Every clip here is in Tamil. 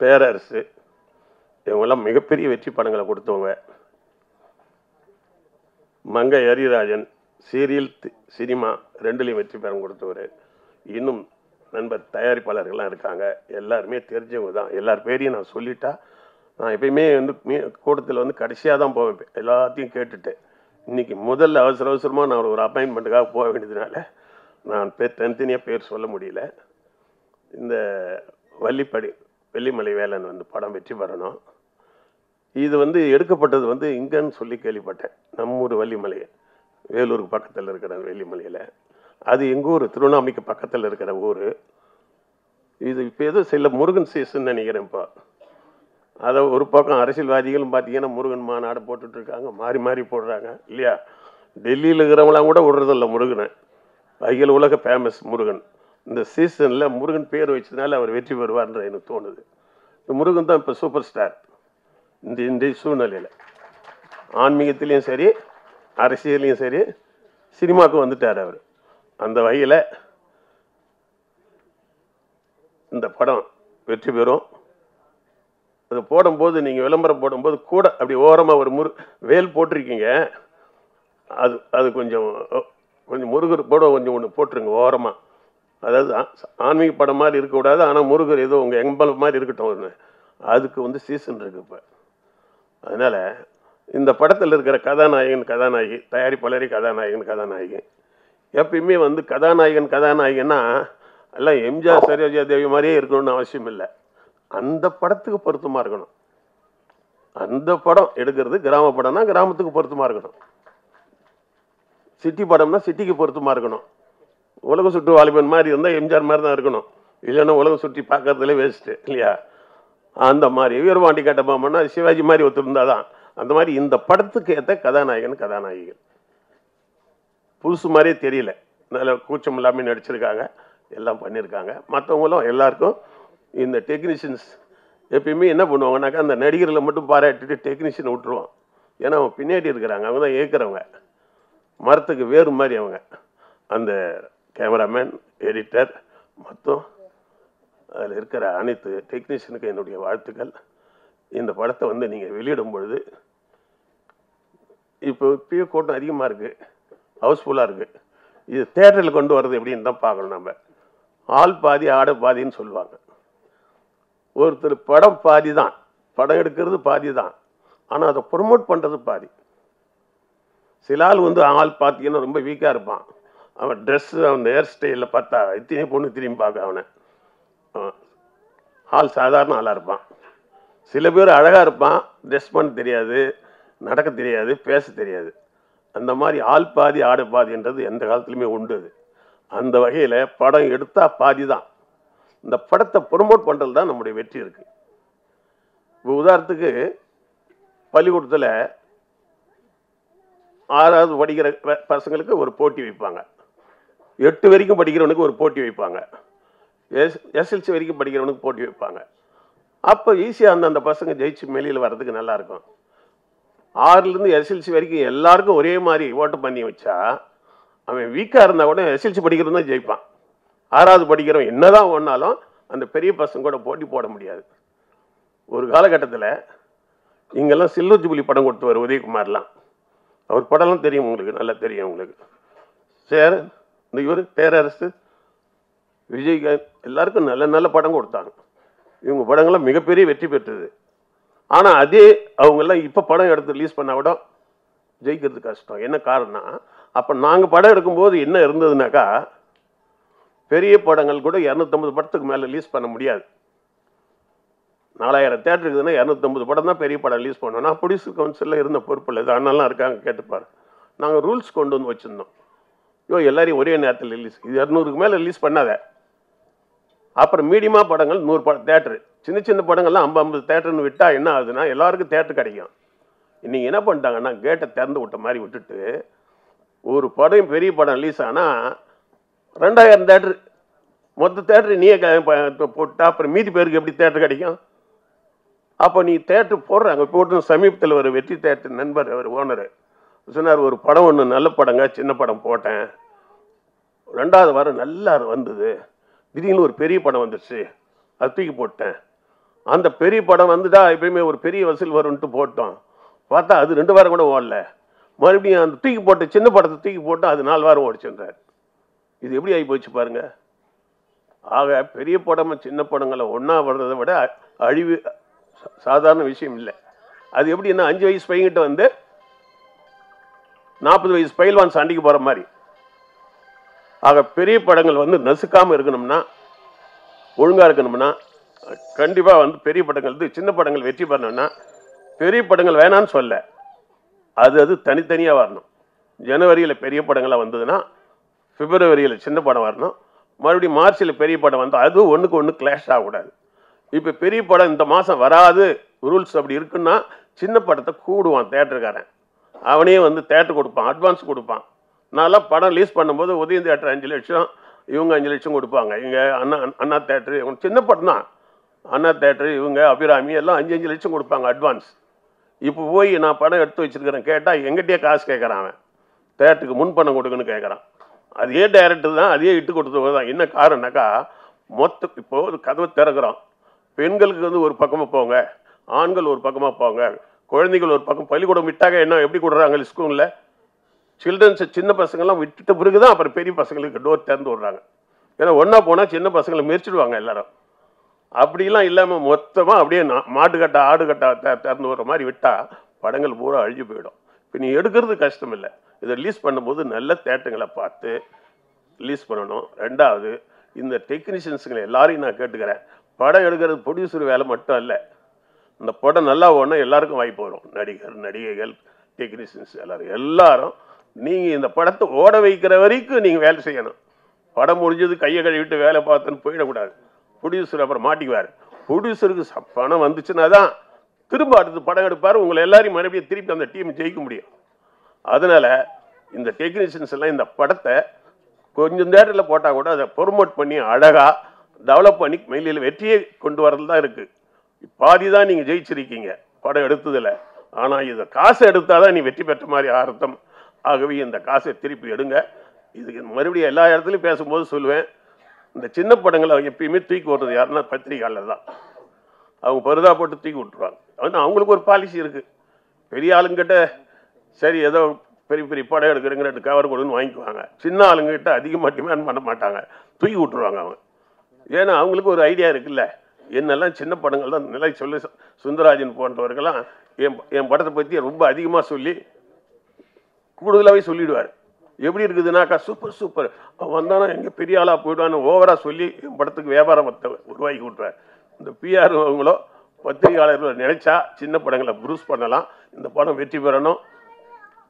பேரரசு, இவங்கெல்லாம் மிகப்பெரிய வெற்றி படங்களை கொடுத்தவங்க. மங்கை ஹரிராஜன் சீரியல் சினிமா ரெண்டுலேயும் வெற்றி படம் கொடுத்தவர். இன்னும் நண்பர் தயாரிப்பாளர்கள்லாம் இருக்காங்க, எல்லாருமே தெரிஞ்சவங்க தான். எல்லார் பேரையும் நான் சொல்லிட்டா நான் எப்பயுமே கூட்டத்தில் கடைசியாக தான் போவேன், எல்லாத்தையும் கேட்டுட்டு. இன்றைக்கி முதல்ல அவசரமாக நான் ஒரு அப்பாயின்மெண்ட்டுக்காக போக வேண்டியதுனால நான் தனித்தனியாக பேர் சொல்ல முடியல. இந்த வெள்ளிமலை வேலன் படம் வெற்றி பெறணும். இது எடுக்கப்பட்டது இங்கன்னு சொல்லி கேள்விப்பட்டேன். நம்ம ஊர் வள்ளிமலை, வேலூருக்கு பக்கத்தில் இருக்கிற வெள்ளிமலையில். அது எங்கள் ஊர் திருவண்ணாமலைக்கு பக்கத்தில் இருக்கிற ஊர். இது இப்போ ஏதோ சில முருகன் சீசன் நினைக்கிறேன். இப்போ அதை ஒரு பக்கம் அரசியல்வாதிகளும் பார்த்தீங்கன்னா முருகன் மாநாடு போட்டுட்ருக்காங்க, மாறி மாறி போடுறாங்க இல்லையா. டெல்லியில் இருக்கிறவங்களாம் கூட விடுறதில்ல முருகனை. அகில உலக ஃபேமஸ் முருகன். இந்த சீசனில் முருகன் பேர் வச்சதுனால அவர் வெற்றி பெறுவார்ன்ற எனக்கு தோணுது. இந்த முருகன் தான் இப்போ சூப்பர் ஸ்டார் இந்த சூழ்நிலையில். ஆன்மீகத்திலையும் சரி, அரசியலையும் சரி, சினிமாவுக்கு வந்துட்டார் அவர். அந்த வகையில் இந்த படம் வெற்றி பெறும். அது போடும்போது நீங்கள் விளம்பரம் போடும்போது கூட அப்படி ஓரமாக ஒரு வேல் போட்டிருக்கீங்க. அது கொஞ்சம் முருகர் போட கொஞ்சம் ஒன்று போட்டுருங்க ஓரமாக. அதாவது ஆன்மீக படம் மாதிரி இருக்கக்கூடாது, ஆனால் முருகர் ஏதோ உங்கள் எம்பலம் மாதிரி இருக்கட்டும் ஒன்று. அதுக்கு சீசன் இருக்கு இப்போ. அதனால் இந்த படத்தில் இருக்கிற கதாநாயகி, தயாரிப்பாளரே கதாநாயகி. எப்பயுமே கதாநாயகன்னா எல்லாம் எம்ஜிஆர் சரோஜா தேவி மாதிரியே இருக்கணும்னு அவசியம் இல்லை. அந்த படத்துக்கு பொருத்தமாக இருக்கணும். அந்த படம் எடுக்கிறது கிராம படம்னா கிராமத்துக்கு பொருத்தமாக இருக்கணும். சிட்டி படம்னா சிட்டிக்கு பொருத்தமாக இருக்கணும். உலகம் சுற்று வாலிபன் மாதிரி இருந்தால் எம்ஜிஆர் மாதிரி தான் இருக்கணும். இல்லைன்னா உலகம் சுற்றி பார்க்கறதுல வேஸ்ட்டு இல்லையா. அந்த மாதிரி வீரபாண்டி கட்டபொம்மன்னா சிவாஜி மாதிரி ஒருத்தருந்தால் தான். அந்த மாதிரி இந்த படத்துக்கு ஏற்ற கதாநாயகிகள் புதுசு மாதிரியே தெரியல. நல்ல கூச்சம் இல்லாமல் நடிச்சிருக்காங்க, எல்லாம் பண்ணியிருக்காங்க. மற்றவங்களும் எல்லாருக்கும் இந்த டெக்னீஷியன்ஸ் எப்பயுமே என்ன பண்ணுவாங்கன்னாக்கா அந்த நடிகர்களை மட்டும் பாராட்டிட்டு டெக்னீஷியனை விட்டுருவான். ஏன்னா அவங்க பின்னாடி இருக்கிறாங்க, அவங்க தான் ஏற்கிறவங்க, மரத்துக்கு வேறு மாதிரி அவங்க. அந்த கேமராமேன், எடிட்டர், மொத்தம் அதில் இருக்கிற அனைத்து டெக்னீஷியனுக்கு என்னுடைய வாழ்த்துக்கள். இந்த படத்தை நீங்கள் வெளியிடும் பொழுது இப்போயே கூட்டம் அதிகமாக இருக்குது, ஹவுஸ்ஃபுல்லாக இருக்குது. இது தேட்டரில் கொண்டு வர்றது எப்படின்னு தான் பார்க்கணும். நம்ம ஆள் பாதி ஆட பாதின்னு சொல்லுவாங்க. ஒருத்தர் படம் பாதி தான், படம் எடுக்கிறது பாதி தான், ஆனால் அதை ப்ரொமோட் பண்ணுறது பாதி. சில ஆள் ஆள் பார்த்தீங்கன்னா ரொம்ப வீக்காக இருப்பான். அவன் ட்ரெஸ்ஸு, அவன் ஹேர் ஸ்டைலில் பார்த்தா இத்தனை பொண்ணு திரும்பி பார்க்க அவனை. ஆள் சாதாரண ஆளாக இருப்பான். சில பேர் அழகாக இருப்பான், ட்ரெஸ் பண்ண தெரியாது, நடக்க தெரியாது, பேச தெரியாது. அந்த மாதிரி ஆள் பாதி ஆடு பாதின்றது எந்த காலத்துலையுமே உண்டு. அந்த வகையில் படம் எடுத்தால் பாதி தான். இந்த படத்தை ப்ரொமோட் பண்ணுறது தான் நம்முடைய வெற்றி இருக்குது. இப்போ உதாரணத்துக்கு பள்ளிக்கூடத்தில் 6வது படிக்கிற பசங்களுக்கு ஒரு போட்டி வைப்பாங்க, 8 வரைக்கும் படிக்கிறவனுக்கு ஒரு போட்டி வைப்பாங்க, எஸ்எல்சி வரைக்கும் படிக்கிறவனுக்கு போட்டி வைப்பாங்க. அப்போ ஈஸியாக அந்த பசங்க ஜெயிச்சு வெளியில் வர்றதுக்கு நல்லாயிருக்கும். 6லேருந்து எஸ்எல்சி வரைக்கும் எல்லாருக்கும் ஒரே மாதிரி ஓட்டு பண்ணி வச்சா அவன் வீக்காக இருந்தால் கூட எஸ்எல்சி படிக்கிறவன் தான் ஜெயிப்பான். 6வது படிக்கிறவன் என்னதான் ஒன்றாலும் அந்த பெரிய பசங்க கூட போட்டி போட முடியாது. ஒரு காலகட்டத்தில் இங்கெல்லாம் சில்வர் ஜூபிலி படம் கொடுத்துவார் உதயகுமார்லாம். அவர் படம்லாம் தெரியும் உங்களுக்கு, நல்லா தெரியும் உங்களுக்கு. சார் இந்த இவர் பேரரசு, விஜயகாந்த் எல்லாருக்கும் நல்ல நல்ல படம் கொடுத்தாங்க. இவங்க படங்கள்லாம் மிகப்பெரிய வெற்றி பெற்றது. ஆனால் அதே அவங்கெல்லாம் இப்போ படம் எடுத்து ரிலீஸ் பண்ணால் கூட ஜெயிக்கிறது கஷ்டம். என்ன காரணம்? அப்போ நாங்கள் படம் எடுக்கும்போது என்ன இருந்ததுனாக்கா, பெரிய படங்கள் கூட 250 படத்துக்கு மேலே ரிலீஸ் பண்ண முடியாது. 4000 தேட்டர் இருக்குதுன்னா 250 படம் தான் பெரிய படம் ரிலீஸ் பண்ணோம்னா ப்ரொடியூசர் கவுன்சிலில் இருந்த பொறுப்பில் இது அண்ணெல்லாம் இருக்காங்க கேட்டுப்பார். நாங்கள் ரூல்ஸ் கொண்டு வச்சுருந்தோம். எல்லாரையும் ஒரே நேரத்தில் ரிலீஸ், இது 200க்கு மேலே ரிலீஸ் பண்ணாத. அப்புறம் மீடியமாக படங்கள் 100 தேட்டரு, சின்ன சின்ன படங்கள்லாம் 50 தேட்டர்னு விட்டால் என்ன ஆகுதுன்னா எல்லாருக்கும் தேட்டர் கிடைக்கும். இன்றைக்கி என்ன பண்ணிட்டாங்கன்னா கேட்டை திறந்து விட்ட மாதிரி விட்டுட்டு ஒரு படம் பெரிய படம் ரிலீஸ் ஆனால் 2000 தேட்டரு மொத்த தேட்டரு நீயே போட்டா அப்புறம் மீதி பேருக்கு எப்படி தேட்டர் கிடைக்கும்? அப்போ நீ தேட்டர் போடுறாங்க. போட்டு சமீபத்தில் ஒரு வெற்றி தேட்டர் நண்பர், அவர் ஓனர் சொன்னார், ஒரு படம் ஒன்று நல்ல படங்க, சின்ன படம் போட்டேன், 2வது வாரம் நல்லா வந்தது, திடீர்னு ஒரு பெரிய படம் வந்துடுச்சு, அது தூக்கி போட்டேன். அந்த பெரிய படம் வந்துட்டா எப்பயுமே ஒரு பெரிய வசூல் வரும்ன்ட்டு போட்டோம். பார்த்தா அது 2 வாரம் கூட ஓடல. மறுபடியும் அந்த தூக்கி போட்டு சின்ன படத்தை தூக்கி போட்டு அது 4 வாரம் ஓடிச்சுன்றார். இது எப்படி ஆகி போச்சு பாருங்க. ஆக பெரிய படம் சின்ன படங்களை ஒன்றா வர்றதை விட அழிவு சாதாரண விஷயம் இல்லை. அது எப்படின்னா 5 வயசு பையன்கிட்ட வந்து 40 வயசு பயில்வான் சண்டைக்கு போகிற மாதிரி. ஆக பெரிய படங்கள் வந்து நசுக்காமல் இருக்கணும்னா, ஒழுங்காக இருக்கணும்னா, கண்டிப்பாக வந்து பெரிய படங்கள் சின்ன படங்கள் வெற்றி பெறணும்னா, பெரிய படங்கள் வேணான்னு சொல்ல, அது தனித்தனியாக வரணும். ஜனவரியில் பெரிய படங்களாக வந்ததுன்னா பிப்ரவரியில் சின்ன படம் வரணும். மறுபடியும் மார்ச்சில் பெரிய படம் வந்து அது ஒன்றுக்கு ஒன்று கிளாஷ் ஆகக்கூடாது. இப்போ பெரிய படம் இந்த மாதம் வராது ரூல்ஸ் அப்படி இருக்குன்னா சின்ன படத்தை கூடுவான் தேட்டருக்காரன். அவனே வந்து தேட்டர் கொடுப்பான், அட்வான்ஸ் கொடுப்பான். நான்லாம் படம் ரிலீஸ் பண்ணும்போது உதயம் தேட்டர் 5 லட்சம், இவங்க 5 லட்சம் கொடுப்பாங்க. இங்கே அண்ணா தேட்டரு இவங்க சின்ன படம் தான். அண்ணா தேட்டரு இவங்க அபிராமி எல்லாம் 5 லட்சம் கொடுப்பாங்க அட்வான்ஸ். இப்போ போய் நான் படம் எடுத்து வச்சிருக்கிறேன் கேட்டால் எங்கிட்டே காசு கேட்குறான். அவன் தேட்டருக்கு முன் பணம் கொடுக்குன்னு கேட்குறான். அதே டைரக்டர் தான், அதே இட்டு கொடுத்தவங்க தான். என்ன காரணம்னாக்கா இப்போ ஒரு கதவை திறக்கிறோம். பெண்களுக்கு வந்து ஒரு பக்கமாக போங்க, ஆண்கள் ஒரு பக்கமாக போங்க, குழந்தைகள் ஒரு பக்கம். பள்ளிக்கூடம் விட்டாங்க என்ன எப்படி கொடுறாங்க ஸ்கூலில் சில்ட்ரன்ஸ் சின்ன பசங்கள்லாம் விட்டுட்ட பிறகு தான் அப்புறம் பெரிய பசங்களுக்கு டோர் திறந்து விடுறாங்க. ஏன்னா ஒன்றா போனால் சின்ன பசங்களை மெரிச்சிடுவாங்க எல்லாரும். அப்படிலாம் இல்லாமல் மொத்தமாக அப்படியே மாட்டுக்கட்டை ஆடுகட்டை திறந்து விடுற மாதிரி விட்டால் படங்கள் பூரா அழிஞ்சு போயிடும். இப்போ நீ எடுக்கிறது கஷ்டம் இல்லை. இதை ரிலீஸ் பண்ணும்போது நல்ல தேட்டங்களை பார்த்து ரிலீஸ் பண்ணணும். ரெண்டாவது, இந்த டெக்னீஷியன்ஸுங்களை எல்லாரையும் நான் கேட்டுக்கிறேன். படம் எடுக்கிறது ப்ரொடியூசர் வேலை மட்டும் இல்லை. இந்த படம் நல்லா ஓடணும், எல்லாருக்கும் வாய்ப்பு வரும். நடிகர், நடிகைகள், டெக்னீஷியன்ஸ் எல்லாரும் நீங்கள் இந்த படத்தை ஓட வைக்கிற வரைக்கும் நீங்கள் வேலை செய்யணும். படம் முடிஞ்சது கையை கழுவிட்டு வேலை பார்த்துன்னு போயிடக்கூடாது. ப்ரொடியூசர் அப்புறம் மாட்டிக்குவார். ப்ரொடியூசருக்கு பணம் வந்துச்சுன்னா தான் திரும்ப அடுத்து படம் எடுப்பார். உங்களை எல்லாரையும் மறுபடியும் திருப்பி அந்த டீம் ஜெயிக்க முடியும். அதனால் இந்த டெக்னீஷியன்ஸ் எல்லாம் இந்த படத்தை கொஞ்சம் தேட்டரில் போட்டால் கூட அதை ப்ரொமோட் பண்ணி அழகாக டெவலப் பண்ணி மெயிலில் வெற்றியை கொண்டு வரது தான் இருக்குது. பாதி தான் நீங்கள் ஜெயிச்சிருக்கீங்க படம் எடுத்ததில். ஆனால் இதை காசை எடுத்தால் தான் நீ வெற்றி பெற்ற மாதிரி அர்த்தம். ஆகவே இந்த காசை திருப்பி எடுங்க. இதுக்கு மறுபடியும் எல்லா இடத்துலையும் பேசும்போது சொல்லுவேன், இந்த சின்ன படங்களை எப்பயுமே தூக்கி விடுறது யாருன்னா பத்திரிகையாளர் தான். அவங்க பருதா போட்டு தூக்கி விட்டுருவாங்க. ஆனால் அவங்களுக்கு ஒரு பாலிசி இருக்குது. பெரிய ஆளுங்கிட்ட சரி ஏதோ பெரிய பெரிய படம் எடுக்கிறங்கிற கவர் கொடுன்னு வாங்கிக்குவாங்க. சின்ன ஆளுங்கிட்ட அதிகமாக டிமாண்ட் பண்ண மாட்டாங்க, தூக்கி விட்டுருவாங்க அவங்க. ஏன்னா அவங்களுக்கு ஒரு ஐடியா இருக்குல்ல, என்னெல்லாம் சின்ன படங்கள் தான் நிலை சொல்லி சுந்தரராஜன் போன்றவர்கள்லாம் என் படத்தை பற்றி ரொம்ப அதிகமாக சொல்லி கூடுதலாகவே சொல்லிவிடுவார். எப்படி இருக்குதுனாக்கா சூப்பர் சூப்பர் வந்தானா எங்கே பெரிய ஆளாக போயிடுவான்னு ஓவராக சொல்லி என் படத்துக்கு வியாபாரத்தை உருவாக்கி விட்டுருவார். இந்த பிஆர் அவங்களோ பத்திரிகையாளர்களோ நினைச்சா சின்ன படங்களை ப்ரூஸ் பண்ணலாம். இந்த படம் வெற்றி பெறணும்,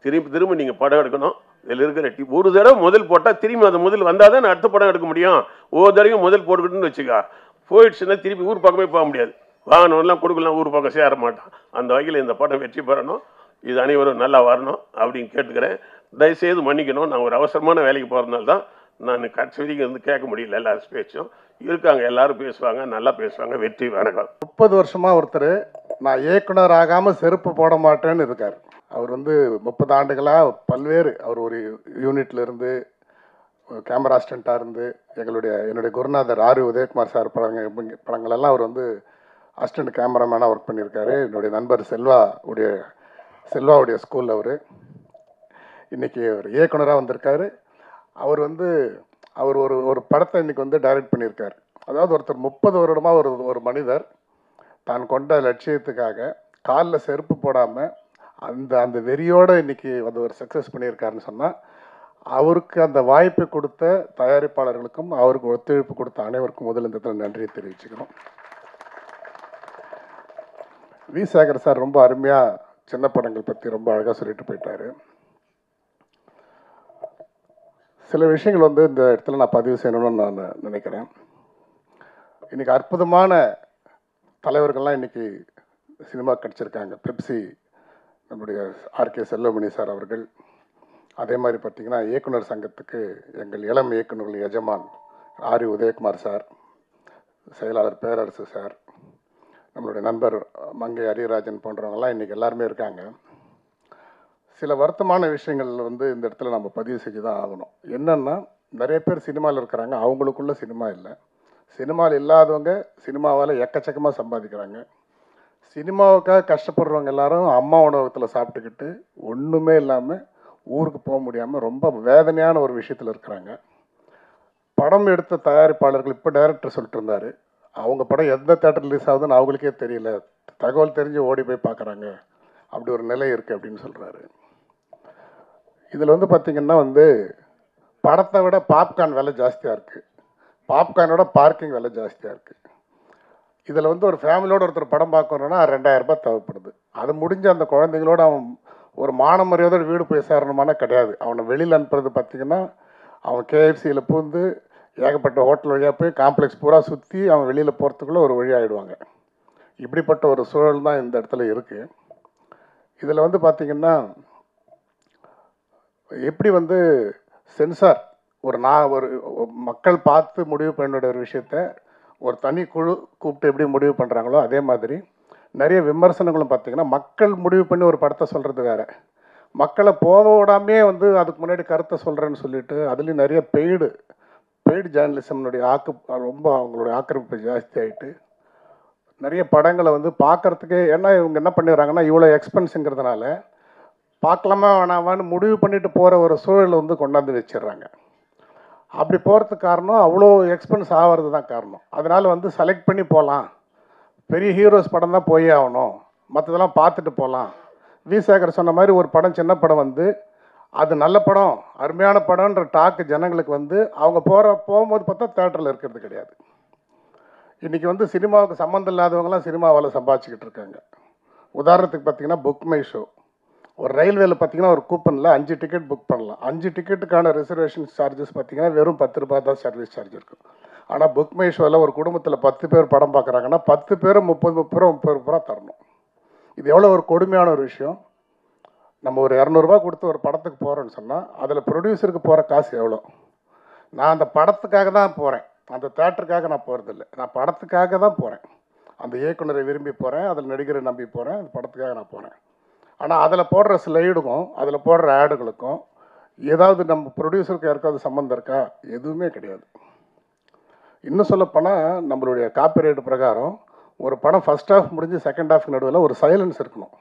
திரும்பி திரும்ப நீங்கள் படம் எடுக்கணும். இதில் இருக்கிற ஒரு தடவை முதல் போட்டால் திரும்பி அந்த முதல் வந்தால் தான் அடுத்த படம் எடுக்க முடியும். ஒவ்வொரு தடவையும் முதல் போட்டுக்கிட்டுன்னு வச்சுக்கா, போயிடுச்சுன்னா திருப்பி ஊர் பக்கமே போக முடியாது. வாகனம்லாம் கொடுக்கலாம், ஊர் பக்கம் சேர மாட்டான். அந்த வகையில் இந்த படம் வெற்றி பெறணும், இது அனைவரும் நல்லா வரணும் அப்படின்னு கேட்டுக்கிறேன். தயவுசெய்து மன்னிக்கணும், நான் ஒரு அவசரமான வேலைக்கு போகிறதுனால தான் நான் கடைசி வரைக்கும் வந்து கேட்க முடியல. எல்லாரும் பேச்சும் இருக்காங்க, எல்லாரும் பேசுவாங்க, நல்லா பேசுவாங்க. வெற்றி வணக்கம். 30 வருஷமாக ஒருத்தர் நான் இயக்குனர் ஆகாமல் செருப்பு போட மாட்டேன்னு இருக்கார். அவர் வந்து 30 ஆண்டுகளாக பல்வேறு அவர் ஒரு யூனிட்ல இருந்து கேமரா அசிஸ்டண்ட்டாக இருந்து என்னுடைய குருநாதர் ஆர் உதயகுமார் சார் படங்களெல்லாம் அவர் வந்து அசிஸ்டண்ட் கேமராமேனாக ஒர்க் பண்ணியிருக்காரு. என்னுடைய நண்பர் செல்வாவுடைய ஸ்கூலில் அவர் இன்றைக்கி ஒரு இயக்குனராக வந்திருக்காரு. அவர் ஒரு படத்தை இன்றைக்கி வந்து டைரக்ட் பண்ணியிருக்கார். அதாவது ஒருத்தர் 30 வருடமாக ஒரு மனிதர் தான் கொண்ட லட்சியத்துக்காக காலில் செருப்பு போடாமல் அந்த வெறியோடு இன்றைக்கி வந்து ஒரு சக்ஸஸ் பண்ணியிருக்காருன்னு சொன்னால், அவருக்கு அந்த வாய்ப்பை கொடுத்த தயாரிப்பாளர்களுக்கும் அவருக்கு ஒத்துழைப்பு கொடுத்த அனைவருக்கும் முதல் இந்த இடத்துல நன்றியை தெரிவிச்சுக்கிறோம். வி சேகர் சார் ரொம்ப அருமையாக சின்ன படங்கள் பற்றி ரொம்ப அழகாக சொல்லிட்டு போயிட்டார். சில விஷயங்கள் வந்து இந்த இடத்துல நான் பதிவு செய்யணும்னு நான் நினைக்கிறேன். இன்றைக்கி அற்புதமான தலைவர்கள்லாம் இன்றைக்கி சினிமா கிடச்சிருக்காங்க. பெப்சி நம்முடைய ஆர்கே செல்வமணி சார் அவர்கள், அதே மாதிரி பார்த்திங்கன்னா இயக்குனர் சங்கத்துக்கு எங்கள் இளம் இயக்குநர்கள் எஜமான் ஆர் உதயகுமார் சார், செயலாளர் பேரரசு சார், நம்மளுடைய நண்பர் மங்கை அரியராஜன் போன்றவங்கலாம் இன்றைக்கி எல்லாருமே இருக்காங்க. சில வருத்தமான விஷயங்கள் வந்து இந்த இடத்துல நம்ம பதிவு செஞ்சு தான் ஆகணும். என்னென்னா, நிறைய பேர் சினிமாவில் இருக்கிறாங்க, அவங்களுக்குள்ள சினிமா இல்லை. சினிமாவில் இல்லாதவங்க சினிமாவால் எக்கச்சக்கமாக சம்பாதிக்கிறாங்க. சினிமாவுக்காக கஷ்டப்படுறவங்க எல்லாரும் அம்மா உணவகத்தில் சாப்பிட்டுக்கிட்டு ஒன்றுமே இல்லாமல் ஊருக்கு போக முடியாமல் ரொம்ப வேதனையான ஒரு விஷயத்தில் இருக்கிறாங்க. படம் எடுத்த தயாரிப்பாளர்கள் இப்போ டைரக்டர் சொல்லிட்டு இருந்தார், அவங்க படம் எந்த தேட்டர் ரிலீஸ் ஆகுதுன்னு அவங்களுக்கே தெரியல, தகவல் தெரிஞ்சு ஓடி போய் பார்க்குறாங்க, அப்படி ஒரு நிலை இருக்குது அப்படின்னு சொல்கிறாரு. இதில் வந்து பார்த்திங்கன்னா படத்தை விட பாப்கார்ன் விலை ஜாஸ்தியாக இருக்குது, பாப்கார்னோட பார்க்கிங் விலை ஜாஸ்தியாக இருக்குது. இதில் ஒரு ஃபேமிலியோட ஒருத்தர் படம் பார்க்கணுன்னா 2000 ரூபாய் தேவைப்படுது. அது முடிஞ்ச அந்த குழந்தைங்களோட அவன் ஒரு மான மரியாதையோட வீடு போய் சேரணுமானா கிடையாது. அவனை வெளியில் அனுப்புறது பார்த்திங்கன்னா அவன் கேஎஃப்சியில் பூந்து ஏகப்பட்ட ஹோட்டல் வழியாக போய் காம்ப்ளெக்ஸ் பூரா சுற்றி அவன் வெளியில் போகிறதுக்குள்ளே ஒரு வழி ஆகிடுவாங்க. இப்படிப்பட்ட ஒரு சூழல் தான் இந்த இடத்துல இருக்குது. இதில் பார்த்திங்கன்னா எப்படி சென்சார் ஒரு மக்கள் பார்த்து முடிவு பண்ண ஒரு விஷயத்த ஒரு தனி குழு கூப்பிட்டு எப்படி முடிவு பண்ணுறாங்களோ அதே மாதிரி நிறைய விமர்சனங்களும் பார்த்திங்கன்னா மக்கள் முடிவு பண்ணி ஒரு படத்தை சொல்கிறது வேறு, மக்களை போக விடாமே அதுக்கு முன்னாடி கருத்தை சொல்கிறேன்னு சொல்லிட்டு அதுலேயும் நிறைய பெய்டு ஜேர்னலிசம்னுடைய ரொம்ப அவங்களுடைய ஆக்கிரமிப்பு ஜாஸ்தி ஆகிட்டு நிறைய படங்களை பார்க்குறதுக்கு ஏன்னா இவங்க என்ன பண்ணிடுறாங்கன்னா இவ்வளோ எக்ஸ்பென்ஸுங்கிறதுனால பார்க்கலாமா வேணாமான்னு முடிவு பண்ணிட்டு போகிற ஒரு சூழல் கொண்டாந்து வச்சிடுறாங்க. அப்படி போகிறதுக்கு காரணம் அவ்வளோ எக்ஸ்பென்ஸ் ஆகிறது தான் காரணம். அதனால் செலக்ட் பண்ணி போகலாம், பெரிய ஹீரோஸ் படம் தான் போயே ஆகணும், மற்றதெல்லாம் பார்த்துட்டு போகலாம். வி சேகர் சொன்ன மாதிரி ஒரு படம் சின்ன படம் அது நல்ல படம் அருமையான படம்ன்ற டாக்கு ஜனங்களுக்கு அவங்க போகும்போது பார்த்தா தேட்டரில் இருக்கிறது கிடையாது. இன்றைக்கி சினிமாவுக்கு சம்மந்தம் இல்லாதவங்களாம் சினிமாவால் சம்பாதிச்சிக்கிட்டு இருக்காங்க. உதாரணத்துக்கு பார்த்திங்கன்னா புக் மை ஷோ, ஒரு ரயில்வேல பார்த்திங்கன்னா ஒரு கூப்பனில் 5 டிக்கெட் புக் பண்ணலாம். 5 டிக்கெட்டுக்கான ரிசர்வேஷன் சார்ஜஸ் பார்த்திங்கன்னா வெறும் 10 ரூபா தான் சர்வீஸ் சார்ஜ் இருக்கும். ஆனால் புக் மை ஷோவில் ஒரு குடும்பத்தில் 10 பேர் படம் பார்க்குறாங்கன்னா 10 பேரும் 30 ரூபா தரணும். இது எவ்வளோ ஒரு கொடுமையான ஒரு விஷயம். நம்ம ஒரு 200 ரூபா கொடுத்து ஒரு படத்துக்கு போகிறோன்னு சொன்னால் அதில் ப்ரொடியூசருக்கு போகிற காசு எவ்வளோ? நான் அந்த படத்துக்காக தான் போகிறேன், அந்த தேட்டருக்காக நான் போகிறதில்ல, நான் படத்துக்காக தான் போகிறேன். அந்த இயக்குனரை விரும்பி போகிறேன், அதில் நடிகரை நம்பி போகிறேன், அந்த படத்துக்காக நான் போகிறேன். ஆனால் அதில் போடுற ஸ்லைடுக்கும் அதில் போடுற ஆடுகளுக்கும் ஏதாவது நம்ம ப்ரொடியூசருக்கு யாருக்காவது சம்மந்தம் இருக்கா? எதுவுமே கிடையாது. இன்னும் சொல்லப்போனால் நம்மளுடைய காப்பிரைட் பிரகாரம் ஒரு படம் ஃபஸ்ட் ஹாஃப் முடிஞ்சு செகண்ட் ஹாஃப் நடுவில் ஒரு சைலன்ஸ் இருக்கணும்.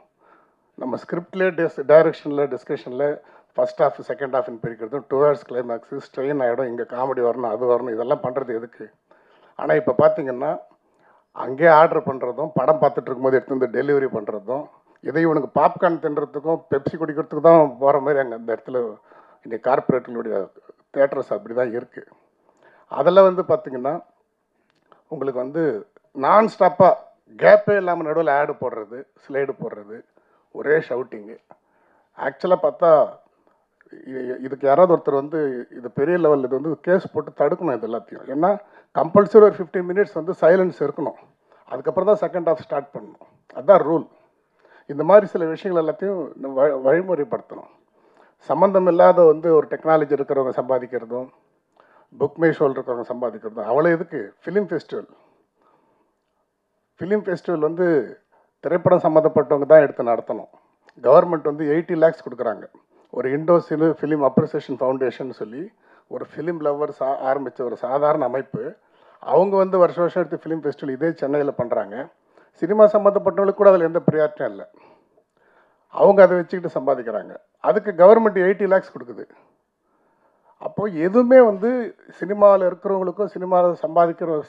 நம்ம ஸ்கிரிப்ட்லேயே டைரக்ஷனில் டிஸ்கஷனில் ஃபஸ்ட் ஹாஃப் செகண்ட் ஹாஃப்னு பிரிக்கிறதும் டுவர்ட்ஸ் கிளைமேக்ஸு ஸ்ட்ரெயின் ஆகிடும், இங்கே காமெடி வரணும் அது வரணும், இதெல்லாம் பண்ணுறது எதுக்கு? ஆனால் இப்போ பார்த்திங்கன்னா அங்கேயே ஆர்டர் பண்ணுறதும் படம் பார்த்துட்டு இருக்கும்போது எடுத்து டெலிவரி பண்ணுறதும் இதை இவனுக்கு பாப்கார்ன் தின்றதுக்கும் பெப்சி குடிக்கிறதுக்கு தான் போகிற மாதிரி அங்கே அந்த இடத்துல இன்றைக்கி கார்பரேட்டுகளுடைய தேட்டர்ஸ் அப்படி தான் இருக்குது. அதில் பார்த்திங்கன்னா உங்களுக்கு நான் ஸ்டாப்பாக கேப்பே இல்லாமல் நடுவில் ஆடு போடுறது, ஸ்லைடு போடுறது, ஒரே ஷவுட்டிங்கு. ஆக்சுவலாக பார்த்தா இதுக்கு யாராவது ஒருத்தர் இது பெரிய லெவலில் இது கேஸ் போட்டு தடுக்கணும் இது எல்லாத்தையும். ஏன்னா கம்பல்சரி ஒரு 15 மினிட்ஸ் சைலன்ஸ் இருக்கணும், அதுக்கப்புறம் தான் செகண்ட் ஹாஃப் ஸ்டார்ட் பண்ணணும், அதுதான் ரூல். இந்த மாதிரி சில விஷயங்கள் எல்லாத்தையும் வழிமுறைப்படுத்தணும். சம்மந்தம் இல்லாத ஒரு டெக்னாலஜி இருக்கிறவங்க சம்பாதிக்கிறதும் புக் மை ஷோவில் இருக்கிறவங்க சம்பாதிக்கிறதும் அவ்வளோ எதுக்கு? ஃபிலிம் ஃபெஸ்டிவல் திரைப்படம் சம்மந்தப்பட்டவங்க தான் எடுத்து நடத்தணும். கவர்மெண்ட் 80 lakhs கொடுக்குறாங்க. ஒரு இண்டோசில் ஃபிலிம் அப்ரிசியேஷன் ஃபவுண்டேஷன் சொல்லி ஒரு ஃபிலிம் லவ்வர்ஸ் ஆரம்பித்த ஒரு சாதாரண அமைப்பு. அவங்க வருஷம் எடுத்து ஃபிலிம் ஃபெஸ்டிவல் இதே சென்னையில் பண்ணுறாங்க. சினிமா சம்மந்தப்பட்டவங்களுக்கு கூட அதில் எந்த ப்ரியாரிட்டியும் இல்லை, அவங்க அதை வச்சுக்கிட்டு சம்பாதிக்கிறாங்க. அதுக்கு கவர்மெண்ட் 80 lakhs கொடுக்குது. அப்போது எதுவுமே சினிமாவில் இருக்கிறவங்களுக்கும் சினிமாவில்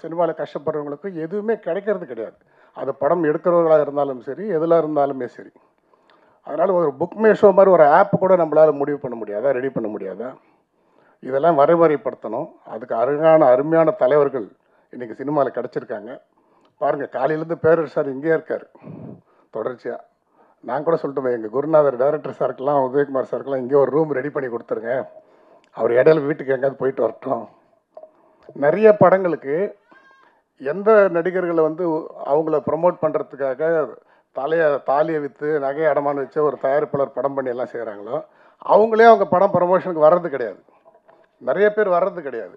சினிமாவில் கஷ்டப்படுறவங்களுக்கும் எதுவுமே கிடைக்கிறது கிடையாது. அது படம் எடுக்கிறவங்களாக இருந்தாலும் சரி, எதில் இருந்தாலுமே சரி. அதனால் ஒரு புக் மை ஷோ மாதிரி ஒரு ஆப் கூட நம்மளால் முடிவு பண்ண முடியாதா, ரெடி பண்ண முடியாதா? இதெல்லாம் வரைமுறைப்படுத்தணும். அதுக்கு அருமையான தலைவர்கள் இன்றைக்கி சினிமாவில் கிடச்சிருக்காங்க. பாருங்கள், காலையிலேருந்து பேரர் சார் இங்கேயே இருக்கார் தொடர்ச்சியாக. நான் கூட சொல்லிட்டு எங்கள் குருநாதர் டைரக்டர் சாருக்கெல்லாம் உதயகுமார் சாருக்கெல்லாம் இங்கே ஒரு ரூம் ரெடி பண்ணி கொடுத்துருங்க, அவர் இடையில வீட்டுக்கு எங்கேயாவது போயிட்டு வரட்டும். நிறைய படங்களுக்கு எந்த நடிகர்களை அவங்கள ப்ரமோட் பண்ணுறதுக்காக தாலியை விற்று நகையை அடமானம் வச்சு ஒரு தயாரிப்பாளர் படம் பண்ணி எல்லாம் செய்கிறாங்களோ அவங்களே அவங்க படம் ப்ரமோஷனுக்கு வர்றது கிடையாது, நிறைய பேர் வர்றது கிடையாது.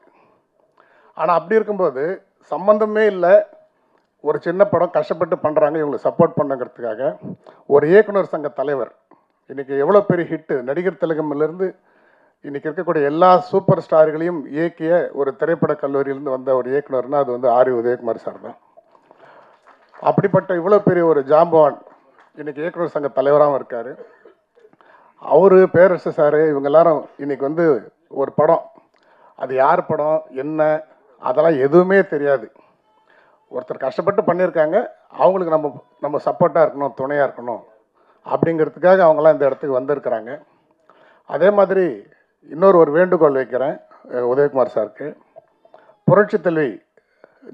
ஆனால் அப்படி இருக்கும்போது சம்மந்தமே இல்லை, ஒரு சின்ன படம் கஷ்டப்பட்டு பண்ணுறாங்க, இவங்களை சப்போர்ட் பண்ணுங்கிறதுக்காக ஒரு இயக்குனர் சங்க தலைவர் இன்றைக்கி எவ்வளோ பெரிய ஹிட்டு, நடிகர் திலகம்லேருந்து இன்றைக்கி இருக்கக்கூடிய எல்லா சூப்பர் ஸ்டார்களையும் இயக்கிய ஒரு திரைப்பட கல்லூரியிலேருந்து வந்த ஒரு இயக்குனர்னால் அது வந்து ஆர் உதயகுமார் சார் தான். அப்படிப்பட்ட இவ்வளோ பெரிய ஒரு ஜாம்பவான் இன்றைக்கி இயக்குனர் சங்க தலைவராகவும் இருக்கார். அவர், பேரரசு சார், இவங்க எல்லாரும் இன்றைக்கி வந்து ஒரு படம், அது யார் படம் என்ன அதெல்லாம் எதுவுமே தெரியாது. ஒருத்தர் கஷ்டப்பட்டு பண்ணியிருக்காங்க, அவங்களுக்கு நம்ம சப்போர்ட்டாக இருக்கணும், துணையாக இருக்கணும் அப்படிங்கிறதுக்காக அவங்களாம் இந்த இடத்துக்கு வந்திருக்கிறாங்க. அதே மாதிரி ஒரு வேண்டுகோள் வைக்கிறேன் உதயகுமார் சாருக்கு. புரட்சி தலைவி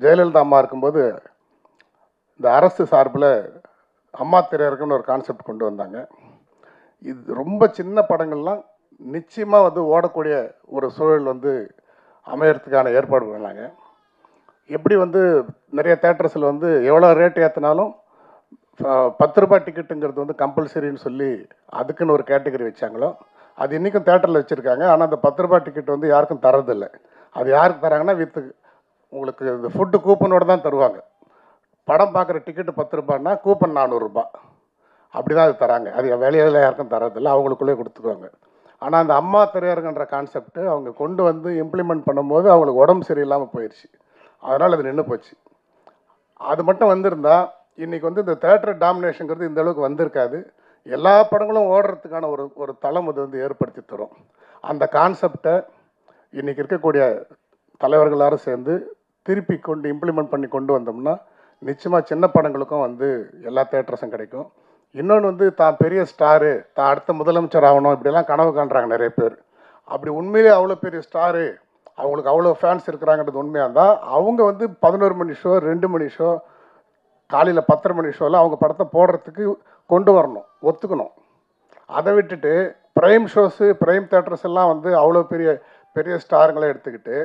ஜெயலலிதா அம்மா இருக்கும்போது இந்த அரசு சார்பில் அம்மா திரையரங்குன்னு ஒரு கான்செப்ட் கொண்டு வந்தாங்க. இது ரொம்ப சின்ன படங்கள்லாம் நிச்சயமாக வந்து ஓடக்கூடிய ஒரு சூழல் வந்து அமையறதுக்கான ஏற்பாடு பண்ணாங்க. எப்படி வந்து நிறைய தேட்டர்ஸில் வந்து எவ்வளோ ரேட் ஏற்றினாலும் 10 ரூபாய் டிக்கெட்டுங்கிறது வந்து கம்பல்சரின்னு சொல்லி அதுக்குன்னு ஒரு கேட்டகரி வச்சாங்களோ, அது இன்றைக்கும் தேட்டரில் வச்சுருக்காங்க. ஆனால் அந்த 10 ரூபாய் டிக்கெட் வந்து யாருக்கும் தரதில்லை. அது யாருக்கு தராங்கன்னா உங்களுக்கு இந்த ஃபுட்டு கூப்பனோடு தான் தருவாங்க. படம் பார்க்குற டிக்கெட்டு 10 ரூபான்னா கூப்பன் 400 ரூபாய் அப்படி தான் அது தராங்க. அது வெளியில் யாருக்கும் தரதில்லை, அவங்களுக்குள்ளே கொடுத்துக்குவாங்க. ஆனால் அந்த அம்மா திரையரங்குன்ற கான்செப்ட்டு அவங்க கொண்டு வந்து இம்ப்ளிமெண்ட் பண்ணும்போது அவங்களுக்கு உடம்பு சரியில்லாமல் போயிடுச்சு. அதனால் அது நின்று போச்சு. அது மட்டும் வந்திருந்தால் இன்றைக்கி வந்து இந்த தேட்டர் டாமினேஷனுங்கிறது இந்த அளவுக்கு வந்திருக்காது. எல்லா படங்களும் ஓடுறதுக்கான ஒரு தளம் அது வந்து ஏற்படுத்தி தரும். அந்த கான்செப்டை இன்றைக்கி இருக்கக்கூடிய தலைவர்கள் எல்லாரும் சேர்ந்து திருப்பி இம்ப்ளிமெண்ட் பண்ணி கொண்டு வந்தோம்னா நிச்சயமாக சின்ன படங்களுக்கும் வந்து எல்லா தேட்டர்ஸும் கிடைக்கும். இன்னொன்று வந்து தான் பெரிய ஸ்டாரு, தான் அடுத்த முதலமைச்சர் ஆகணும், இப்படிலாம் கனவு காண்றாங்க நிறைய பேர். அப்படி உண்மையிலே அவ்வளோ பெரிய ஸ்டாரு, அவங்களுக்கு அவ்வளோ ஃபேன்ஸ் இருக்கிறாங்கிறது உண்மையாக இருந்தால் அவங்க வந்து 11 மணி ஷோ, 2 மணி ஷோ, காலையில் 10:30 மணி ஷோவில் அவங்க படத்தை போடுறதுக்கு கொண்டு வரணும், ஒத்துக்கணும். அதை விட்டுட்டு ப்ரைம் ஷோஸு, ப்ரைம் தேட்டர்ஸ் எல்லாம் வந்து அவ்வளோ பெரிய பெரிய ஸ்டாருங்களை எடுத்துக்கிட்டு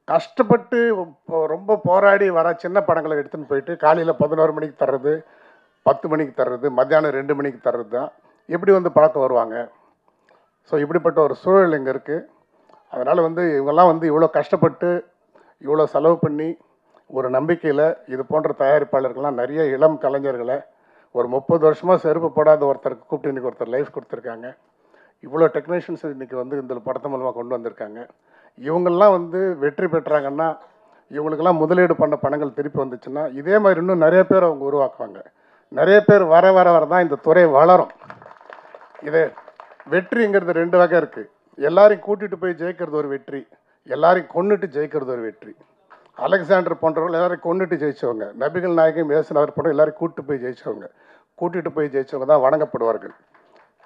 கஷ்டப்பட்டு ரொம்ப போராடி வர சின்ன படங்களை எடுத்துன்னு போயிட்டு காலையில் 11 மணிக்கு தர்றது, 10 மணிக்கு தர்றது, மத்தியானம் 2 மணிக்கு தர்றது தான் எப்படி வந்து பார்க்க வருவாங்க? ஸோ இப்படிப்பட்ட ஒரு சூழல் இங்கே இருக்குது. அதனால் வந்து இவங்கெல்லாம் வந்து இவ்வளோ கஷ்டப்பட்டு இவ்வளோ செலவு பண்ணி ஒரு நம்பிக்கையில் இது போன்ற தயாரிப்பாளர்கள்லாம் நிறைய இளம் கலைஞர்களை ஒரு 30 வருஷமாக செருப்பு போடாத ஒருத்தருக்கு கூப்பிட்டு இன்றைக்கி ஒருத்தர் லைஃப் கொடுத்துருக்காங்க. இவ்வளோ டெக்னீஷியன்ஸ் இன்றைக்கி வந்து இந்த படத்து மூலமாக கொண்டு வந்திருக்காங்க. இவங்கெல்லாம் வந்து வெற்றி பெற்றாங்கன்னா, இவங்களுக்கெல்லாம் முதலீடு பண்ண பணங்கள் திருப்பி வந்துச்சுன்னா இதே மாதிரி இன்னும் நிறைய பேர் அவங்க உருவாக்குவாங்க. நிறைய பேர் வர வர வர தான் இந்த துறை வளரும். இது வெற்றிங்கிறது 2 வகை இருக்குது. எல்லாரையும் கூட்டிகிட்டு போய் ஜெயிக்கிறது ஒரு வெற்றி, எல்லாரையும் கொன்னுட்டு ஜெயிக்கிறது ஒரு வெற்றி. அலெக்சாண்டர் போன்றவர்கள் எல்லாரையும் கொண்டுட்டு ஜெயிச்சவங்க, நபிகள் நாயகம் இயேசுநாதர் போன்ற எல்லாரையும் கூட்டிட்டு போய் ஜெயிச்சவங்க தான் வணங்கப்படுவார்கள்.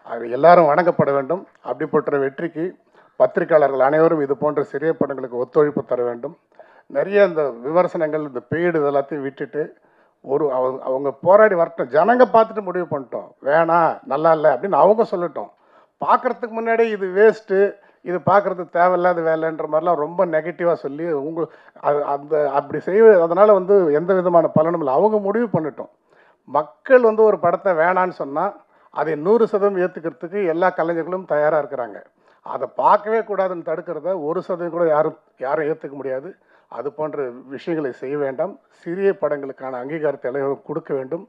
அது எல்லாரும் வணங்கப்பட வேண்டும். அப்படிப்பட்ட வெற்றிக்கு பத்திரிகையாளர்கள் அனைவரும் இது போன்ற சிறிய படங்களுக்கு ஒத்துழைப்பு தர வேண்டும். நிறைய இந்த விமர்சனங்கள், இந்த பெய்டு இதெல்லாத்தையும் விட்டுட்டு அவங்க போராடி வரட்டும். ஜனங்க பார்த்துட்டு முடிவு பண்ணிட்டோம், வேணாம் நல்லா இல்லை அப்படின்னு அவங்க சொல்லட்டும். பார்க்குறதுக்கு முன்னாடி இது வேஸ்ட்டு, இது பார்க்குறது தேவையில்லாத வேலைன்ற மாதிரிலாம் ரொம்ப நெகட்டிவாக சொல்லி அப்படி அதனால் வந்து எந்த விதமான பலனும் இல்லை. அவங்க முடிவு பண்ணிட்டோம். மக்கள் வந்து ஒரு படத்தை வேணான்னு சொன்னால் அதை 100% ஏற்றுக்கிறதுக்கு எல்லா கலைஞர்களும் தயாராக இருக்கிறாங்க. அதை பார்க்கவே கூடாதுன்னு தடுக்கிறத 1% கூட யாரும் ஏற்றுக்க முடியாது. அது போன்ற விஷயங்களை செய்ய வேண்டாம். சிறிய படங்களுக்கான அங்கீகாரத்தை எல்லாம் கொடுக்க வேண்டும்.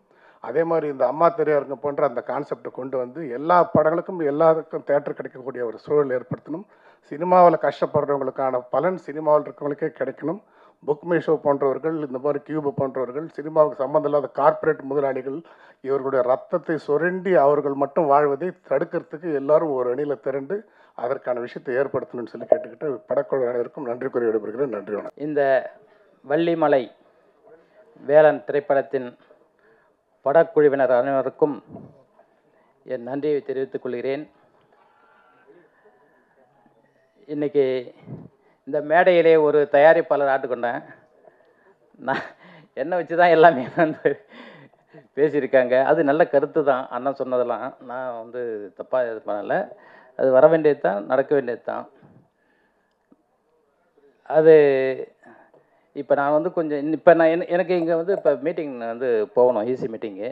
அதே மாதிரி இந்த அம்மா திரையரங்கு போன்ற அந்த கான்செப்டை கொண்டு வந்து எல்லா படங்களுக்கும் எல்லாருக்கும் தேட்டர் கிடைக்கக்கூடிய ஒரு சூழல் ஏற்படுத்தணும். சினிமாவில் கஷ்டப்படுறவங்களுக்கான பலன் சினிமாவில் இருக்கிறவங்களுக்கே கிடைக்கணும். புக்மை ஷோ போன்றவர்கள், இந்த மாதிரி கியூபு போன்றவர்கள், சினிமாவுக்கு சம்மந்தம் இல்லாத கார்ப்பரேட் முதலாளிகள் இவர்களுடைய ரத்தத்தை சுரண்டி அவர்கள் மட்டும் வாழ்வதை தடுக்கிறதுக்கு எல்லாரும் ஒரு அணியில் திரண்டு அதற்கான விஷயத்தை ஏற்படுத்தணும்னு சொல்லி கேட்டுக்கிட்டு படக்குழு அனைவருக்கும் நன்றி கூறி விடைபெறுகிறேன். நன்றி வணக்கம். இந்த வள்ளிமலை வேலன் திரைப்படத்தின் படக்குழுவினர் அனைவருக்கும் என் நன்றியை தெரிவித்துக் கொள்கிறேன். இன்றைக்கி இந்த மேடையிலே ஒரு தயாரிப்பாளர் ஆட்டுக்கொண்டேன். நான் என்னை வச்சு தான் எல்லாமே வந்து பேசியிருக்காங்க. அது நல்ல கருத்து தான் அண்ணன் சொன்னதெல்லாம். நான் வந்து தப்பாக இது பண்ணலை. அது வர வேண்டியது தான், நடக்க வேண்டியது தான். அது இப்போ நான் வந்து கொஞ்சம் இப்போ எனக்கு இங்கே வந்து இப்போ மீட்டிங் வந்து போகணும், ஈசி மீட்டிங்கு.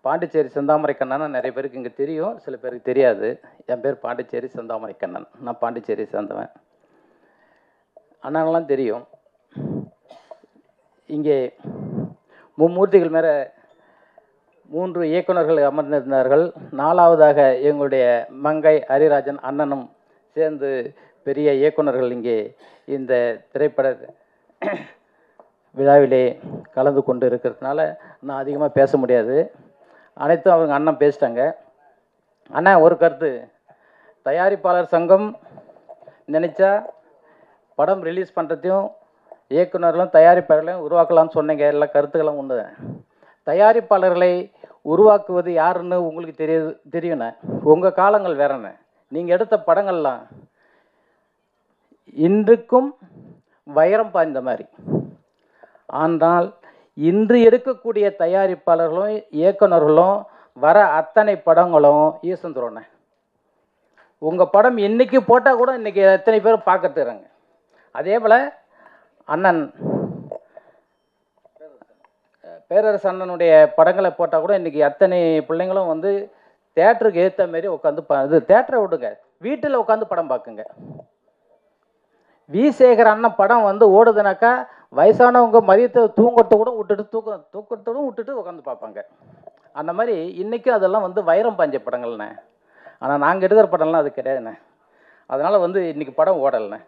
பாண்டிச்சேரி செந்தாமரை கண்ணன் நிறைய பேருக்கு இங்கே தெரியும், சில பேருக்கு தெரியாது. என் பேர் பாண்டிச்சேரி செந்தாமரை கண்ணன். நான் பாண்டிச்சேரி சேர்ந்தவன். அண்ணாங்களாம் தெரியும். இங்கே மும்மூர்த்திகள் மேலே 3 இயக்குனர்கள் அமர்ந்திருந்தார்கள். 4வதாக எங்களுடைய மங்கை ஹரிராஜன் அண்ணனும் சேர்ந்து பெரிய இயக்குனர்கள் இங்கே இந்த திரைப்பட விழாவிலே கலந்து கொண்டு இருக்கிறதுனால நான் அதிகமாக பேச முடியாது. அனைத்தும் அவங்க அண்ணன் பேசிட்டாங்க. அண்ணா ஒரு கருத்து, தயாரிப்பாளர் சங்கம் நினச்சா படம் ரிலீஸ் பண்ணுறதையும் இயக்குனர்களும் தயாரிப்பாளர்களையும் உருவாக்கலாம்னு சொன்னீங்க. எல்லா கருத்துக்களும் உண்டு. தயாரிப்பாளர்களை உருவாக்குவது யாருன்னு உங்களுக்கு தெரியுண்ணே. உங்கள் காலங்கள் வேறண்ணே. நீங்கள் எடுத்த படங்கள்லாம் இன்றுக்கும் வைரம் பாய்ந்த மாதிரி. ஆனால் இன்று எடுக்கக்கூடிய தயாரிப்பாளர்களும் இயக்குனர்களும் வர அத்தனை படங்களும் ஈசந்துருண்ணே. உங்கள் படம் இன்றைக்கி போட்டால் கூட இன்றைக்கி எத்தனை பேர் பார்க்கறதுறாங்க. அதே போல் அண்ணன் பேரரசு அண்ணனுடைய படங்களை போட்டால் கூட இன்றைக்கி அத்தனை பிள்ளைங்களும் வந்து தேட்டருக்கு ஏற்ற மாரி உட்காந்து இது தேட்டரை விடுங்க, வீட்டில் உட்காந்து படம் பார்க்குங்க. வி சேகர் அண்ணன் படம் வந்து ஓடுதுனாக்கா வயசானவங்க மதியத்தை தூங்கத்தை கூட தூக்கத்தோடும் விட்டுட்டு உட்காந்து பார்ப்பாங்க. அந்த மாதிரி இன்றைக்கும் அதெல்லாம் வந்து வைரம் பாஞ்ச படங்கள்ண்ணே. ஆனால் நாங்கள் எடுக்கிற படம்லாம் அது கிடையாதுண்ணே. அதனால் வந்து இன்றைக்கி படம் ஓடலைண்ணே.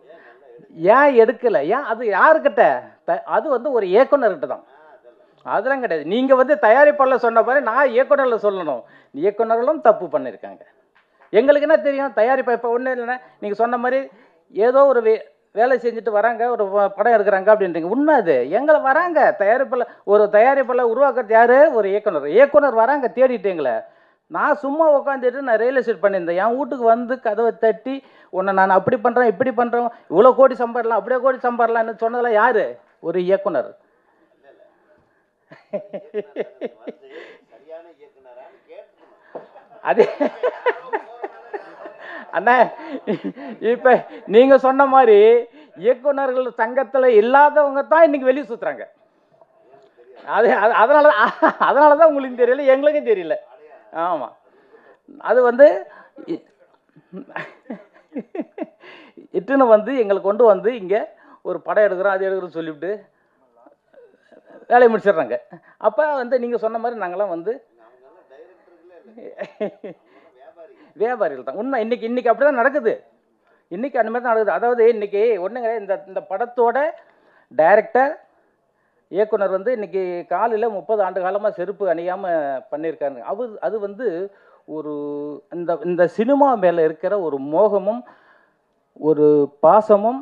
ஏன் எடுக்கலை? ஏன் அது யாருக்கிட்ட? அது வந்து ஒரு இயக்குனர்கிட்ட தான். அதெல்லாம் கிடையாது. நீங்கள் வந்து தயாரிப்பாளர் சொன்ன மாதிரி நான் இயக்குனரில் சொல்லணும். இயக்குனர்களும் தப்பு பண்ணியிருக்காங்க. எங்களுக்கு என்ன தெரியும்? தயாரிப்பா இப்போ ஒன்றும் இல்லைண்ணே. நீங்கள் சொன்ன மாதிரி ஏதோ ஒரு வேலை செஞ்சுட்டு வராங்க, ஒரு படம் எடுக்கிறாங்க அப்படின்றீங்க. உண்மை அது. எங்களை வராங்க தயாரிப்பாளர், ஒரு தயாரிப்பாளர் உருவாக்குறது யார்? ஒரு இயக்குனர் வராங்க தேடிட்டீங்களே. நான் சும்மா உட்காந்துட்டு நான் ரியல் எஸ்டேட் பண்ணியிருந்தேன். என் வீட்டுக்கு வந்து கதவை தட்டி உன்னை நான் அப்படி பண்ணுறேன் இப்படி பண்ணுறேன், இவ்வளோ கோடி சம்பாடலாம் அப்படியே கோடி சம்பாடலான்னு சொன்னதெல்லாம் யார்? ஒரு இயக்குனர். அது அண்ணா இப்போ நீங்கள் சொன்ன மாதிரி இயக்குனர்கள் சங்கத்தில் இல்லாதவங்க தான் இன்னைக்கு வெளியே சுற்றுறாங்க. அதனால தான் உங்களுக்கு தெரியல, எங்களுக்கும் தெரியல. ஆமாம், அது வந்து இட்டுன்னு வந்து எங்களை கொண்டு வந்து இங்கே ஒரு படம் எடுக்கிறோம் அது எடுக்கிறோன்னு சொல்லிவிட்டு வேலையை முடிச்சிடுறாங்க. அப்போ வந்து நீங்கள் சொன்ன மாதிரி நாங்களாம் வந்து வியாபாரிகள் தான். உண்மை இன்னைக்கு அப்படி தான் நடக்குது. இன்றைக்கி அந்த மாதிரி தான் நடக்குது. அதாவது இன்றைக்கி ஒன்றுங்க, இந்த படத்தோட டைரக்டர் இயக்குனர் வந்து இன்றைக்கி காலையில் 30 ஆண்டு காலமாக செருப்பு அணியாமல் பண்ணியிருக்காங்க. அது வந்து ஒரு இந்த சினிமா மேலே இருக்கிற ஒரு மோகமும் ஒரு பாசமும்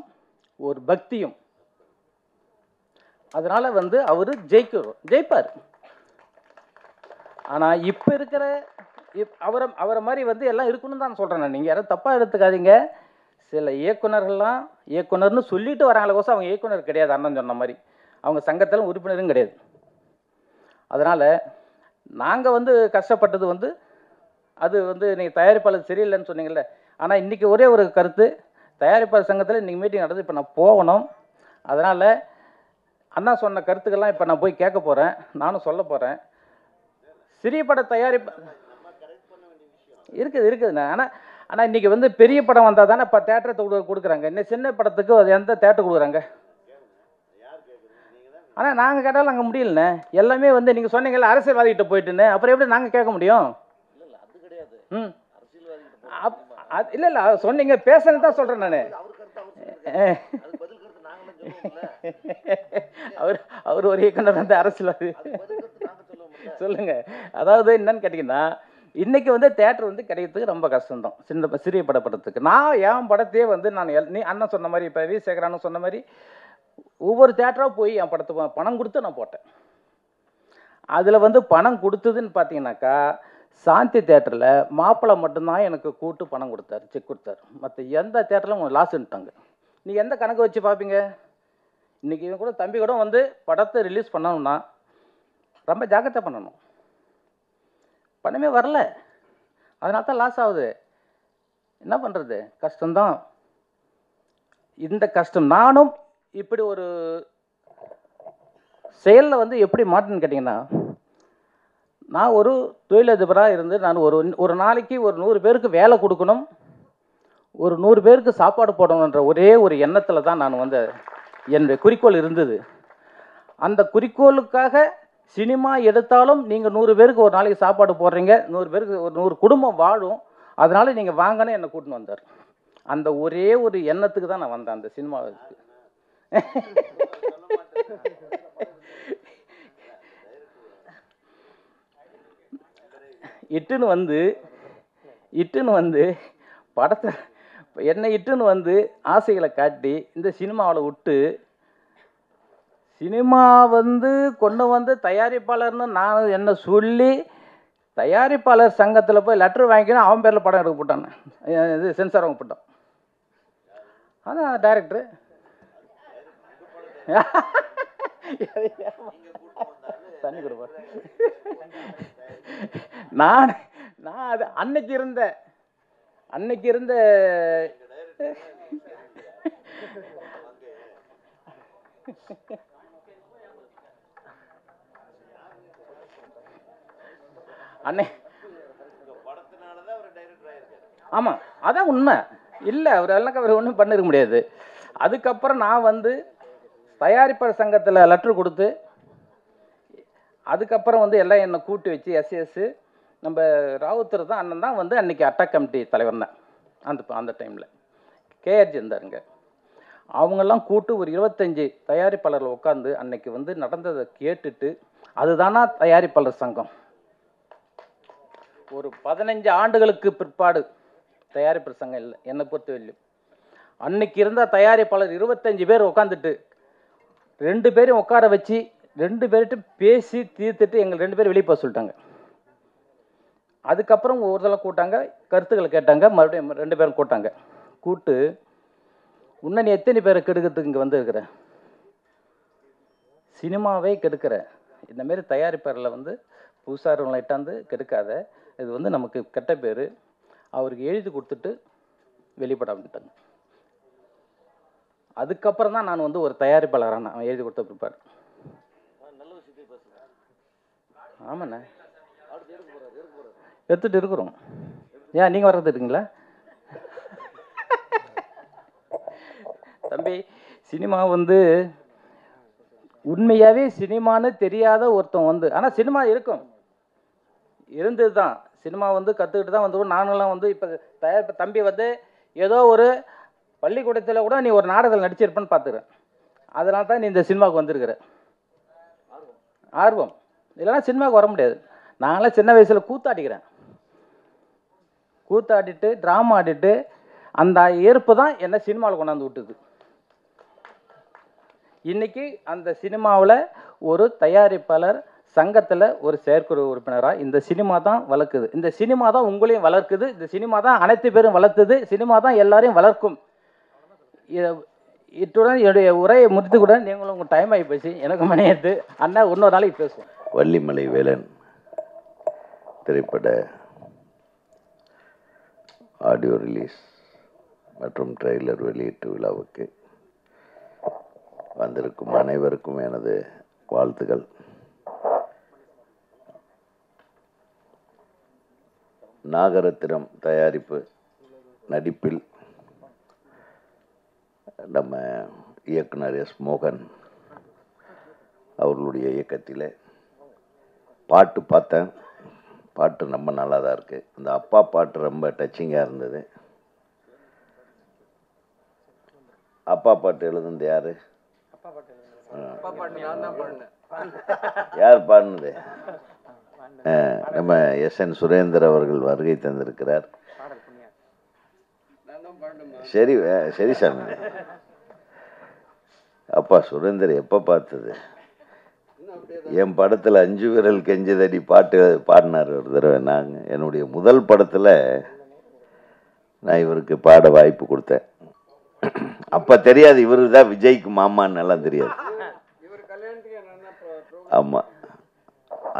ஒரு பக்தியும். அதனால் வந்து அவர் ஜெயிப்பார். ஆனால் இப்போ இருக்கிற அவரை மாதிரி வந்து எல்லாம் இருக்கணும்னு தான் சொல்கிறேன். நீங்கள் யாரும் தப்பாக எடுத்துக்காதீங்க. சில இயக்குனர்கள்லாம் இயக்குனர்னு சொல்லிட்டு வராங்களே கோசம் அவங்க இயக்குனர் கிடையாது. அண்ணன் சொன்ன மாதிரி அவங்க சங்கத்தில் உறுப்பினரும் கிடையாது. அதனால் நாங்கள் வந்து கஷ்டப்பட்டது வந்து அது வந்து நீங்கள் தயாரிப்பாளர் சரியில்லைன்னு சொன்னீங்கல்ல. ஆனால் இன்றைக்கி ஒரே ஒரு கருத்து, தயாரிப்பாளர் சங்கத்தில் இன்றைக்கி மீட்டிங் நடந்து இப்போ நான் போகணும். அதனால் அண்ணா சொன்ன கருத்துக்கெல்லாம் இப்போ நான் போய் கேட்க போகிறேன், நானும் சொல்ல போகிறேன். சிறிய பட தயாரிப்பு இருக்குதுண்ணா. ஆனால் இன்றைக்கி வந்து பெரிய படம் வந்தால் தானே இப்போ தேட்டரை கொடுக்குறாங்க. இன்னும் சின்ன படத்துக்கு அது எந்த தேட்டர் கொடுக்குறாங்க? ஆனால் நாங்கள் கேட்டாலும் அங்கே முடியலண்ணே. எல்லாமே வந்து நீங்கள் சொன்னீங்கல்ல அரசியல்வாதிகிட்ட போயிட்டுன்னு, அப்புறம் எப்படி நாங்கள் கேட்க முடியும்? இல்லை சொன்னீங்க பேசுறது தான் சொல்கிறேன் நான். அவர் ஒரு இயக்குனர் வந்து அரசியல்வாதி சொல்லுங்க. அதாவது என்னன்னு கேட்டிங்கன்னா, இன்றைக்கி வந்து தேட்டர் வந்து கிடைக்கிறதுக்கு ரொம்ப கஷ்டம்தான் சிறிய படத்துக்கு. நான் என் படத்தையே வந்து நீ அண்ணன் சொன்ன மாதிரி இப்போ வி சேகரான்னு சொன்ன மாதிரி ஒவ்வொரு தேட்டராக போய் என் படத்தை பணம் கொடுத்து நான் போட்டேன். அதில் வந்து பணம் கொடுத்ததுன்னு பார்த்தீங்கன்னாக்கா சாந்தி தேட்டரில் மாப்பிள்ளை மட்டும்தான் எனக்கு கூட்டு பணம் கொடுத்தாரு, செக் கொடுத்தாரு. மற்ற எந்த தேட்டரிலும் லாஸ்ன்ட்டாங்க. நீங்கள் எந்த கணக்கு வச்சு பார்ப்பீங்க? இன்றைக்கி இவங்க கூட தம்பி கூட வந்து படத்தை ரிலீஸ் பண்ணணும்னா ரொம்ப ஜாக்கிரதை பண்ணணும். பணமே வரல, அதனால தான் லாஸ் ஆகுது. என்ன பண்ணுறது? கஷ்டம்தான். இந்த கஷ்டம் நானும் இப்படி ஒரு செயலில் வந்து எப்படி மாட்டேன்னு கேட்டிங்கன்னா, நான் ஒரு தொழிலதிபராக இருந்து நான் ஒரு நாளைக்கு ஒரு 100 பேருக்கு வேலை கொடுக்கணும், ஒரு 100 பேருக்கு சாப்பாடு போடணுன்ற ஒரே ஒரு எண்ணத்தில் தான் நான் வந்து என்னுடைய குறிக்கோள் இருந்தது. அந்த குறிக்கோளுக்காக சினிமா எடுத்தாலும் நீங்கள் 100 பேருக்கு ஒரு நாளைக்கு சாப்பாடு போடுறீங்க, 100 பேருக்கு ஒரு 100 குடும்பம் வாழும், அதனால் நீங்கள் வாங்கன்னு என்னை கூட்டின்னு வந்தார். அந்த ஒரே ஒரு எண்ணத்துக்கு தான் நான் வந்தேன் அந்த சினிமாவுக்கு. இட்டுன்னு வந்து படத்தை என்னை இட்டுன்னு வந்து ஆசைகளை காட்டி இந்த சினிமாவில் விட்டு, சினிமா வந்து கொண்டு வந்து தயாரிப்பாளர்னு நான் என்ன சொல்லி தயாரிப்பாளர் சங்கத்தில் போய் லெட்டர் வாங்கிக்கணும், அவன் பேரில் படம் எடுக்க போட்டான், இது சென்சார் வாங்க போட்டான். அதான் டைரக்டரு தண்ணி கொடுப்பா. நான் அது அன்னைக்கு இருந்த அன்னை ஆமாம், அதான் உண்மை. இல்லை அவர் ஒன்றும் பண்ணிருக்க முடியாது. அதுக்கப்புறம் நான் வந்து தயாரிப்பாளர் சங்கத்தில் லெட்ரு கொடுத்து, அதுக்கப்புறம் வந்து எல்லாம் என்னை கூட்டி வச்சு எஸ்எஸ் நம்ம ராவுத்தர் தான் அண்ணன் தான் வந்து அன்றைக்கி அட்டாக் கமிட்டி தலைவர் தான் அந்த டைமில் கேஆர்ஜி இருந்தாருங்க. அவங்கெல்லாம் கூட்டு ஒரு 25 தயாரிப்பாளர்கள் உட்காந்து அன்னைக்கு வந்து நடந்ததை கேட்டுட்டு, அதுதானா தயாரிப்பாளர் சங்கம். ஒரு 15 ஆண்டுகளுக்கு பிற்பாடு தயாரிப்பாளர் சங்கம் இல்லை என்னை பொறுத்தவரையிலும். அன்னைக்கு இருந்த தயாரிப்பாளர் 25 பேர் உட்காந்துட்டு 2 பேரையும் உட்கார வச்சு 2 பேர்கிட்ட பேசி தீர்த்துட்டு எங்கள் 2 பேரும் வெளியே போக சொல்லிட்டாங்க. அதுக்கப்புறம் ஒரு தடவை கூட்டாங்க, கருத்துக்களை கேட்டாங்க, மறுபடியும் 2 பேரும் கூட்டாங்க. கூட்டு உன்னை நீ எத்தனை பேரை கெடுக்கிறதுக்கு இங்கே வந்துருக்கிற, சினிமாவே கெடுக்கிற, இந்தமாரி தயாரிப்பாளரில் வந்து புதுசாக இட்டாந்து கெடுக்காத, இது வந்து நமக்கு கெட்ட பேர், அவருக்கு எழுதி கொடுத்துட்டு வெளிப்பட அப்படின்ட்டாங்க. அதுக்கப்புறம் தான் நான் வந்து ஒரு தயாரிப்பாளரான அவன் எழுதி கொடுத்த பிற்பாடு. ஆமாண்ணே, எடுத்துகிட்டு இருக்கிறோம். ஏன் நீங்கள் வரதுங்களா தம்பி? சினிமா வந்து உண்மையாகவே சினிமான்னு தெரியாத ஒருத்தன் வந்து, ஆனால் சினிமா இருந்தது தான். சினிமா வந்து கற்றுக்கிட்டு தான் வந்து நானுங்களாம் வந்து இப்போ தம்பி வந்து ஏதோ ஒரு பள்ளிக்கூடத்தில் கூட நீ ஒரு நாடகத்தில் நடிச்சிருப்பேன்னு பார்த்துக்கிறேன். அதனால தான் நீ இந்த சினிமாவுக்கு வந்திருக்கிற ஆர்வம். இல்லைன்னா சினிமாவுக்கு வர முடியாது. நாங்களாம் சின்ன வயசில் கூத்தாடிட்டு ட்ராமா ஆடிட்டு அந்த ஈர்ப்பு தான் என்னை சினிமாவில் கொண்டாந்து விட்டுது. இன்றைக்கி அந்த சினிமாவில் ஒரு தயாரிப்பாளர் சங்கத்தில் ஒரு செயற்குழு உறுப்பினராக இந்த சினிமா தான் வளர்க்குது. இந்த சினிமா தான் உங்களையும் வளர்க்குது. இந்த சினிமா தான் அனைத்து பேரும் வளர்த்துது. சினிமா தான் எல்லாரையும் வளர்க்கும். இத்துடன் என்னுடைய உரையை முடித்துக்கூட நீங்களும் உங்கள் டைம் ஆகி போச்சு. எனக்கு மணியத்து அண்ணா இன்னொரு நாளைக்கு பேசுவோம். வள்ளிமலை வேலன் திரைப்பட ஆடியோ ரிலீஸ் மற்றும் ட்ரெய்லர் வெளியீட்டு விழாவுக்கு வந்திருக்கும் அனைவருக்கும் எனது வாழ்த்துக்கள். நாகரத்தினம் தயாரிப்பு நடிப்பில் நம்ம இயக்குனர் எஸ். மோகன் அவர்களுடைய இயக்கத்தில் பாட்டு பார்த்தேன். பாட்டு ரொம்ப நல்லா தான் இருக்குது. அந்த அப்பா பாட்டு ரொம்ப டச்சிங்காக இருந்தது. அப்பா பாட்டு எழுதுனது யார்? யார் பாடினது? நம்ம எஸ்.என். சுரேந்தர் அவர்கள் வருகை தந்திருக்கிறார். சரி சரி சாமி. அப்பா சுரேந்தர் எப்போ பார்த்தது? என் படத்தில் 5 விரல் கெஞ்சதடி பாட்டு பாடினார் ஒரு தடவை. நாங்கள் என்னுடைய முதல் படத்தில் நான் இவருக்கு பாட வாய்ப்பு கொடுத்தேன். அப்போ தெரியாது இவரு தான் விஜய்க்கு மாமான்னு எல்லாம் தெரியாது. ஆமாம்,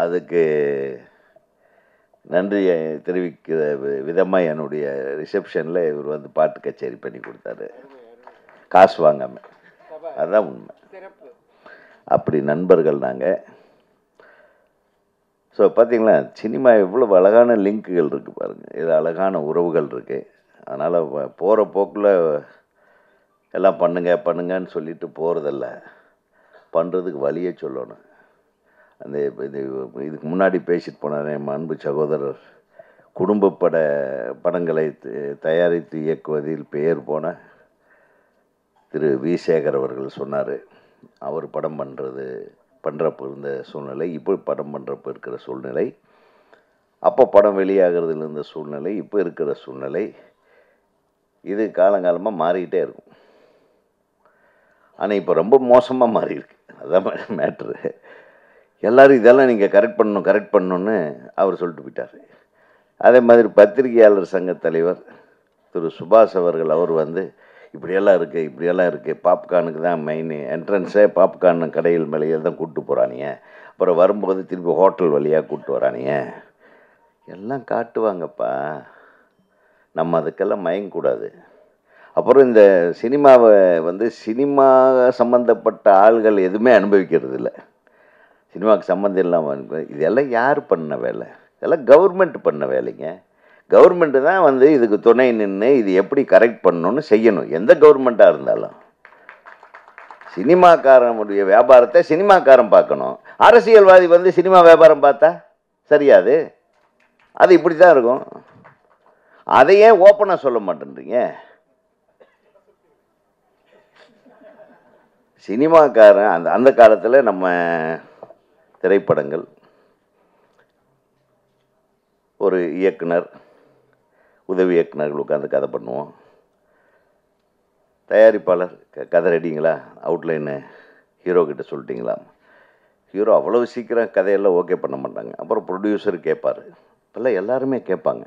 அதுக்கு நன்றி தெரிவிக்கிற விதமாக என்னுடைய ரிசப்ஷனில் இவர் வந்து பாட்டு கச்சேரி பண்ணி கொடுத்தாரு, காசு வாங்காமல். அதுதான் உண்மை. அப்படி நண்பர்கள் நாங்கள். ஸோ பார்த்தீங்களா, சினிமா எவ்வளோ அழகான லிங்க்குகள் இருக்குது பாருங்கள். இது அழகான உறவுகள் இருக்குது. அதனால் போகிற போக்கில் எல்லாம் பண்ணுங்கன்னு சொல்லிட்டு போகிறதில்ல, பண்ணுறதுக்கு வழியே சொல்லணும். அந்த இதுக்கு முன்னாடி பேசிட்டு போனார் என் அன்பு சகோதரர், குடும்ப படங்களை தயாரித்து இயக்குவதில் பெயர் போன திரு வி. சேகர் அவர்கள் சொன்னார். அவர் படம் பண்ணுறப்போ இருந்த சூழ்நிலை, இப்போ படம் பண்ணுறப்போ இருக்கிற சூழ்நிலை, அப்போ படம் வெளியாகிறதுல இருந்த சூழ்நிலை, இப்போ இருக்கிற சூழ்நிலை, இது காலங்காலமாக மாறிக்கிட்டே இருக்கும். ஆனால் இப்போ ரொம்ப மோசமாக மாறி இருக்கு. அதான் மேட்ரு. எல்லோரும் இதெல்லாம் நீங்கள் கரெக்ட் பண்ணணுன்னு அவர் சொல்லிட்டு போயிட்டார். அதே மாதிரி பத்திரிகையாளர் சங்க தலைவர் திரு சுபாஷ் அவர்கள், அவர் இப்படியெல்லாம் இருக்குது, பாப்கார்னுக்கு தான் மெயின் என்ட்ரன்ஸே, பாப்கார்னு கடையில் மேலேயில் தான் கூப்பிட்டு போகிறானுங்க, அப்புறம் வரும்போது திருப்பி ஹோட்டல் வழியாக கூப்பிட்டு வரானுங்க, எல்லாம் காட்டுவாங்கப்பா. நம்ம அதுக்கெல்லாம் மயங்கக்கூடாது. அப்புறம் இந்த சினிமாவை சினிமா சம்மந்தப்பட்ட ஆள்கள் எதுவுமே அனுபவிக்கிறது இல்லை. சினிமாவுக்கு சம்மந்தம் இல்லாமல் இதெல்லாம் யார் பண்ண வேலை? இதெல்லாம் கவர்மெண்ட் பண்ண வேலைங்க. கவர்மெண்ட்டு தான் இதுக்கு துணை நின்று இது எப்படி கரெக்ட் பண்ணணும்னு செய்யணும், எந்த கவர்மெண்ட்டாக இருந்தாலும். சினிமாக்காரனுடைய வியாபாரத்தை சினிமாக்காரன் பார்க்கணும். அரசியல்வாதி சினிமா வியாபாரம் பார்த்தா சரியாது. அது இப்படி தான் இருக்கும். அதையே ஓப்பனாக சொல்ல மாட்டேன்றீங்க. சினிமாக்காரன் அந்த காலத்தில் நம்ம திரைப்படங்கள், ஒரு இயக்குனர், உதவி இயக்குனர்கள் உட்காந்து கதை பண்ணுவோம். தயாரிப்பாளர் கதை ரெடிங்களா, அவுட்லைனு ஹீரோ கிட்ட சொல்லிட்டீங்களா? ஹீரோ அவ்வளவு சீக்கிரம் கதையெல்லாம் ஓகே பண்ண மாட்டாங்க. அப்புறம் ப்ரொடியூசர் கேட்பார். இப்போல்லாம் எல்லாருமே கேட்பாங்க.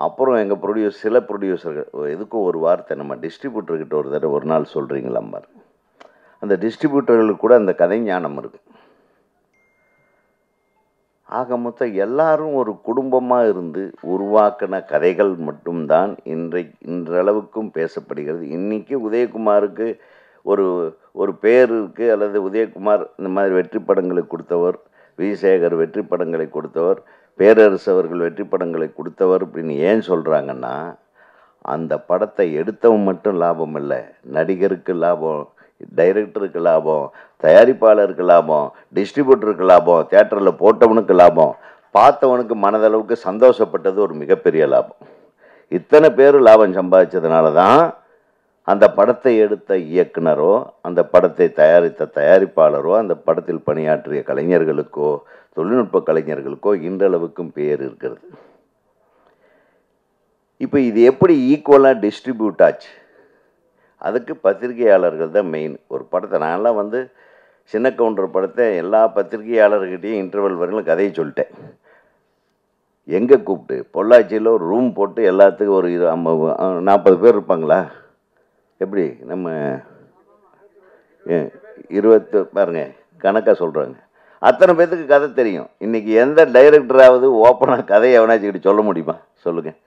அப்புறம் சில ப்ரொடியூசர்கள் எதுக்கும் ஒரு வார்த்தை, நம்ம டிஸ்ட்ரிபியூட்டர்கிட்ட ஒரு தடவை ஒரு நாள் சொல்கிறீங்களாம்பார். அந்த டிஸ்ட்ரிபியூட்டர்களுக்கு கூட அந்த கதை ஞானம் இருக்குது. ஆக மொத்தம் எல்லாரும் ஒரு குடும்பமாக இருந்து உருவாக்கின கதைகள் மட்டும்தான் இன்றளவுக்கும் பேசப்படுகிறது. இன்றைக்கி உதயகுமாருக்கு ஒரு பேர் இருக்குது, அல்லது உதயகுமார் இந்த மாதிரி வெற்றி படங்களை கொடுத்தவர், வி. சேகர் வெற்றி படங்களை கொடுத்தவர், பேரரசு அவர்கள் வெற்றி படங்களை கொடுத்தவர் அப்படின்னு ஏன் சொல்கிறாங்கன்னா, அந்த படத்தை எடுத்தவன் மட்டும் லாபம் இல்லை, நடிகருக்கு லாபம், டைரக்டருக்கு லாபம், தயாரிப்பாளருக்கு லாபம், டிஸ்ட்ரிபியூட்டருக்கு லாபம், தியேட்டரில் போட்டவனுக்கு லாபம், பார்த்தவனுக்கு மனதளவுக்கு சந்தோஷப்பட்டது ஒரு மிகப்பெரிய லாபம். இத்தனை பேர் லாபம் சம்பாதிச்சதுனால தான் அந்த படத்தை எடுத்த இயக்குனரோ, அந்த படத்தை தயாரித்த தயாரிப்பாளரோ, அந்த படத்தில் பணியாற்றிய கலைஞர்களுக்கோ, தொழில்நுட்ப கலைஞர்களுக்கோ இன்றளவுக்கும் பேர் இருக்கிறது. இப்போ இது எப்படி ஈக்குவலாக டிஸ்ட்ரிபியூட் ஆச்சு? அதுக்கு பத்திரிகையாளர்கள் தான் மெயின். ஒரு படத்தை நான்லாம் சின்ன கவுண்டர் படத்தை எல்லா பத்திரிகையாளர்கிட்டையும் இன்டர்வல் வரையிலும் கதையை சொல்லிட்டேன். எங்கே கூப்பிட்டு பொள்ளாச்சியில் ஒரு ரூம் போட்டு எல்லாத்துக்கும் ஒரு 40 பேர் இருப்பாங்களா? எப்படி நம்ம 20 பாருங்க கணக்காக சொல்கிறாங்க. அத்தனை பேர்த்துக்கு கதை தெரியும். இன்றைக்கி எந்த டைரக்டராவது ஓப்பனாக கதையை எவனாச்சுக்கிட்ட சொல்ல முடியுமா? சொல்லுங்கள்.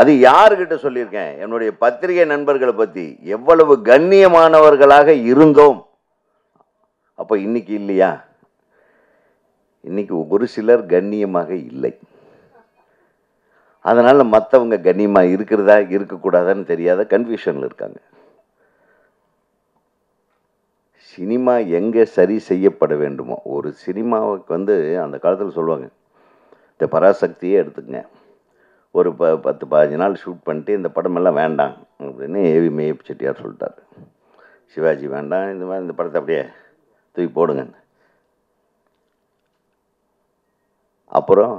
அது யாருக்கிட்ட சொல்லியிருக்கேன்? என்னுடைய பத்திரிகை நண்பர்களை பற்றி எவ்வளவு கண்ணியமானவர்களாக இருந்தோம். அப்போ இன்னைக்கு இல்லையா? இன்னைக்கு ஒரு சிலர் கண்ணியமாக இல்லை. அதனால் மற்றவங்க கண்ணியமாக இருக்கிறதா இருக்கக்கூடாதான்னு தெரியாத கன்ஃபியூஷனில் இருக்காங்க. சினிமா எங்கே சரி செய்யப்பட வேண்டுமோ, ஒரு சினிமாவுக்கு அந்த காலத்தில் சொல்லுவாங்க, இந்த பராசக்தியே எடுத்துக்கங்க, ஒரு 10-15 நாள் ஷூட் பண்ணிட்டு இந்த படமெல்லாம் வேண்டாம் அப்படின்னு ஏவி மேயப் செட்டியார் சொல்லிட்டார். சிவாஜி வேண்டாம், இந்த மாதிரி இந்த படத்தை அப்படியே தூக்கி போடுங்க. அப்புறம்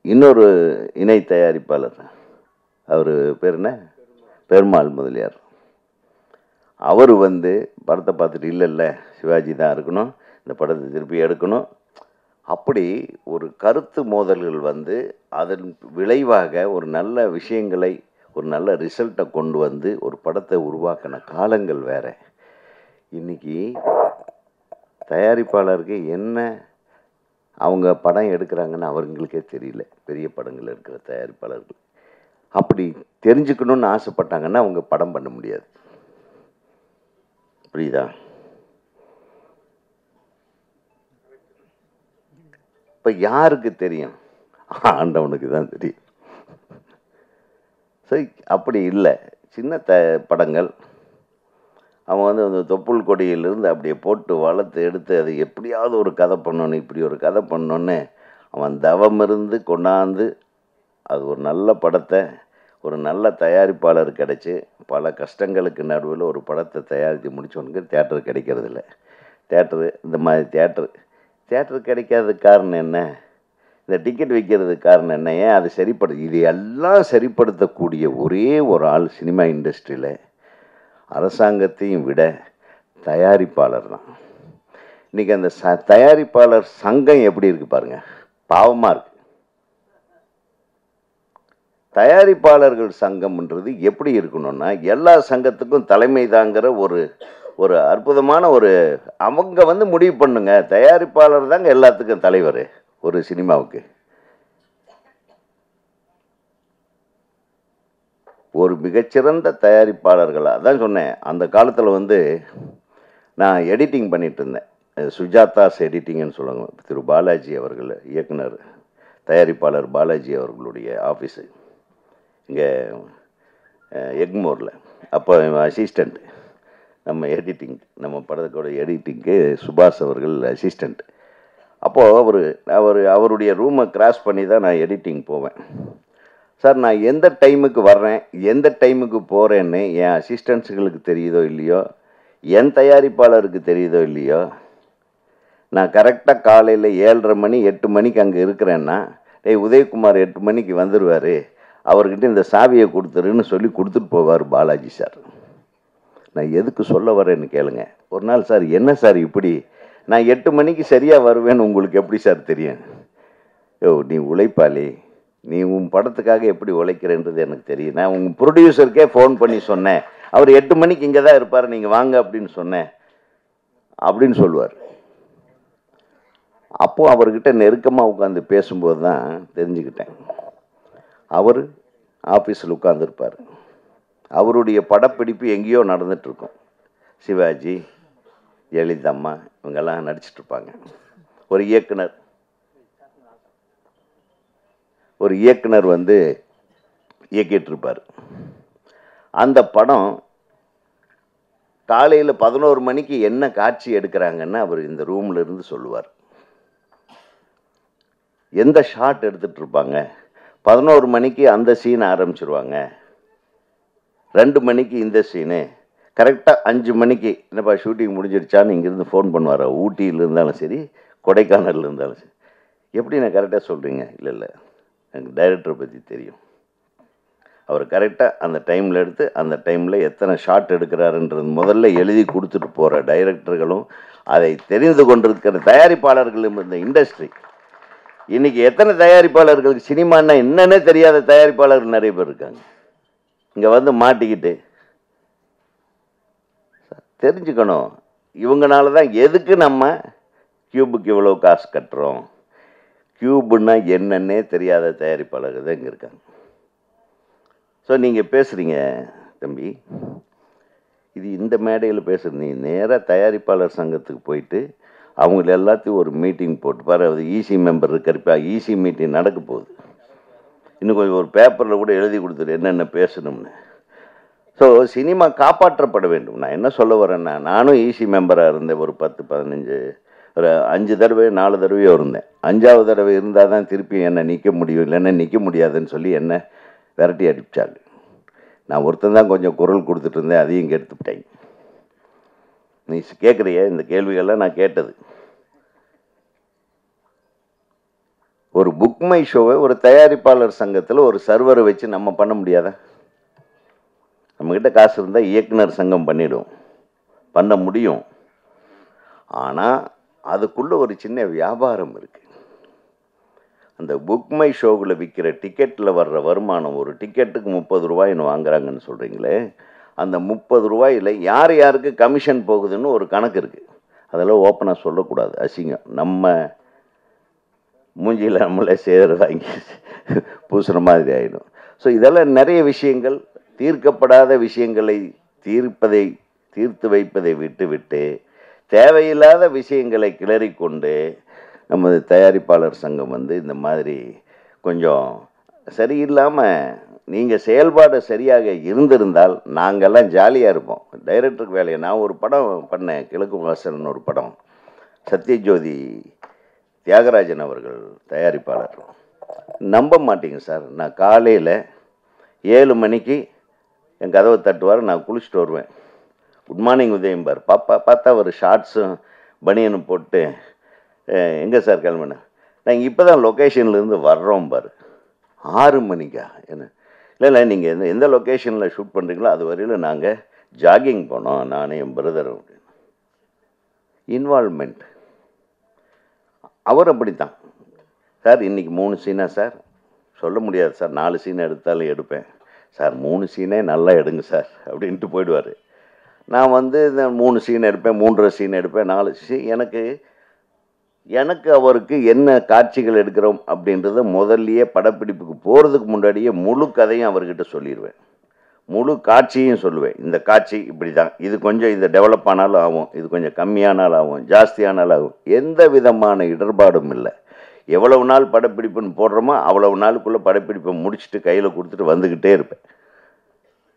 இன்னொரு இணை தயாரிப்பாளர், அவர் பேர் என்ன, பெருமாள் முதலியார், அவர் படத்தை பார்த்துட்டு இல்லை சிவாஜி தான் இருக்கணும், இந்த படத்தை திருப்பி எடுக்கணும். அப்படி ஒரு கருத்து மோதல்கள் அதன் விளைவாக ஒரு நல்ல விஷயங்களை, ஒரு நல்ல ரிசல்ட்டை கொண்டு ஒரு படத்தை உருவாக்கின காலங்கள் வேற. இன்னைக்கு தயாரிப்பாளருக்கு என்ன அவங்க படம் எடுக்கிறாங்கன்னு அவங்களுக்கே தெரியல. பெரிய படங்கள் இருக்கிற தயாரிப்பாளர்கள் அப்படி தெரிஞ்சுக்கணும்னு ஆசைப்பட்டாங்கன்னா அவங்க படம் பண்ண முடியாது. புரியுதா? இப்போ யாருக்கு தெரியும்? ஆண்டவனுக்கு தான் தெரியும். சரி, அப்படி இல்லை. சின்ன படங்கள் அவன் வந்து அந்த தொப்புள் கொடியிலிருந்து அப்படியே போட்டு வளர்த்து எடுத்து அது எப்படியாவது ஒரு கதை பண்ணணும், இப்படி ஒரு கதை பண்ணோன்னு அவன் தவம் இருந்து கொண்டாந்து அது ஒரு நல்ல படத்தை ஒரு நல்ல தயாரிப்பாளர் கிடச்சி பல கஷ்டங்களுக்கு நடுவில் ஒரு படத்தை தயாரித்து முடித்தவனுக்கு தேட்டர் கிடைக்கிறதில்ல. தேட்டரு இந்த மாதிரி தேட்டரு கிடைக்காததுக்கு காரணம் என்ன? இந்த டிக்கெட் விற்கிறதுக்கு காரணம் என்ன? ஏன் அது இது எல்லாம் சரிப்படுத்தக்கூடிய ஒரே ஒரு ஆள் சினிமா இண்டஸ்ட்ரியில் அரசாங்கத்தையும் விட தயாரிப்பாளர் தான். இன்றைக்கி அந்த தயாரிப்பாளர் சங்கம் எப்படி இருக்குது பாருங்கள், பாவமாக இருக்குது. தயாரிப்பாளர்கள் சங்கம்ன்றது எப்படி இருக்கணும்னா எல்லா சங்கத்துக்கும் தலைமை தாங்கிற ஒரு அற்புதமான அவங்க வந்து முடிவு பண்ணுங்க. தயாரிப்பாளர் தாங்க எல்லாத்துக்கும் தலைவர் ஒரு சினிமாவுக்கு. ஒரு மிகச்சிறந்த தயாரிப்பாளர்களாக தான் சொன்னேன். அந்த காலத்தில் வந்து நான் எடிட்டிங் பண்ணிட்டு இருந்தேன். சுஜாதாஸ் எடிட்டிங்னு சொல்லுவாங்க. திரு பாலாஜி அவர்கள் இயக்குனர், தயாரிப்பாளர் பாலாஜி அவர்களுடைய ஆஃபீஸு இங்கே எக்மோரில். அப்போ அசிஸ்டண்ட் நம்ம எடிட்டிங், நம்ம படத்தோட எடிட்டிங்க்கு சுபாஷ் அவர்கள் அசிஸ்டண்ட். அப்போது அவருடைய ரூமை கிராஸ் பண்ணி தான் நான் எடிட்டிங் போவேன். சார், நான் எந்த டைமுக்கு வர்றேன், எந்த டைமுக்கு போகிறேன்னு என் அசிஸ்டன்ஸுகளுக்கு தெரியுதோ இல்லையோ, என் தயாரிப்பாளருக்கு தெரியுதோ இல்லையோ, நான் கரெக்டாக காலையில் 7:30 மணி 8 மணிக்கு அங்கே இருக்கிறேன்னா, உதயகுமார் 8 மணிக்கு வந்துடுவார், அவர்கிட்ட இந்த சாவியை கொடுத்துருன்னு சொல்லி கொடுத்துட்டு போவார் பாலாஜி சார். நான் எதுக்கு சொல்ல வரேன்னு கேளுங்க. ஒரு நாள், சார் என்ன சார் இப்படி, நான் 8 மணிக்கு சரியாக வருவேன்னு உங்களுக்கு எப்படி சார் தெரியும்? நீ உழைப்பாளி, நீ உன் படத்துக்காக எப்படி உழைக்கிறேன்றது எனக்கு தெரியும். நான் உங்கள் ப்ரொடியூசருக்கே ஃபோன் பண்ணி சொன்னேன், அவர் 8 மணிக்கு இங்கே தான் இருப்பார், நீங்கள் வாங்க அப்படின்னு சொன்னேன் அப்படின்னு சொல்லுவார். அப்போது அவர்கிட்ட நெருக்கமாக உட்காந்து பேசும்போது தான் தெரிஞ்சுக்கிட்டேன். அவர் ஆஃபீஸில் உட்காந்துருப்பார், அவருடைய படப்பிடிப்பு எங்கேயோ நடந்துகிட்ருக்கும். சிவாஜி, ஜெயலலிதம்மா இவங்கெல்லாம் நடிச்சிட்ருப்பாங்க. ஒரு இயக்குனர் வந்து இயக்கிட்டுருப்பார். அந்த படம் காலையில் 11 மணிக்கு என்ன காட்சி எடுக்கிறாங்கன்னு அவர் இந்த ரூமில் இருந்து சொல்லுவார். எந்த ஷாட் எடுத்துகிட்ருப்பாங்க, 11 மணிக்கு அந்த சீன் ஆரம்பிச்சிருவாங்க, 2 மணிக்கு இந்த சீனு, கரெக்டாக 5 மணிக்கு என்னப்பா ஷூட்டிங் முடிஞ்சிடுச்சான்னு இங்கேருந்து ஃபோன் பண்ணுவார். ஊட்டியில் இருந்தாலும் சரி, கொடைக்கானலில் இருந்தாலும் சரி. எப்படி நான் கரெக்டாக சொல்கிறீங்க? இல்லை, எனக்கு டைரக்டரை பற்றி தெரியும். அவர் கரெக்டாக அந்த டைமில் எடுத்து அந்த டைமில் எத்தனை ஷாட் எடுக்கிறாருன்றது முதல்ல எழுதி கொடுத்துட்டு போகிற டைரக்டர்களும் அதை தெரிந்து கொண்டிருக்கிற தயாரிப்பாளர்களும் இந்த இண்டஸ்ட்ரி. இன்றைக்கி எத்தனை தயாரிப்பாளர்களுக்கு சினிமான்னா என்னன்னே தெரியாத தயாரிப்பாளர்கள் நிறைய பேர் இருக்காங்க. இங்கே வந்து மாட்டிக்கிட்டு தெரிஞ்சுக்கணும். இவங்கனால தான் எதுக்கு நம்ம கியூபுக்கு இவ்வளோ காசு கட்டுறோம். கியூபுன்னா என்னன்னே தெரியாத தயாரிப்பாளர்கள் தான் இங்கே இருக்காங்க. ஸோ நீங்கள் பேசுகிறீங்க தம்பி, இது இந்த மேடையில் பேசுகிறீங்க. நேராக தயாரிப்பாளர் சங்கத்துக்கு போயிட்டு அவங்கள எல்லாத்தையும் ஒரு மீட்டிங் போட்டு பாரு. அது ஈசி மெம்பர் இருக்கிறப்ப ஈசி மீட்டிங் நடக்க போகுது. இன்னும் கொஞ்சம் ஒரு பேப்பரில் கூட எழுதி கொடுத்துரு என்னென்ன பேசணும்னு. ஸோ சினிமா காப்பாற்றப்பட வேண்டும். நான் என்ன சொல்ல வரேன்னா, நானும் ஈசி மெம்பராக இருந்தேன். ஒரு 10-15 ஒரு 5 தடவை 4 தடவையோ இருந்தேன். 5ஆவது தடவை இருந்தால் தான் திருப்பி என்னை நிற்க முடியும், இல்லைன்னா நிற்க முடியாதுன்னு சொல்லி என்னை விரட்டி அடிச்சாங்க. நான் ஒருத்தன் தான் கொஞ்சம் குரல் கொடுத்துட்டு இருந்தேன், அதையும் இங்கே எடுத்துக்கிட்டேன். நீ கேட்குறிய இந்த கேள்விகள்லாம் நான் கேட்டது. ஒரு புக் மை ஷோவை ஒரு தயாரிப்பாளர் சங்கத்தில் ஒரு சர்வரை வச்சு நம்ம பண்ண முடியாதா? நம்மக்கிட்ட காசு இருந்தால் இயக்குனர் சங்கம் பண்ண முடியும். ஆனால் அதுக்குள்ளே ஒரு சின்ன வியாபாரம் இருக்குது. அந்த புக் மை ஷோவில் விற்கிற டிக்கெட்டில் வர்ற வருமானம், ஒரு டிக்கெட்டுக்கு 30 ரூபாய்னு வாங்குறாங்கன்னு சொல்கிறீங்களே, அந்த 30 ரூபாயில் யார் யாருக்கு கமிஷன் போகுதுன்னு ஒரு கணக்கு இருக்குது. அதெல்லாம் ஓப்பனாக சொல்லக்கூடாது, அசிங்கம். நம்ம மூஞ்சியில் நம்மளே சேர வாங்கி பூசுகிற மாதிரி ஆகிடும். ஸோ இதெல்லாம் நிறைய விஷயங்கள், தீர்க்கப்படாத விஷயங்களை தீர்த்து வைப்பதை விட்டு தேவையில்லாத விஷயங்களை கிளறிக்கொண்டு நமது தயாரிப்பாளர் சங்கம் வந்து இந்த மாதிரி கொஞ்சம் சரியில்லாமல் நீங்கள் செயல்பாடு சரியாக இருந்திருந்தால் நாங்கள்லாம் ஜாலியாக இருப்போம். டைரக்டருக்கு வேலையை நான் ஒரு படம் பண்ணேன், கிழக்கு வாசல்னு ஒரு படம். சத்யஜோதி தியாகராஜன் அவர்கள் தயாரிப்பாளர். நம்ப மாட்டீங்க சார், நான் காலையில் 7 மணிக்கு என் கதவை தட்டுவார், நான் குளிச்சுட்டு வருவேன். குட் மார்னிங் உதயம்பார். பார்த்தா ஒரு ஷார்ட்ஸும் பனியனும் போட்டு, எங்கே சார் கிளம்புனேன், நாங்கள் இப்போ தான் லொக்கேஷன்லேருந்து வர்றோம் பாரு. 6 மணிக்கா? என்ன இல்லை நீங்கள் எந்த லொக்கேஷனில் ஷூட் பண்ணுறீங்களோ அது வரையில் நாங்கள் ஜாகிங் போனோம், நானும் என் பிரதரும். இன்வால்மெண்ட் அவர் அப்படித்தான் சார். இன்றைக்கி 3 சீனா சார்? சொல்ல முடியாது சார், 4 சீனை எடுத்தாலும் எடுப்பேன் சார். 3 சீனே நல்லா எடுங்க சார் அப்படின்ட்டு போயிடுவார். நான் இந்த 3 சீன் எடுப்பேன், 3.5 சீன் எடுப்பேன், 4 சீன். எனக்கு அவருக்கு என்ன காட்சிகள் எடுக்கிறோம் அப்படின்றத முதல்லையே படப்பிடிப்புக்கு போகிறதுக்கு முன்னாடியே முழு கதையும் அவர்கிட்ட சொல்லிடுவேன். முழு காட்சியும் சொல்லுவேன். இந்த காட்சி இப்படி தான், இது கொஞ்சம் இதை டெவலப் ஆனாலும் ஆகும், இது கொஞ்சம் கம்மியானாலும் ஆகும், ஜாஸ்தியானாலும் ஆகும். எந்த விதமான இடர்பாடும் இல்லை. எவ்வளவு நாள் படப்பிடிப்புன்னு போடுறோமோ அவ்வளவு நாளுக்குள்ளே படப்பிடிப்பை முடிச்சுட்டு கையில் கொடுத்துட்டு வந்துக்கிட்டே இருப்பேன்.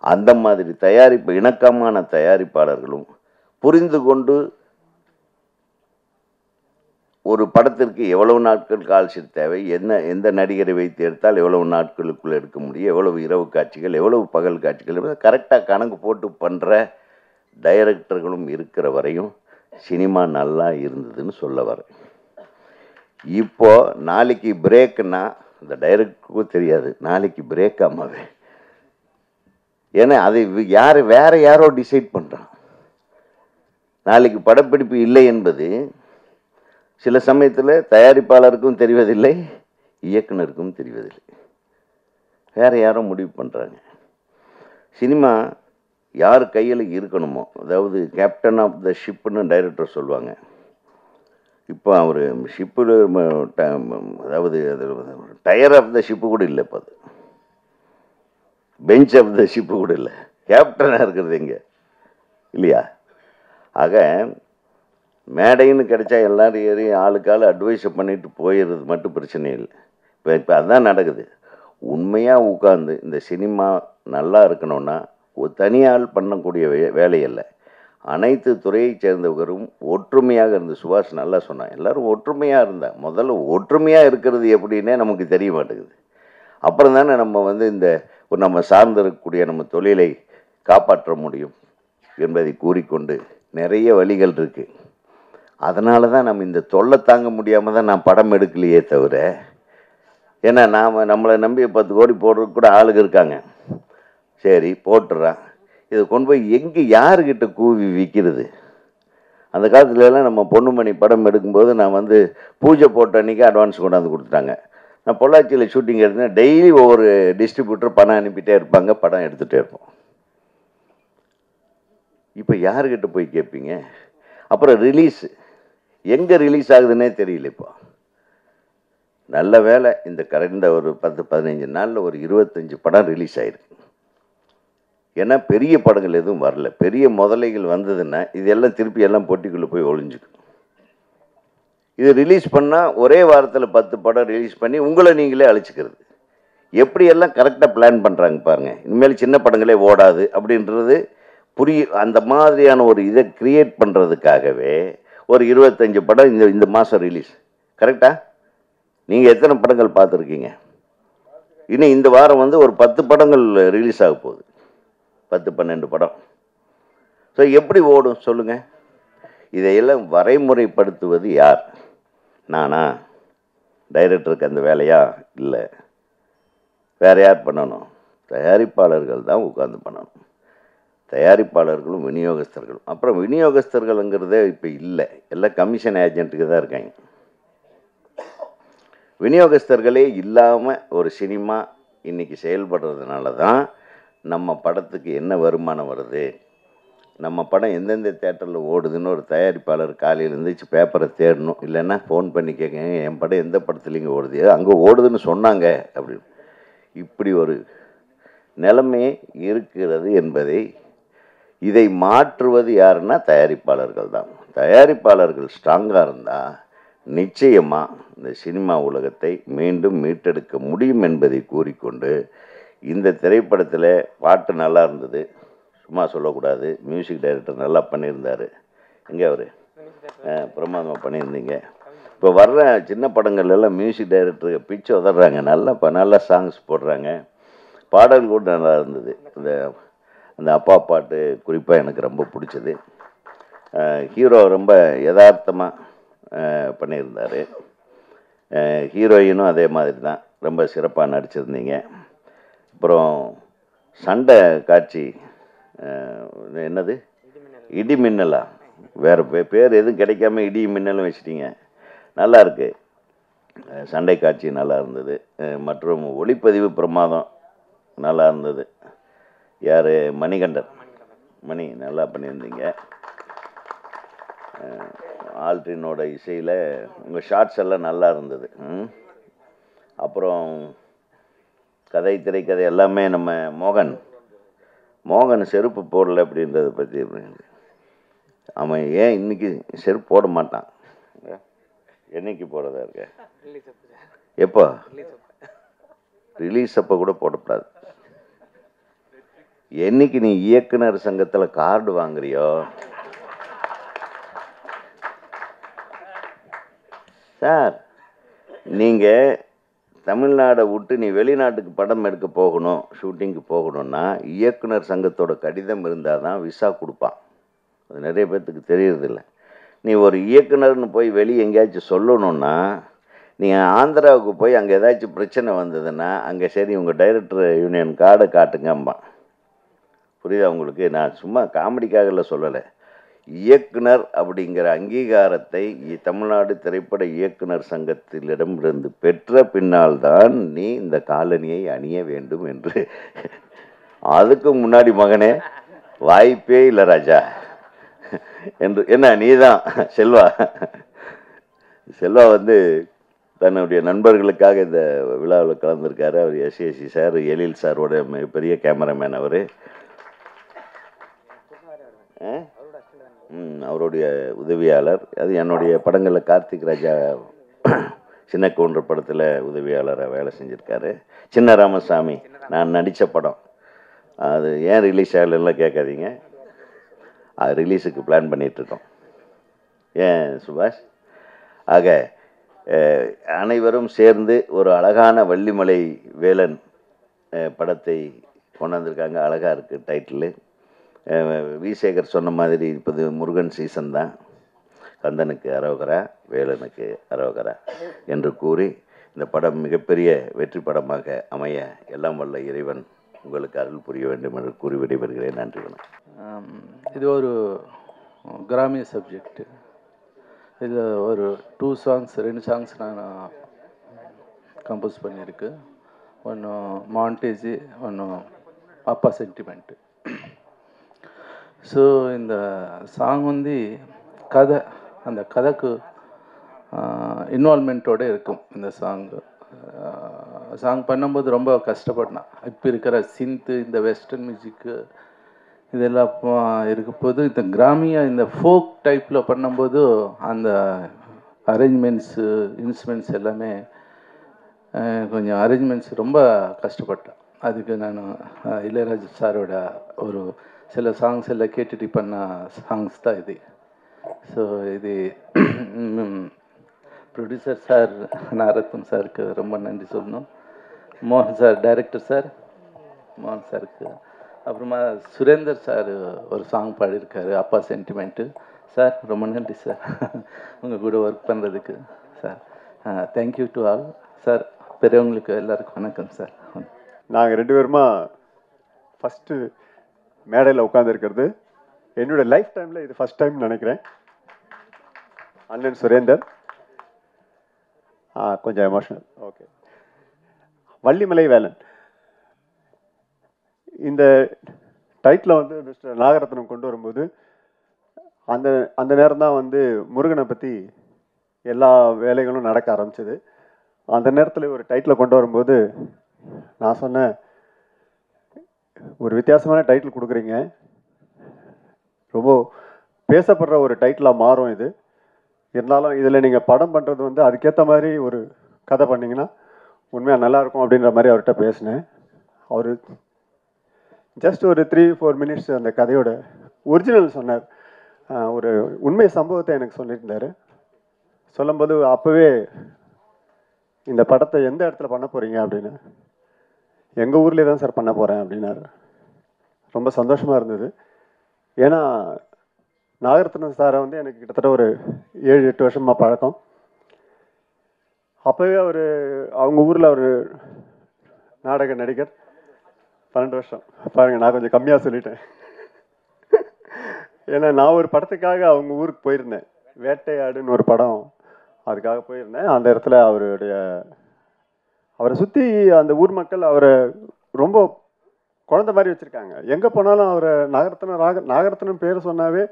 அந்த மாதிரி தயாரிப்பு இணக்கமான தயாரிப்பாளர்களும் புரிந்து கொண்டு ஒரு படத்திற்கு எவ்வளவு நாட்கள் கால்ஷீட் தேவை, எந்த நடிகரை வைத்து எடுத்தால் எவ்வளவு நாட்களுக்குள்ளே எடுக்க முடியும், எவ்வளவு இரவு காட்சிகள், எவ்வளவு பகல் காட்சிகள், கரெக்டாக கணக்கு போட்டு பண்ணுற டைரக்டர்களும் இருக்கிற வரையும் சினிமா நல்லா இருந்ததுன்னு சொல்ல வரேன். இப்போது நாளைக்கு பிரேக்குன்னா அந்த டைரக்டருக்கும் தெரியாது நாளைக்கு பிரேக் ஆமாவே. ஏன்னா அதை வேற யாரோ டிசைட் பண்ணுறான். நாளைக்கு படப்பிடிப்பு இல்லை என்பது சில சமயத்தில் தயாரிப்பாளருக்கும் தெரிவதில்லை, இயக்குனருக்கும் தெரிவதில்லை. வேறு யாரோ முடிவு பண்ணுறாங்க. சினிமா யார் கையில் இருக்கணுமோ, அதாவது கேப்டன் ஆஃப் த ஷிப்புன்னு டைரக்டர் சொல்லுவாங்க. இப்போ அவர் ஷிப்பு, அதாவது டயர் ஆஃப் த ஷிப்பு கூட இல்லை, இப்போ அது பெஞ்ச் ஆஃப் த ஷிப்பு கூட இல்லை, கேப்டனாக இருக்கிறது எங்கே இல்லையா? ஆக மேடைன்னு கிடைச்சா எல்லோரும் ஏறி ஆளுக்கால் அட்வைஸை பண்ணிட்டு போயிடுறது மட்டும் பிரச்சனை இல்லை. இப்போ அதுதான் நடக்குது. உண்மையாக உட்காந்து இந்த சினிமா நல்லா இருக்கணும்னா ஒரு தனியால் பண்ணக்கூடிய வேலை இல்லை. அனைத்து துறையை சேர்ந்தவரும் ஒற்றுமையாக இருந்து, சுபாஷ் நல்லா சொன்னான், எல்லோரும் ஒற்றுமையாக இருந்தால். முதல்ல ஒற்றுமையாக இருக்கிறது எப்படின்னே நமக்கு தெரிய மாட்டேங்குது. அப்புறம் தானே நம்ம இந்த நம்ம சார்ந்திருக்கக்கூடிய நம்ம தொழிலை காப்பாற்ற முடியும் என்பதை கூறிக்கொண்டு நிறைய வழிகள் இருக்குது. அதனால தான் நம்ம இந்த தொல்லை தாங்க முடியாமல் தான் நான் படம் எடுக்கலையே தவிர, ஏன்னா நம்மளை நம்பி 10 கோடி போடுறதுக்கு கூட ஆளுங்க இருக்காங்க. சரி போட்டுறான், இதை கொண்டு போய் எங்கே யாருக்கிட்ட கூவி விற்கிறது? அந்த காலத்துலலாம் நம்ம பொண்ணுமணி படம் எடுக்கும்போது நான் பூஜை போட்ட அன்றைக்கி அட்வான்ஸ் கொண்டாந்து கொடுத்துட்டாங்க. நான் பொள்ளாச்சியில் ஷூட்டிங் எடுத்தேன். டெய்லி ஒவ்வொரு டிஸ்ட்ரிபியூட்டர் பணம் அனுப்பிட்டே இருப்பாங்க, படம் எடுத்துகிட்டே இருப்போம். இப்போ யாருக்கிட்ட போய் கேட்பீங்க? அப்புறம் ரிலீஸு எங்கே ரிலீஸ் ஆகுதுன்னே தெரியல. இப்போ நல்ல வேலை இந்த கடந்த ஒரு 10-15 நாளில் ஒரு 25 படம் ரிலீஸ் ஆகிருக்கு. ஏன்னா பெரிய படங்கள் எதுவும் வரல. பெரிய முதலைகள் வந்ததுன்னா இதெல்லாம் திருப்பி எல்லாம் பொட்டிக்குள்ளே போய் ஒளிஞ்சுக்கும். இது ரிலீஸ் பண்ணால் ஒரே வாரத்தில் 10 படம் ரிலீஸ் பண்ணி உங்களை நீங்களே அழிச்சிக்கிறது. எப்படியெல்லாம் கரெக்டாக பிளான் பண்ணுறாங்க பாருங்கள். இனிமேல் சின்ன படங்களே ஓடாது அப்படின்றது அந்த மாதிரியான ஒரு இதை கிரியேட் பண்ணுறதுக்காகவே ஒரு 25 படம் இந்த மாதம் ரிலீஸ். கரெக்டாக? நீங்கள் எத்தனை படங்கள் பார்த்துருக்கீங்க? இன்னும் இந்த வாரம் ஒரு 10 படங்கள் ரிலீஸ் ஆக போகுது. 10-12 படம். ஸோ எப்படி ஓடும் சொல்லுங்கள்? இதையெல்லாம் வரைமுறைப்படுத்துவது யார்? நானா? டைரக்டருக்கு அந்த வேலையா? இல்லை. வேறு யார் பண்ணணும்? தயாரிப்பாளர்கள் தான் உட்காந்து பண்ணணும். தயாரிப்பாளர்களும் விநியோகஸ்தர்களும். அப்புறம் விநியோகஸ்தர்கள்ங்கிறதே இப்போ இல்லை, எல்லாம் கமிஷன் ஏஜென்ட்டுக்கு தான் இருக்காங்க. விநியோகஸ்தர்களே இல்லாமல் ஒரு சினிமா இன்றைக்கி செயல்படுறதுனால தான் நம்ம படத்துக்கு என்ன வருமானம் வருது, நம்ம படம் எந்தெந்த தேட்டரில் ஓடுதுன்னு ஒரு தயாரிப்பாளர் காலையில் இருந்துச்சு பேப்பரை தேடணும். இல்லைன்னா ஃபோன் பண்ணி கேட்குங்க, என் படம் எந்த படத்துலேங்க ஓடுது, அங்கே ஓடுதுன்னு சொன்னாங்க அப்படின்னு. இப்படி ஒரு நிலைமை இருக்கிறது என்பதை இதை மாற்றுவது யாருன்னா தயாரிப்பாளர்கள் தான். தயாரிப்பாளர்கள் ஸ்ட்ராங்காக இருந்தால் நிச்சயமாக இந்த சினிமா உலகத்தை மீண்டும் மீட்டெடுக்க முடியும் என்பதை கூறிக்கொண்டு இந்த திரைப்படத்தில் பாட்டு நல்லா இருந்தது, சும்மா சொல்லக்கூடாது. மியூசிக் டைரக்டர் நல்லா பண்ணியிருந்தார். எங்கே அவர் பிரமாதமாக பண்ணியிருந்தீங்க. இப்போ வர்ற சின்ன படங்கள்லாம் மியூசிக் டைரக்டர் பிச்சு உதறாங்க, நல்லா சாங்ஸ் போடுறாங்க. பாடல் கூட நல்லா இருந்தது. அந்த அப்பா பாட்டு குறிப்பாக எனக்கு ரொம்ப பிடிச்சது. ஹீரோ ரொம்ப யதார்த்தமாக பண்ணியிருந்தார். ஹீரோயினும் அதே மாதிரி தான் ரொம்ப சிறப்பாக நடிச்சிருந்தீங்க. அப்புறம் சண்டை காட்சி என்னது இடி மின்னலா, வேறு பேர் எதுவும் கிடைக்காம இடி மின்னலும் வச்சிட்டிங்க. நல்லா இருக்கு, சண்டை காட்சி நல்லா இருந்தது. மற்றும் ஒளிப்பதிவு பிரமாதம் நல்லா இருந்தது. யார் மணிகண்டன் மணி நல்லா பண்ணியிருந்தீங்க. ஆல்ட்ரினோட இசையில் உங்கள் ஷார்ட்ஸ் எல்லாம் நல்லா இருந்தது. அப்புறம் கதை திரைக்கதை எல்லாமே நம்ம மோகன் செருப்பு போடலை அப்படின்றத பற்றி அவன் ஏன் இன்னைக்கு செருப்பு போட மாட்டான்? என்னைக்கு போடுறதா இருக்க? எப்போ ரிலீஸ் அப்போ கூட போடக்கூடாது. என்னைக்கு நீ இயக்குனர் சங்கத்தில் கார்டு வாங்குறியோ சார், நீங்கள் தமிழ்நாடை விட்டு நீ வெளிநாட்டுக்கு படம் எடுக்க போகணும், ஷூட்டிங்க்கு போகணுன்னா இயக்குனர் சங்கத்தோட கடிதம் இருந்தால் தான் விசா கொடுப்பான். அது நிறைய பேர்த்துக்கு தெரியறதில்ல. நீ ஒரு இயக்குனர்னு போய் வெளியே எங்கேயாச்சும் சொல்லணுன்னா நீங்கள் ஆந்திராவுக்கு போய் அங்கே ஏதாச்சும் பிரச்சனை வந்ததுன்னா அங்கே சரி உங்கள் டைரக்டர் யூனியன் கார்டை காட்டுங்கம்மா. புரியுதா உங்களுக்கு? நான் சும்மா காமெடிக்காக சொல்லலை. இயக்குனர் அப்படிங்கிற அங்கீகாரத்தை தமிழ்நாடு திரைப்பட இயக்குனர் சங்கத்திலிடமிருந்து பெற்ற பின்னால் தான் நீ இந்த காலனியை அணிய வேண்டும் என்று. அதுக்கு முன்னாடி மகனே வாய்ப்பே இல்லை ராஜா என்று. என்ன நீதான் செல்வா வந்து தன்னுடைய நண்பர்களுக்காக இந்த விழாவில் கலந்துருக்காரு. அவர் எஸ்ஏசி சார், எழில் சாரோட மிகப்பெரிய கேமராமேன் அவர். அவருடைய உதவியாளர். அது என்னுடைய படங்களில் கார்த்திக் ராஜா சின்ன கவுண்டர் படத்தில் உதவியாளராக வேலை செஞ்சுருக்காரு. சின்ன ராமசாமி நான் நடித்த படம், அது ஏன் ரிலீஸ் ஆகலாம் கேட்காதீங்க, அது ரிலீஸுக்கு பிளான் பண்ணிகிட்ருக்கோம். ஏன் சுபாஷ்? ஆக அனைவரும் சேர்ந்து ஒரு அழகான வள்ளிமலை வேலன் படத்தை கொண்டு வந்திருக்காங்க. அழகாக இருக்குது டைட்டிலு. விசேகர் சொன்ன மாதிரி இப்போது முருகன் சீசன் தான். கந்தனுக்கு அரோகரா, வேலனுக்கு அரோகரா என்று கூறி இந்த படம் மிகப்பெரிய வெற்றி படமாக அமைய எல்லாம் வல்ல இறைவன் உங்களுக்கு அருள் புரிய வேண்டும் என்று கூறி விடைபெறுகிறேன். நன்றி, வணக்கம். இது ஒரு கிராமிய சப்ஜெக்ட். இது ஒரு 2 சாங்ஸ் நான் கம்போஸ் பண்ணியிருக்கு. ஒன்று மாண்டேஜி, ஒன்று அப்பா சென்டிமெண்ட்டு. ஸோ இந்த சாங் வந்து கதை, அந்த கதைக்கு இன்வால்மெண்ட்டோடு இருக்கும். இந்த சாங் பண்ணும்போது ரொம்ப கஷ்டப்பட்டேன். இப்போ இருக்கிற சிந்து, இந்த வெஸ்டர்ன் மியூசிக்கு இதெல்லாம் இருக்கும்போது இந்த கிராமிய இந்த ஃபோக் டைப்பில் பண்ணும்போது அந்த அரேஞ்ச்மெண்ட்ஸு இன்ஸ்ட்ருமெண்ட்ஸ் எல்லாமே கொஞ்சம் அரேஞ்ச்மெண்ட்ஸ் ரொம்ப கஷ்டப்பட்டேன். அதுக்கு நான் இளையராஜா சாரோட ஒரு சில சாங்ஸ் எல்லாம் கேட்டுட்டு பண்ண சாங்ஸ் தான் இது. ஸோ இது ப்ரொடியூசர் சார் நாரத்னம் சாருக்கு ரொம்ப நன்றி சொல்லணும். மோகன் சார், டைரக்டர் சார் மோகன் சாருக்கு. அப்புறமா சுரேந்தர் சார் ஒரு சாங் பாடியிருக்காரு, அப்பா சென்டிமெண்ட்டு. சார் ரொம்ப நன்றி சார் உங்கள் கூட ஒர்க் பண்ணுறதுக்கு. Sir thank you to all. Sir பெரியவங்களுக்கு எல்லாருக்கும் வணக்கம் சார். நாங்கள் 2 பேருமா ஃபஸ்ட்டு மேடையில் உட்காந்துருக்கிறது என்னோடய லைஃப் டைமில் இது ஃபஸ்ட் டைம் நினைக்கிறேன். அண்ணன் சுரேந்தர் கொஞ்சம் எமோஷனல். ஓகே, வள்ளிமலை வேலன் இந்த டைட்டில் வந்து மிஸ்டர் நாகரத்னம் கொண்டு வரும்போது அந்த நேரம் தான் வந்து முருகனை பற்றி எல்லா வேலைகளும் நடக்க ஆரம்பிச்சது. அந்த நேரத்தில் ஒரு டைட்டில் கொண்டு வரும்போது நான் சொன்னேன், ஒரு வித்தியாசமான டைட்டில் கொடுக்குறீங்க, ரொம்ப பேசப்படுற ஒரு டைட்டிலாக மாறும் இது. இருந்தாலும் இதில் நீங்கள் படம் பண்ணுறது வந்து அதுக்கேற்ற மாதிரி ஒரு கதை பண்ணிங்கன்னா உண்மையாக நல்லாயிருக்கும் அப்படின்ற மாதிரி அவர்கிட்ட பேசினேன். அவர் ஜஸ்ட் ஒரு 3-4 மினிட்ஸ் அந்த கதையோட ஒரிஜினல் சொன்னார். ஒரு உண்மை சம்பவத்தை எனக்கு சொல்லியிருந்தார். சொல்லும்போது அப்போவே இந்த படத்தை எந்த இடத்துல பண்ண போகிறீங்க அப்படின்னு, எங்கள் ஊர்லேயே தான் சார் பண்ண போகிறேன் அப்படின்னாரு. ரொம்ப சந்தோஷமாக இருந்தது. ஏன்னா நாகரத்னம் சாரை வந்து எனக்கு கிட்டத்தட்ட ஒரு 7-8 வருஷமாக பழக்கம். அப்போவே அவங்க ஊரில் ஒரு நாடக நடிகர் 12 வருஷம். பாருங்கள், நான் கொஞ்சம் கம்மியாக சொல்லிட்டேன். ஏன்னா நான் ஒரு படத்துக்காக அவங்க ஊருக்கு போயிருந்தேன். வேட்டையாடுன்னு ஒரு படம், அதுக்காக போயிருந்தேன். அந்த இடத்துல அவரை சுற்றி அந்த ஊர் மக்கள் அவரை ரொம்ப குழந்தை மாதிரி வச்சுருக்காங்க. எங்கே போனாலும் அவரை நாகரத்னம் பேர் சொன்னாவே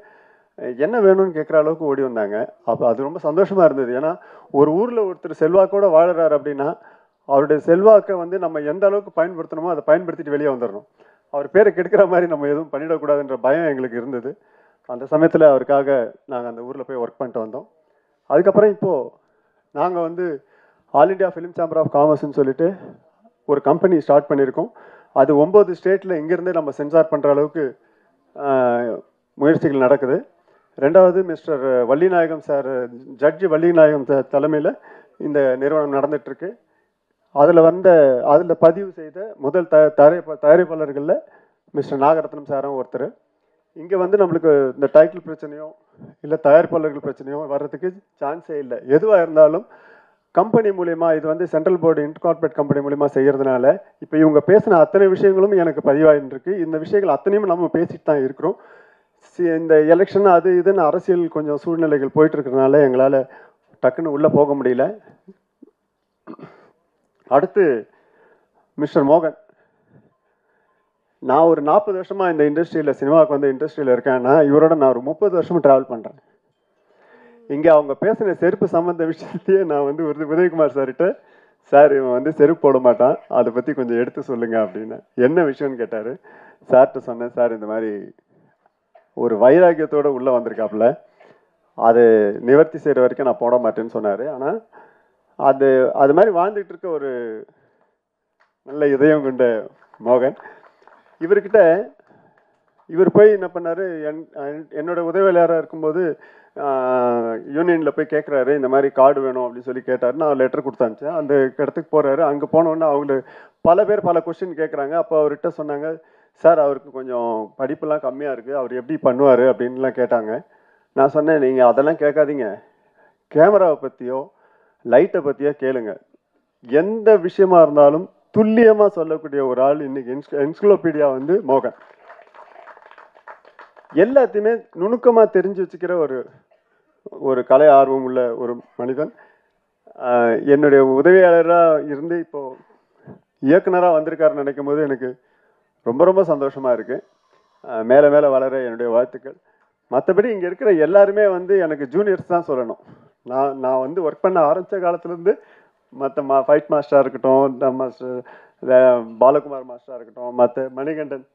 என்ன வேணும்னு கேட்குற அளவுக்கு ஓடி வந்தாங்க. அப்போ அது ரொம்ப சந்தோஷமாக இருந்தது. ஏன்னா ஒரு ஊரில் ஒருத்தர் செல்வாக்கோடு வாழுறாரு அப்படின்னா அவருடைய செல்வாக்கை வந்து நம்ம எந்த அளவுக்கு பயன்படுத்தணுமோ அதை பயன்படுத்திட்டு வெளியே வந்துடணும். அவர் பேரை கெடுக்கிற மாதிரி நம்ம எதுவும் பண்ணிடக்கூடாதுன்ற பயம் எங்களுக்கு இருந்தது. அந்த சமயத்தில் அவருக்காக நாங்கள் அந்த ஊரில் போய் ஒர்க் பண்ணிட்டு வந்தோம். அதுக்கப்புறம் இப்போது நாங்கள் வந்து all India film chamber of காமர்ஸ்ன்னு சொல்லிட்டு ஒரு கம்பெனி ஸ்டார்ட் பண்ணியிருக்கோம். அது 9 ஸ்டேட்டில் இங்கேருந்தே நம்ம சென்சார் பண்ணுற அளவுக்கு முயற்சிகள் நடக்குது. ரெண்டாவது மிஸ்டர் வள்ளிநாயகம் சார், ஜட்ஜி வள்ளிநாயகம் சார் தலைமையில் இந்த நிறுவனம் நடந்துகிட்ருக்கு. அதில் பதிவு செய்த முதல் தயாரிப்பாளர்களில் மிஸ்டர் நாகரத்னம் சாரும் ஒருத்தர். இங்கே வந்து நம்மளுக்கு இந்த டைட்டில் பிரச்சனையோ இல்லை தயாரிப்பாளர்கள் பிரச்சனையோ வர்றதுக்கு சான்ஸே இல்லை. எதுவாக இருந்தாலும் கம்பெனி மூலிமா, இது வந்து சென்ட்ரல் போர்டு இன்கார்பரேட் கம்பெனி மூலிமா செய்கிறதுனால இப்போ இவங்க பேசின அத்தனை விஷயங்களும் எனக்கு பதிவாயிருக்கு. இந்த விஷயங்கள் அத்தனையும் நம்ம பேசிட்டு தான் இருக்கிறோம். இந்த எலெக்ஷன் அது இதுன்னு அரசியல் கொஞ்சம் சூழ்நிலைகள் போயிட்டு இருக்கிறதுனால எங்களால் டக்குன்னு உள்ளே போக முடியல. அடுத்து மிஸ்டர் மோகன், நான் ஒரு 40 வருஷமாக இந்த இண்டஸ்ட்ரியில், சினிமாவுக்கு வந்து இண்டஸ்ட்ரியில் இருக்கேன்னா இவரோட நான் ஒரு 30 வருஷமும் ட்ராவல் பண்ணுறேன். இங்கே அவங்க பேசின செருப்பு சம்மந்த விஷயத்தையே நான் வந்து உதயகுமார் சார்கிட்ட, சார் இவன் வந்து செருப்பு போட மாட்டான், அதை பற்றி கொஞ்சம் எடுத்து சொல்லுங்க அப்படின்னு. என்ன விஷயம்னு கேட்டார். சார்கிட்ட சொன்னேன், சார் இந்த மாதிரி ஒரு வைராக்கியத்தோடு உள்ளே வந்திருக்காப்புல, அது நிவர்த்தி செய்கிற வரைக்கும் நான் போட மாட்டேன்னு சொன்னார். ஆனால் அது மாதிரி வாழ்ந்துகிட்டு இருக்க ஒரு நல்ல இதயம் கொண்ட மோகன். இவர் போய் என்ன பண்ணார், என்னோட உதவியாளராக இருக்கும்போது யூனியனில் போய் கேட்குறாரு, இந்த மாதிரி கார்டு வேணும் அப்படின்னு சொல்லி கேட்டார். நான் லெட்டர் கொடுத்து அனுப்பிச்சேன். அந்த இடத்துக்கு போகிறாரு. அங்கே போனோன்னே அவங்க பல பேர் பல கொஸ்டின் கேட்குறாங்க. அப்போ அவர்கிட்ட சொன்னாங்க, சார் அவருக்கு கொஞ்சம் படிப்புலாம் கம்மியாக இருக்குது, அவர் எப்படி பண்ணுவார் அப்படின்லாம் கேட்டாங்க. நான் சொன்னேன், நீங்கள் அதெல்லாம் கேட்காதீங்க, கேமராவை பற்றியோ லைட்டை பற்றியோ கேளுங்க. எந்த விஷயமா இருந்தாலும் துல்லியமாக சொல்லக்கூடிய ஒரு ஆள் இன்னைக்கு என்சைக்ளோபீடியா வந்து மோகன். எல்லாத்தையுமே நுணுக்கமாக தெரிஞ்சு வச்சுக்கிற ஒரு கலை ஆர்வம் உள்ள ஒரு மனிதன். என்னுடைய உதவியாளராக இருந்து இப்போது இயக்குனராக வந்திருக்காருன்னு நினைக்கும் போது எனக்கு ரொம்ப ரொம்ப சந்தோஷமாக இருக்குது. மேலே மேலே வளர என்னுடைய வாழ்த்துக்கள். மற்றபடி இங்கே இருக்கிற எல்லாருமே வந்து எனக்கு ஜூனியர்ஸ் தான் சொல்லணும். நான் வந்து ஒர்க் பண்ண ஆரம்பித்த காலத்துலேருந்து மற்ற ஃபைட் மாஸ்டராக இருக்கட்டும், நம்ம பாலகுமார் மாஸ்டராக இருக்கட்டும், மற்ற மணிகண்டன்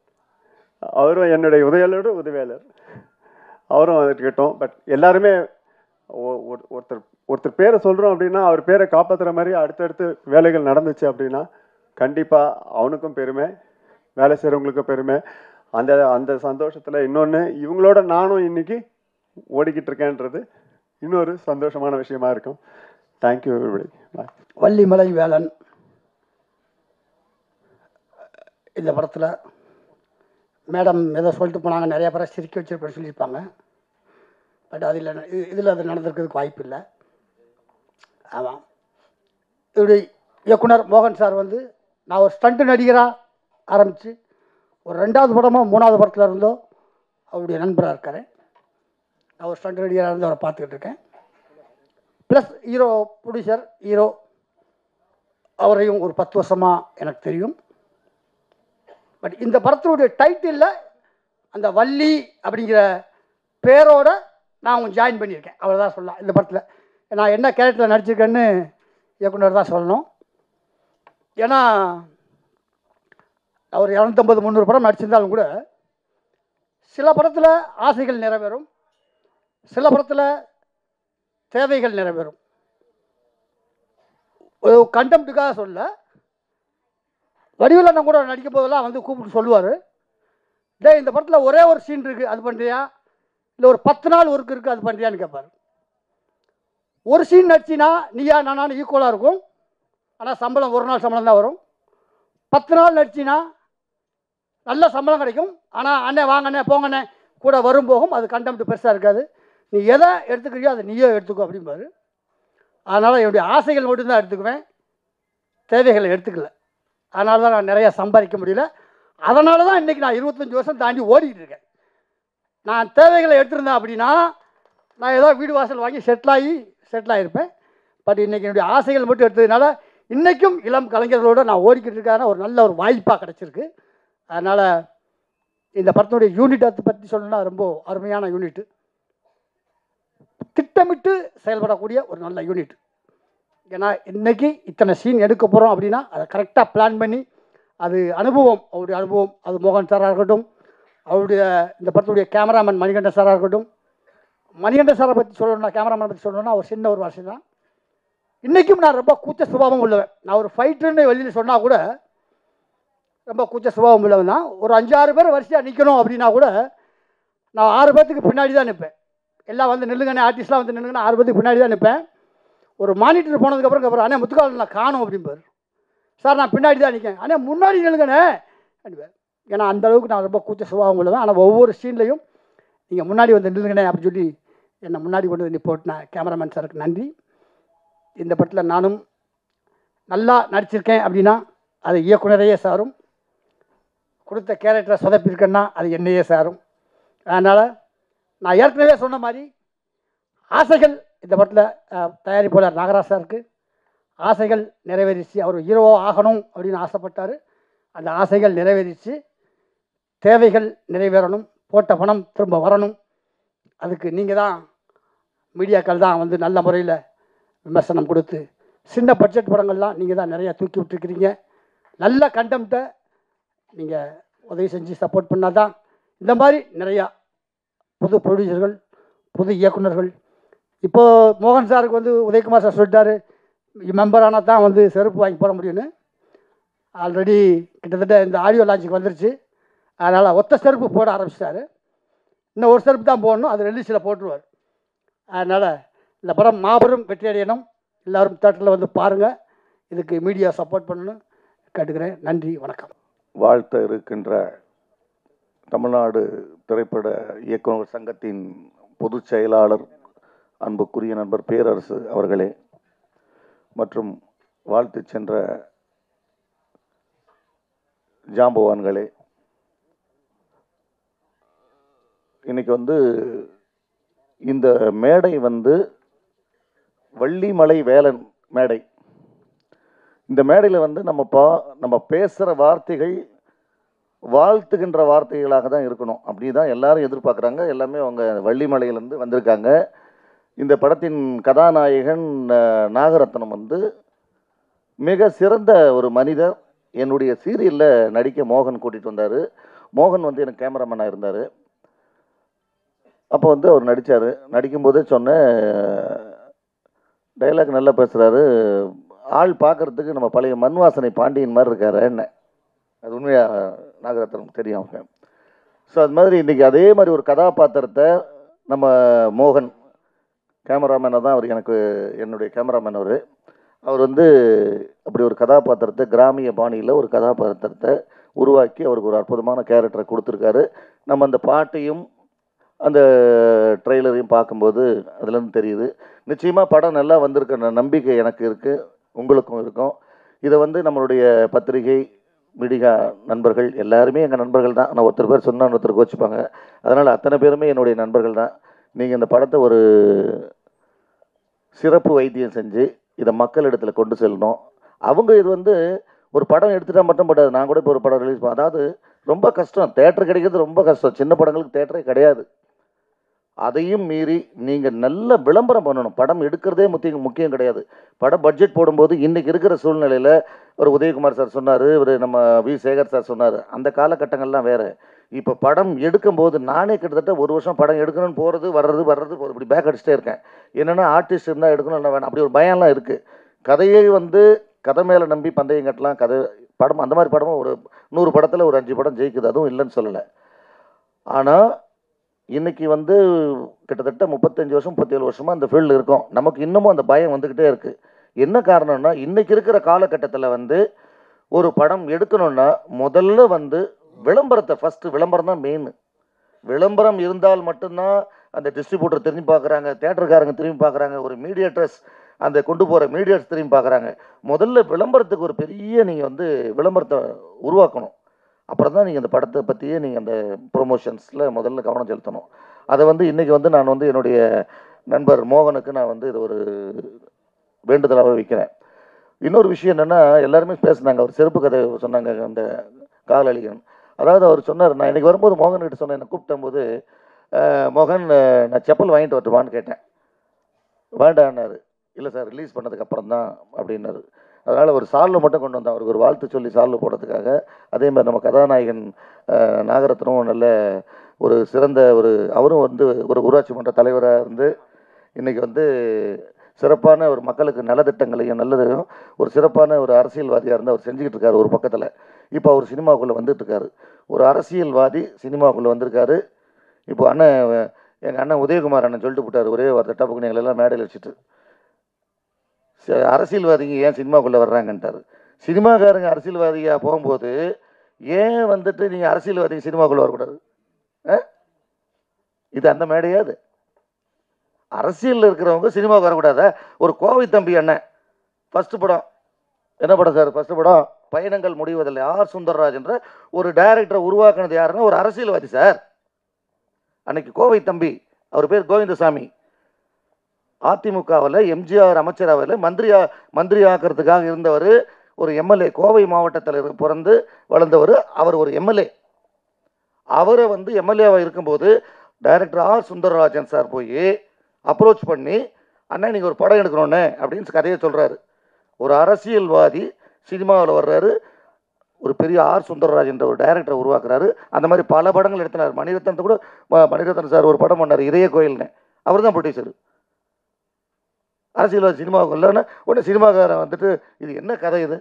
அவரும் என்னுடைய உதவியாளர் அவரும் இருக்கட்டும். பட் எல்லாருமே ஒருத்தர் பேரை சொல்கிறோம் அப்படின்னா அவர் பேரை காப்பாற்றுற மாதிரி அடுத்தடுத்து வேலைகள் நடந்துச்சு அப்படின்னா கண்டிப்பாக அவனுக்கும் பெருமை, வேலை செய்கிறவங்களுக்கும் பெருமை. அந்த சந்தோஷத்தில் இன்னொன்று, இவங்களோட நானும் இன்னைக்கு ஓடிக்கிட்டு இருக்கேன்றது இன்னொரு சந்தோஷமான விஷயமா இருக்கும். Thank you everybody. வள்ளிமலை வேலன் இந்த படத்தில் மேடம் ஏதோ சொல்லிட்டு போனாங்க, நிறையா பேரை சிரிக்க வச்சிருப்பேன்னு சொல்லியிருப்பாங்க. பட் இதில் அது நடந்திருக்கிறதுக்கு வாய்ப்பு இல்லை. ஆமாம், இப்படி இயக்குனர் மோகன் சார் வந்து நான் ஒரு ஸ்டண்ட் நடிகராக ஆரம்பித்து ஒரு 2வது படமோ 3வது படத்தில் இருந்தோ அவருடைய நண்பராக இருக்கார். நான் ஒரு ஸ்டண்ட் நடிகராக இருந்து அவரை பார்த்துக்கிட்டு இருக்கேன். ப்ளஸ் ஹீரோ, ப்ரொடியூசர், ஹீரோ அவரையும் ஒரு 10 வருஷமாக எனக்கு தெரியும். பட் இந்த படத்தினுடைய டைட்டிலில் அந்த வள்ளி அப்படிங்கிற பேரோட நான் அவங்க ஜாயின் பண்ணியிருக்கேன், அவர் தான் சொல்லலாம். இந்த படத்தில் நான் என்ன கேரக்டரில் நடிச்சிருக்கேன்னு இயக்குனர் தான் சொல்லணும். ஏன்னா அவர் 250-300 படம் நடிச்சிருந்தாலும் கூட சில படத்தில் ஆசைகள் நிறைவேறும், சில படத்தில் தேவைகள் நிறைவேறும். ஒரு கண்டெம்ட்டுக்காக சொல்ல, வடிவில் அண்ணன் கூட நடிக்கும் போதெல்லாம் வந்து கூப்பிட்டு சொல்லுவார், டேய் இந்த படத்தில் ஒரே ஒரு சீன் இருக்குது அது பண்ணுறியா, இல்லை ஒரு 10 நாள் ஒர்க் இருக்குது அது பண்ணுறியான்னு கேட்பார். ஒரு சீன் நடிச்சினா நீயா நானும் ஈக்குவலாக இருக்கும், ஆனால் சம்பளம் ஒரு நாள் சம்பளம் தான் வரும். 10 நாள் நடிச்சினா நல்ல சம்பளம் கிடைக்கும், ஆனால் அண்ணே வாங்கண்ணே போங்கண்ணே கூட வரும் போகும், அது கண்டெம்ட் பெருசாக இருக்காது, நீ எதை எடுத்துக்கிறியோ அதை நீயே எடுத்துக்கோ அப்படிம்பாரு. அதனால் என்னுடைய ஆசைகள் மட்டும்தான் எடுத்துக்குவேன், தேவைகளை எடுத்துக்கல. அதனால தான் நான் நிறையா சம்பாதிக்க முடியல. அதனால தான் இன்றைக்கி நான் 25 வருஷம் தாண்டி ஓடிக்கிட்டு இருக்கேன். நான் தேவைகளை எடுத்திருந்தேன் அப்படின்னா நான் ஏதோ வீடு வாசல் வாங்கி செட்டில் ஆகியிருப்பேன். பட் இன்றைக்கி என்னுடைய ஆசைகள் மட்டும் எடுத்ததுனால இன்றைக்கும் இளம் கலைஞர்களோடு நான் ஓடிக்கிட்டு இருக்கான ஒரு நல்ல ஒரு வாய்ப்பாக கிடச்சிருக்கு. அதனால் இந்த படத்தினுடைய யூனிட்டை பற்றி சொல்லணும்னா ரொம்ப அருமையான யூனிட்டு, திட்டமிட்டு செயல்படக்கூடிய ஒரு நல்ல யூனிட். ஏன்னா இன்றைக்கி இத்தனை சீன் எடுக்க போகிறோம் அப்படின்னா அதை கரெக்டாக பிளான் பண்ணி, அது அனுபவம், அவருடைய அனுபவம், அது மோகன் சாராக இருக்கட்டும், அவருடைய இந்த படத்துடைய கேமராமேன் மணிகண்டன் சாராக இருக்கட்டும். மணிகண்டன் சாரை பற்றி சொல்லணும்னா, கேமராமேன் பற்றி சொல்லணும்னா அவர் சின்ன ஒரு வருஷம் தான். இன்றைக்கும் நான் ரொம்ப கூச்ச சுபாவம் உள்ளவன். நான் ஒரு ஃபைட்டர்னு வெளியில் சொன்னால் கூட ரொம்ப கூச்ச சுபாவம் உள்ளவன் தான். ஒரு 5-6 பேர் வரிசையாக நிற்கணும் அப்படின்னா கூட நான் 6 பேர்த்துக்கு பின்னாடி தான் நிற்பேன். எல்லாம் வந்து நில்லுங்கண்ணே, ஆர்டிஸ்ட்லாம் வந்து நில்லுங்கண்ணே, 6 பேர்த்துக்கு பின்னாடி தான் நிற்பேன். ஒரு மானிட்டர் போனதுக்கப்புறம் அண்ணே முத்துக்கால் நான் காணும் அப்படிம்பார். சார் நான் பின்னாடி தான் நிற்கேன், அண்ணே முன்னாடி நில்லுங்கண்ணே அப்படிப்பார். ஏன்னா அந்தளவுக்கு நான் ரொம்ப கூச்ச சுபாவம் உள்ளவன். ஆனால் ஒவ்வொரு சீன்லையும் நீங்கள் முன்னாடி வந்து நில்லுங்கண்ணே அப்படின்னு சொல்லி என்னை முன்னாடி கொண்டு வந்து நிப்போட்டினேன். கேமராமேன் சாருக்கு நன்றி. இந்த படத்தில் நானும் நல்லா நடிச்சிருக்கேன் அப்படின்னா அது இயக்குனரையே சாரும், கொடுத்த கேரக்டரை சொதப்பியிருக்கேன்னா அது என்னையே சாரும். அதனால் நான் ஏற்கனவே சொன்ன மாதிரி ஆசைகள் இந்த படத்தில் தயாரிப்பாளர் நாகராஜ் சாருக்கு ஆசைகள் நிறைவேறிச்சு. அவர் ஹீரோவோ ஆகணும் அப்படின்னு ஆசைப்பட்டார், அந்த ஆசைகள் நிறைவேறிச்சு. தேவைகள் நிறைவேறணும், போட்ட பணம் திரும்ப வரணும். அதுக்கு நீங்கள் தான், மீடியாக்கள் தான் வந்து நல்ல முறையில் விமர்சனம் கொடுத்து, சின்ன பட்ஜெட் படங்கள்லாம் நீங்கள் தான் நிறையா தூக்கி விட்டுருக்கிறீங்க. நல்ல கண்டெம்ட்டை நீங்கள் உதவி செஞ்சு சப்போர்ட் பண்ணால் தான் இந்த மாதிரி நிறையா புது ப்ரொடியூசர்கள், புது இயக்குநர்கள். இப்போது மோகன் சாருக்கு வந்து உதயகுமார் சார் சொல்லிட்டாரு, மெம்பர் ஆனால் தான் வந்து செருப்பு வாங்கி போட முடியும்னு. ஆல்ரெடி கிட்டத்தட்ட இந்த ஆடியோ லான்ச்சுக்கு வந்துருச்சு. அதனால் ஒத்த செருப்பு போட ஆரம்பிச்சிட்டாரு. இன்னும் ஒரு செருப்பு தான் போடணும், அது ரிலீஸில் போட்டுருவார். அதனால் இந்த படம் மாபெரும் வெற்றி அடையணும். எல்லோரும் தேட்டரில் வந்து பாருங்கள். இதுக்கு மீடியா சப்போர்ட் பண்ணணும்னு கேட்டுக்கிறேன். நன்றி, வணக்கம். வாழ்த்த இருக்கின்ற தமிழ்நாடு திரைப்பட இயக்குநர் சங்கத்தின் பொதுச் செயலாளர் அன்புக்குரிய நண்பர் பேரரசு அவர்களே, மற்றும் வாழ்த்து சென்ற ஜாம்பவான்களே, இன்னைக்கு வந்து இந்த மேடை வந்து வள்ளிமலை வேலன் மேடை. இந்த மேடையில் வந்து நம்ம பேசுகிற வார்த்தைகள் வாழ்த்துகின்ற வார்த்தைகளாக தான் இருக்கணும். அப்படி தான் எல்லாரும் எதிர்பார்க்குறாங்க. எல்லாமே அவங்க வள்ளிமலையிலேருந்து வந்திருக்காங்க. இந்த படத்தின் கதாநாயகன் நாகரத்னம் வந்து மிக சிறந்த ஒரு மனிதர். என்னுடைய சீரியலில் நடிக்க மோகன் கூட்டிகிட்டு வந்தார். மோகன் வந்து எனக்கு கேமராமேனாக இருந்தார். அப்போ வந்து அவர் நடித்தார். நடிக்கும்போதே சொன்னேன், டைலாக் நல்லா பேசுகிறாரு, ஆள் பார்க்குறதுக்கு நம்ம பழைய மண் வாசனை பாண்டியன் மாதிரி இருக்காரு என்ன. அது உண்மையாக நாகரத்னம் தெரியும் அவங்க. ஸோ அது மாதிரி இன்றைக்கி அதே மாதிரி ஒரு கதாபாத்திரத்தை நம்ம மோகன் கேமராமேனாக தான் அவர், எனக்கு என்னுடைய கேமராமேன் அவர் வந்து அப்படி ஒரு கதாபாத்திரத்தை, கிராமிய பாணியில் ஒரு கதாபாத்திரத்தை உருவாக்கி அவருக்கு ஒரு அற்புதமான கேரக்டரை கொடுத்துருக்காரு. நம்ம அந்த பாட்டையும் அந்த ட்ரெய்லரையும் பார்க்கும்போது அதுலேருந்து தெரியுது. நிச்சயமாக படம் நல்லா வந்திருக்கிற நம்பிக்கை எனக்கு இருக்குது, உங்களுக்கும் இருக்கும். இதை வந்து நம்மளுடைய பத்திரிகை மீடியா நண்பர்கள் எல்லாருமே எங்கள் நண்பர்கள் தான். நான் ஒருத்தர் பேர் சொன்னால் ஒருத்தர் கோச்சிப்பாங்க. அதனால் அத்தனை பேருமே என்னுடைய நண்பர்கள் தான். நீங்கள் இந்த படத்தை ஒரு சிறப்பு வைத்தியம் செஞ்சு இதை மக்களிடத்தில் கொண்டு செல்லணும். அவங்க இது வந்து ஒரு படம் எடுத்துட்டா மட்டும் படாது. நான் கூட இப்போ ஒரு படம் ரிலீஸ் அதாவது ரொம்ப கஷ்டம், தேட்டர் கிடைக்கிறது ரொம்ப கஷ்டம். சின்ன படங்களுக்கு தேட்டரே கிடையாது. அதையும் மீறி நீங்கள் நல்ல விளம்பரம் பண்ணணும். படம் எடுக்கிறதே முக்கியம் கிடையாது. படம் பட்ஜெட் போடும்போது இன்றைக்கி இருக்கிற சூழ்நிலையில் ஒரு உதயகுமார் சார் சொன்னார், ஒரு நம்ம வி சேகர் சார் சொன்னார், அந்த காலகட்டங்கள்லாம் வேறு. இப்போ படம் எடுக்கும்போது நானே கிட்டத்தட்ட ஒரு வருஷம் படம் எடுக்கணும்னு போகிறது வர்றது இப்படி பேக் அடிச்சுட்டே இருக்கேன். என்னென்னா ஆர்டிஸ்ட் இருந்தால் எடுக்கணும், இல்லை வேணாம், அப்படி ஒரு பயம்லாம் இருக்குது. கதையை வந்து கதை மேலே நம்பி பந்தயம் கட்டலாம், கதை படம் அந்த மாதிரி படமும் ஒரு 100 படத்தில் ஒரு 5 படம் ஜெயிக்குது, அதுவும் இல்லைன்னு சொல்லலை. ஆனால் இன்றைக்கி வந்து கிட்டத்தட்ட 35 வருஷம் 37 வருஷமாக அந்த ஃபீல்டு இருக்கும். நமக்கு இன்னமும் அந்த பயம் வந்துக்கிட்டே இருக்குது. என்ன காரணம்னா, இன்றைக்கி இருக்கிற காலகட்டத்தில் வந்து ஒரு படம் எடுக்கணும்னா முதல்ல வந்து விளம்பரத்தை ஃபஸ்ட்டு, விளம்பரம் தான் மெயின். விளம்பரம் இருந்தால் மட்டும்தான் அந்த டிஸ்ட்ரிபியூட்டர் திரும்பி பார்க்குறாங்க, தேட்டருக்காரங்க திரும்பி பார்க்குறாங்க, ஒரு மீடியேட்டர்ஸ் அந்த கொண்டு போகிற மீடியேட்டர்ஸ் திரும்பி பார்க்குறாங்க. முதல்ல விளம்பரத்துக்கு ஒரு பெரிய நீங்கள் வந்து விளம்பரத்தை உருவாக்கணும். அப்புறம் தான் நீங்கள் அந்த படத்தை பற்றியே நீங்கள் அந்த ப்ரொமோஷன்ஸில் முதல்ல கவனம் செலுத்தணும். அதை வந்து இன்றைக்கி வந்து நான் வந்து என்னுடைய நண்பர் மோகனுக்கு நான் வந்து இது ஒரு வேண்டுதலாக வைக்கிறேன். இன்னொரு விஷயம் என்னென்னா, எல்லாருமே பேசுனாங்க, அவர் செருப்பு கதை சொன்னாங்க, அந்த காதலிகன். அதாவது அவர் சொன்னார், நான் இன்றைக்கி வரும்போது மோகன்கிட்ட சொன்னேன், என்னை கூப்பிட்டம்போது, மோகன் நான் செப்பல் வாங்கிட்டு வரட்டுமான்னு கேட்டேன். வேண்டான்னாரு. இல்லை சார், ரிலீஸ் பண்ணதுக்கப்புறம் தான் அப்படின்னாரு. அதனால் ஒரு சால்வை மட்டும் கொண்டு வந்தேன், அவருக்கு ஒரு வாழ்த்து சொல்லி சால்வை போடுறதுக்காக. அதே மாதிரி நம்ம கதாநாயகன் நாகரத்னம் நல்ல ஒரு சிறந்த அவரும் வந்து ஒரு ஊராட்சி மன்ற தலைவராக இருந்து இன்றைக்கி வந்து சிறப்பான ஒரு மக்களுக்கு நலத்திட்டங்களையும் நல்லதையும் ஒரு சிறப்பான ஒரு அரசியல்வாதியாக இருந்து அவர் செஞ்சுக்கிட்டு இருக்காரு ஒரு பக்கத்தில். இப்போ அவர் சினிமாவுக்குள்ளே வந்துட்டுருக்காரு. ஒரு அரசியல்வாதி சினிமாவுக்குள்ளே வந்திருக்காரு. இப்போ எங்கள் அண்ணன் உதயகுமார் அண்ணன் சொல்லிட்டு போட்டார், ஒரே வார்த்தை டப்புக்கு எங்களெல்லாம் மேடையில் வச்சுட்டு, அரசியல்வாதிங்க ஏன் சினிமாக்குள்ளே வர்றாங்கன்ட்டார். சினிமாக்காரங்க அரசியல்வாதியாக போகும்போது ஏன் வந்துட்டு நீங்கள் அரசியல்வாதிங்க சினிமாக்குள்ளே வரக்கூடாது? இது அந்த மேடையாது. அரசியலில் இருக்கிறவங்க சினிமாவுக்கு வரக்கூடாத? ஒரு கோவை தம்பி அண்ணன் ஃபஸ்ட்டு படம் என்ன படம் சார்? ஃபஸ்ட்டு படம் பயணங்கள் முடிவதில்லை. ஆர் சுந்தர்ராஜ் என்ற ஒரு டைரக்டரை உருவாக்குனது யாருன்னா ஒரு அரசியல்வாதி சார். அன்னைக்கு கோவை தம்பி, அவர் பேர் கோவிந்தசாமி, அதிமுகவில் எம்ஜிஆர் அமைச்சரவையில் மந்திரி ஆக்கிறதுக்காக இருந்தவர். ஒரு எம்எல்ஏ, கோவை மாவட்டத்தில் பிறந்து வளர்ந்தவர். அவர் ஒரு எம்எல்ஏ. அவரை வந்து எம்எல்ஏவாக இருக்கும்போது டைரக்டர் ஆர் சுந்தரராஜன் சார் போய் அப்ரோச் பண்ணி, அண்ணா நீங்கள் ஒரு படம் எடுக்கணுன்னு அப்படின்னு கதையை சொல்கிறாரு. ஒரு அரசியல்வாதி சினிமாவில் வர்றாரு, ஒரு பெரிய ஆர் சுந்தரராஜ் என்ற ஒரு டைரக்டரை உருவாக்குறாரு. அந்த மாதிரி பல படங்கள் எடுத்தினார். மணிரத்னத்தை கூட மணிரத்னம் சார் ஒரு படம் பண்ணார், இதய கோயில்னு. அவர் தான் ப்ரொடியூசர். அரசியல்வாதி சினிமாவுக்கு இல்லைன்னா உடனே சினிமாக்காரன் வந்துட்டு இது என்ன கதை இது?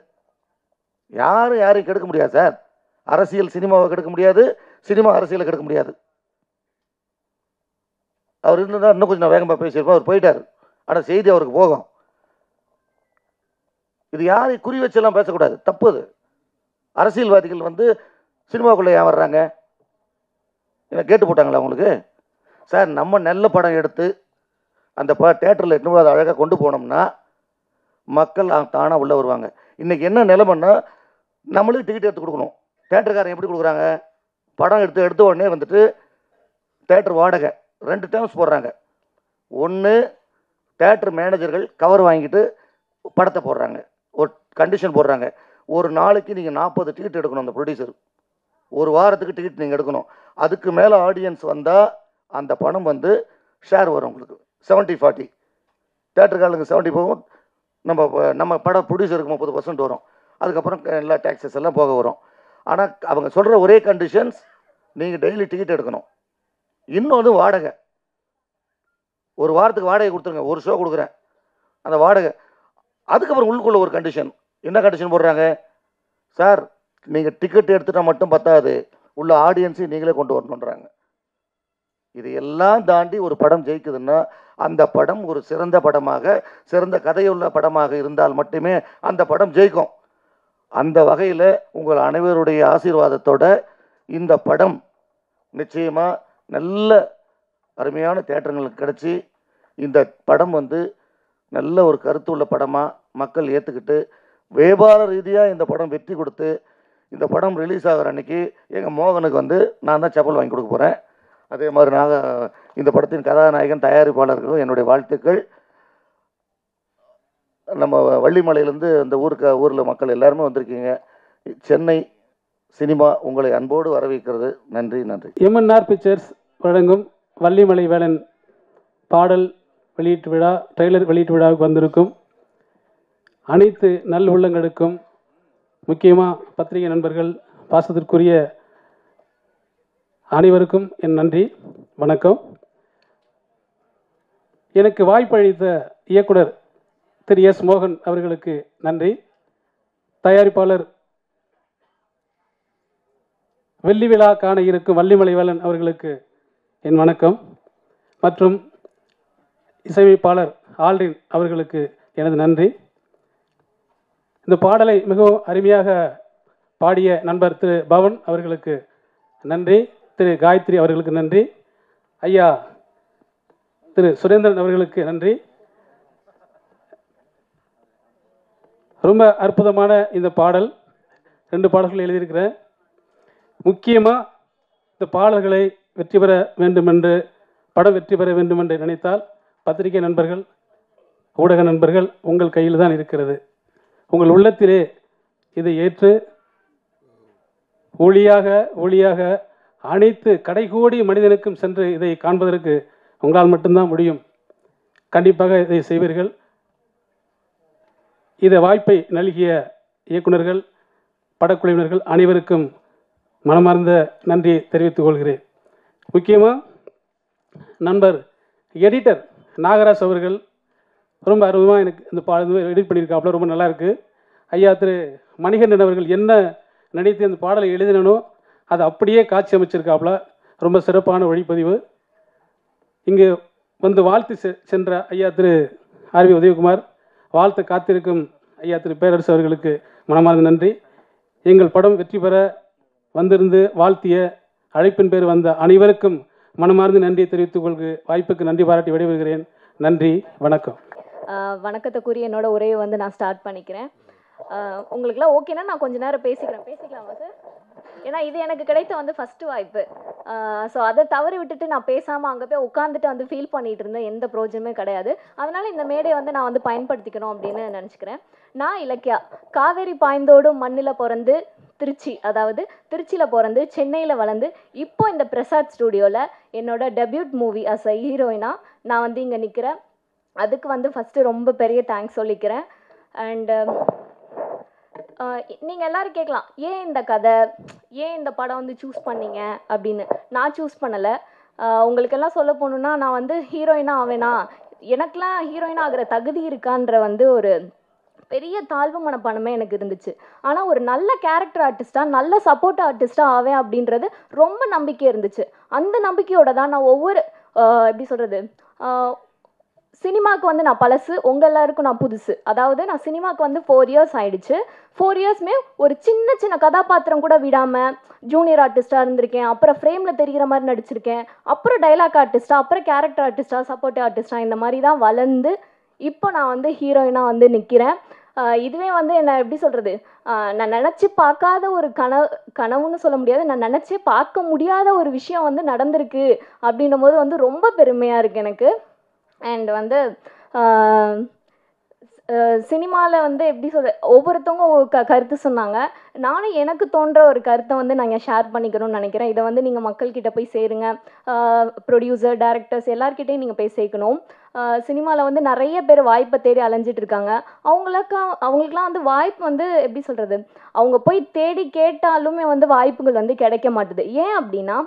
யாரையும் கெடுக்க முடியாது சார். அரசியல் சினிமாவை கெடுக்க முடியாது, சினிமா அரசியலை கெடுக்க முடியாது. அவர் இருந்தால் இன்னும் கொஞ்சம் வேகமாக பேசியிருப்போம். அவர் போயிட்டார், ஆனால் செய்தி அவருக்கு போகும். இது யாரையும் குறி வச்செல்லாம் பேசக்கூடாது, தப்பு. அது அரசியல்வாதிகள் வந்து சினிமாவுக்குள்ளே ஏன் வர்றாங்க? என்ன கேட்டு போட்டாங்களா உங்களுக்கு? சார், நம்ம நல்ல படம் எடுத்து அந்த தேட்டரில் எட்டும்போது அதை அழகாக கொண்டு போனோம்னா மக்கள் தானாக உள்ளே வருவாங்க. இன்றைக்கி என்ன நிலைமைன்னா, நம்மளுக்கு டிக்கெட் எடுத்து கொடுக்கணும். தேட்டருக்காரன் எப்படி கொடுக்குறாங்க? படம் எடுத்த உடனே வந்துட்டு தேட்டர் வாடகை 2 டேர்ம்ஸ் போடுறாங்க. ஒன்று, தேட்டர் மேனேஜர்கள் கவர் வாங்கிட்டு படத்தை போடுறாங்க, ஒரு கண்டிஷன் போடுறாங்க. ஒரு நாளைக்கு நீங்கள் 40 டிக்கெட் எடுக்கணும். அந்த ப்ரொடியூசர் ஒரு வாரத்துக்கு டிக்கெட் நீங்கள் எடுக்கணும். அதுக்கு மேலே ஆடியன்ஸ் வந்தால் அந்த பணம் வந்து ஷேர் வரும் உங்களுக்கு. 70-40 தேட்டருக்காரங்களுக்கு 70 போகும், நம்ம படம் ப்ரொடியூசருக்கு 30% வரும். அதுக்கப்புறம் எல்லா டேக்ஸஸ் எல்லாம் போக வரும். ஆனால் அவங்க சொல்கிற ஒரே கண்டிஷன்ஸ், நீங்கள் டெய்லி டிக்கெட் எடுக்கணும். இன்னொன்று வாடகை. ஒரு வாரத்துக்கு வாடகை கொடுத்துருங்க, ஒரு ஷோ கொடுக்குறேன் அந்த வாடகை. அதுக்கப்புறம் உள்ளுக்குள்ள ஒரு கண்டிஷன். என்ன கண்டிஷன் போடுறாங்க? சார், நீங்கள் டிக்கெட் எடுத்துட்டால் மட்டும் பத்தாது, உள்ள ஆடியன்ஸையும் நீங்களே கொண்டு வரணுன்றாங்க. இது எல்லாம் தாண்டி ஒரு படம் ஜெயிக்குதுன்னா அந்த படம் ஒரு சிறந்த படமாக, சிறந்த கதையுள்ள படமாக இருந்தால் மட்டுமே அந்த படம் ஜெயிக்கும். அந்த வகையில் உங்கள் அனைவருடைய ஆசீர்வாதத்தோட இந்த படம் நிச்சயமாக நல்ல அருமையான தேட்டர்களுக்கு கிடச்சி இந்த படம் வந்து நல்ல ஒரு கருத்துள்ள படமாக மக்கள் ஏற்றுக்கிட்டு வியாபார ரீதியாக இந்த படம் வெற்றி கொடுத்து, இந்த படம் ரிலீஸ் ஆகிற அன்றைக்கி எங்கள் மோகனுக்கு வந்து நான் தான் செப்பல் வாங்கி கொடுக்க போகிறேன். அதே மாதிரி இந்த படத்தின் கதாநாயகன் தயாரிப்பாளர்களும் என்னுடைய வாழ்த்துக்கள். நம்ம வள்ளிமலையிலேருந்து அந்த ஊரில் மக்கள் எல்லாருமே வந்திருக்கீங்க. சென்னை சினிமா உங்களை அன்போடு வரவேற்கிறது. நன்றி. எம்என்ஆர் பிக்சர்ஸ் வழங்கும் வள்ளிமலை வேலன் பாடல் வெளியீட்டு விழா, ட்ரெய்லர் வெளியீட்டு விழாவுக்கு வந்திருக்கும் அனைத்து நல் உள்ளங்களுக்கும், முக்கியமாக பத்திரிகை நண்பர்கள், பாசத்திற்குரிய அனைவருக்கும் என் நன்றி, வணக்கம். எனக்கு வாய்ப்பளித்த இயக்குனர் திரு எஸ் மோகன் அவர்களுக்கு நன்றி. தயாரிப்பாளர் வெள்ளி விழா காண இருக்கும் வள்ளிமலை வேலன் அவர்களுக்கு என் வணக்கம். மற்றும் இசையமைப்பாளர் ஆல்ரின் அவர்களுக்கு எனது நன்றி. இந்த பாடலை மிகவும் அருமையாக பாடிய நண்பர் திரு பவன் அவர்களுக்கு நன்றி. திரு காயத்ரி அவர்களுக்கு நன்றி. ஐயா திரு சுரேந்திரன் அவர்களுக்கு நன்றி. ரொம்ப அற்புதமான இந்த பாடல், 2 பாடல்கள் எழுதியிருக்கிறேன். முக்கியமாக இந்த பாடல்களை வெற்றி பெற வேண்டுமென்று, படம் வெற்றி பெற வேண்டுமென்று நினைத்தால் பத்திரிகை நண்பர்கள், ஊடக நண்பர்கள் உங்கள் கையில் தான் இருக்கிறது. உங்கள் உள்ளத்திலே இதை ஏற்று ஒளியாக அனைத்து கடைகோடி மனிதனுக்கும் சென்று இதை காண்பதற்கு உங்களால் மட்டும்தான் முடியும். கண்டிப்பாக இதை செய்வீர்கள். இதை வாய்ப்பை நல்கிய இயக்குநர்கள், படக்குழுவினர்கள் அனைவருக்கும் மனமார்ந்த நன்றியை தெரிவித்துக் கொள்கிறேன். முக்கியமாக நண்பர் எடிட்டர் நாகராஜ் அவர்கள் ரொம்ப அற்புதமாக எனக்கு இந்த பாடல் எடிட் பண்ணியிருக்காப்புல, ரொம்ப நல்லாயிருக்கு. ஐயா திரு மணிகண்டன் அவர்கள் என்ன நினைத்து அந்த பாடலை எழுதினோ அதை அப்படியே காட்சி அமைச்சிருக்காப்புல, ரொம்ப சிறப்பான ஒளிப்பதிவு. இங்கு வந்து வாழ்த்து சென்ற ஐயா திரு ஆர்வி உதயகுமார், வாழ்த்து காத்திருக்கும் ஐயா திரு பேரரசு அவர்களுக்கு மனமார்ந்த நன்றி. எங்கள் படம் வெற்றி பெற வந்திருந்து வாழ்த்திய, அழைப்பின் பேர் வந்த அனைவருக்கும் மனமார்ந்த நன்றியை தெரிவித்துக் கொள்கு வாய்ப்புக்கு நன்றி பாராட்டி விடைபெறுகிறேன். நன்றி, வணக்கம். வணக்கத்தை கூறி என்னோட உரையை வந்து நான் ஸ்டார்ட் பண்ணிக்கிறேன். உங்களுக்குலாம் ஓகேனா நான் கொஞ்ச நேரம் பேசிக்கலாமா சார்? ஏன்னா இது எனக்கு கிடைத்த வந்து ஃபஸ்ட்டு வாய்ப்பு. ஸோ அதை தவறி விட்டுட்டு நான் பேசாமல் அங்கே போய் உட்காந்துட்டு வந்து ஃபீல் பண்ணிகிட்டு இருந்தேன். எந்த ப்ரோஜனமே கிடையாது. அதனால் இந்த மேடையை வந்து நான் வந்து பயன்படுத்திக்கணும் அப்படின்னு நினச்சிக்கிறேன். நான் இலக்கியா, காவேரி பாய்ந்தோடும் மண்ணில் பிறந்து திருச்சி, அதாவது திருச்சியில் பிறந்து சென்னையில் வளர்ந்து இப்போ இந்த பிரசாத் ஸ்டூடியோவில் என்னோட டெபியூட் மூவி அஸ் அ ஹீரோயினாக நான் வந்து இங்கே நிற்கிறேன். அதுக்கு வந்து ஃபஸ்ட்டு ரொம்ப பெரிய தேங்க்ஸ் சொல்லிக்கிறேன். அண்டு நீங்கள் எல்லோரும் கேட்கலாம், ஏன் இந்த கதை, ஏன் இந்த படம் வந்து சூஸ் பண்ணீங்க அப்படின்னு. நான் சூஸ் பண்ணலை. உங்களுக்கெல்லாம் சொல்ல போகணுன்னா, நான் வந்து ஹீரோயினாக ஆவேனா, எனக்கெலாம் ஹீரோயினாக ஆகிற தகுதி இருக்கான்ற வந்து ஒரு பெரிய தாழ்வு மனப்பான்மை எனக்கு இருந்துச்சு. ஆனால் ஒரு நல்ல கேரக்டர் ஆர்டிஸ்ட்டாக, நல்ல சப்போர்ட் ஆர்டிஸ்ட்டாக ஆவேன் அப்படின்றது ரொம்ப நம்பிக்கை இருந்துச்சு. அந்த நம்பிக்கையோட தான் நான் ஒவ்வொரு எப்படி சொல்கிறது, சினிமாவுக்கு வந்து நான் பழசு, உங்கள் எல்லாருக்கும் நான் புதுசு. அதாவது நான் சினிமாவுக்கு வந்து 4 இயர்ஸ் ஆகிடுச்சு. 4 இயர்ஸ்மே ஒரு சின்ன சின்ன கதாபாத்திரம் கூட விடாமல் ஜூனியர் ஆர்டிஸ்ட்டாக இருந்திருக்கேன். அப்புறம் ஃப்ரேமில் தெரிகிற மாதிரி நடிச்சிருக்கேன். அப்புறம் டைலாக் ஆர்டிஸ்ட்டாக, அப்புறம் கேரக்டர் ஆர்டிஸ்ட்டாக, சப்போர்ட் ஆர்டிஸ்ட்டாக, இந்த மாதிரி தான் வளர்ந்து இப்போ நான் வந்து ஹீரோயினாக வந்து நிற்கிறேன். இதுவே வந்து என்ன எப்படி சொல்கிறது, நான் நினச்சி பார்க்காத ஒரு கனவுன்னு சொல்ல முடியாது, நான் நினச்சே பார்க்க முடியாத ஒரு விஷயம் வந்து நடந்திருக்கு அப்படின்னும் போது வந்து ரொம்ப பெருமையாக இருக்குது எனக்கு. அண்ட் வந்து சினிமாவில் வந்து எப்படி சொல்ற, ஒவ்வொருத்தவங்க ஒவ்வொரு கருத்து சொன்னாங்க. நானும் எனக்கு தோன்ற ஒரு கருத்தை வந்து நாங்கள் ஷேர் பண்ணிக்கணும்னு நினைக்கிறேன். இதை வந்து நீங்கள் மக்கள்கிட்ட போய் சேருங்க. ப்ரொடியூசர், டைரக்டர்ஸ் எல்லார்கிட்டையும் நீங்கள் போய் சேர்க்கணும். சினிமாவில் வந்து நிறைய பேர் வாய்ப்பை தேடி அலைஞ்சிட்டு இருக்காங்க. அவங்களுக்குலாம் வந்து வாய்ப்பு வந்து எப்படி சொல்கிறது, அவங்க போய் தேடி கேட்டாலுமே வந்து வாய்ப்புகள் வந்து கிடைக்க மாட்டுது. ஏன் அப்படின்னா,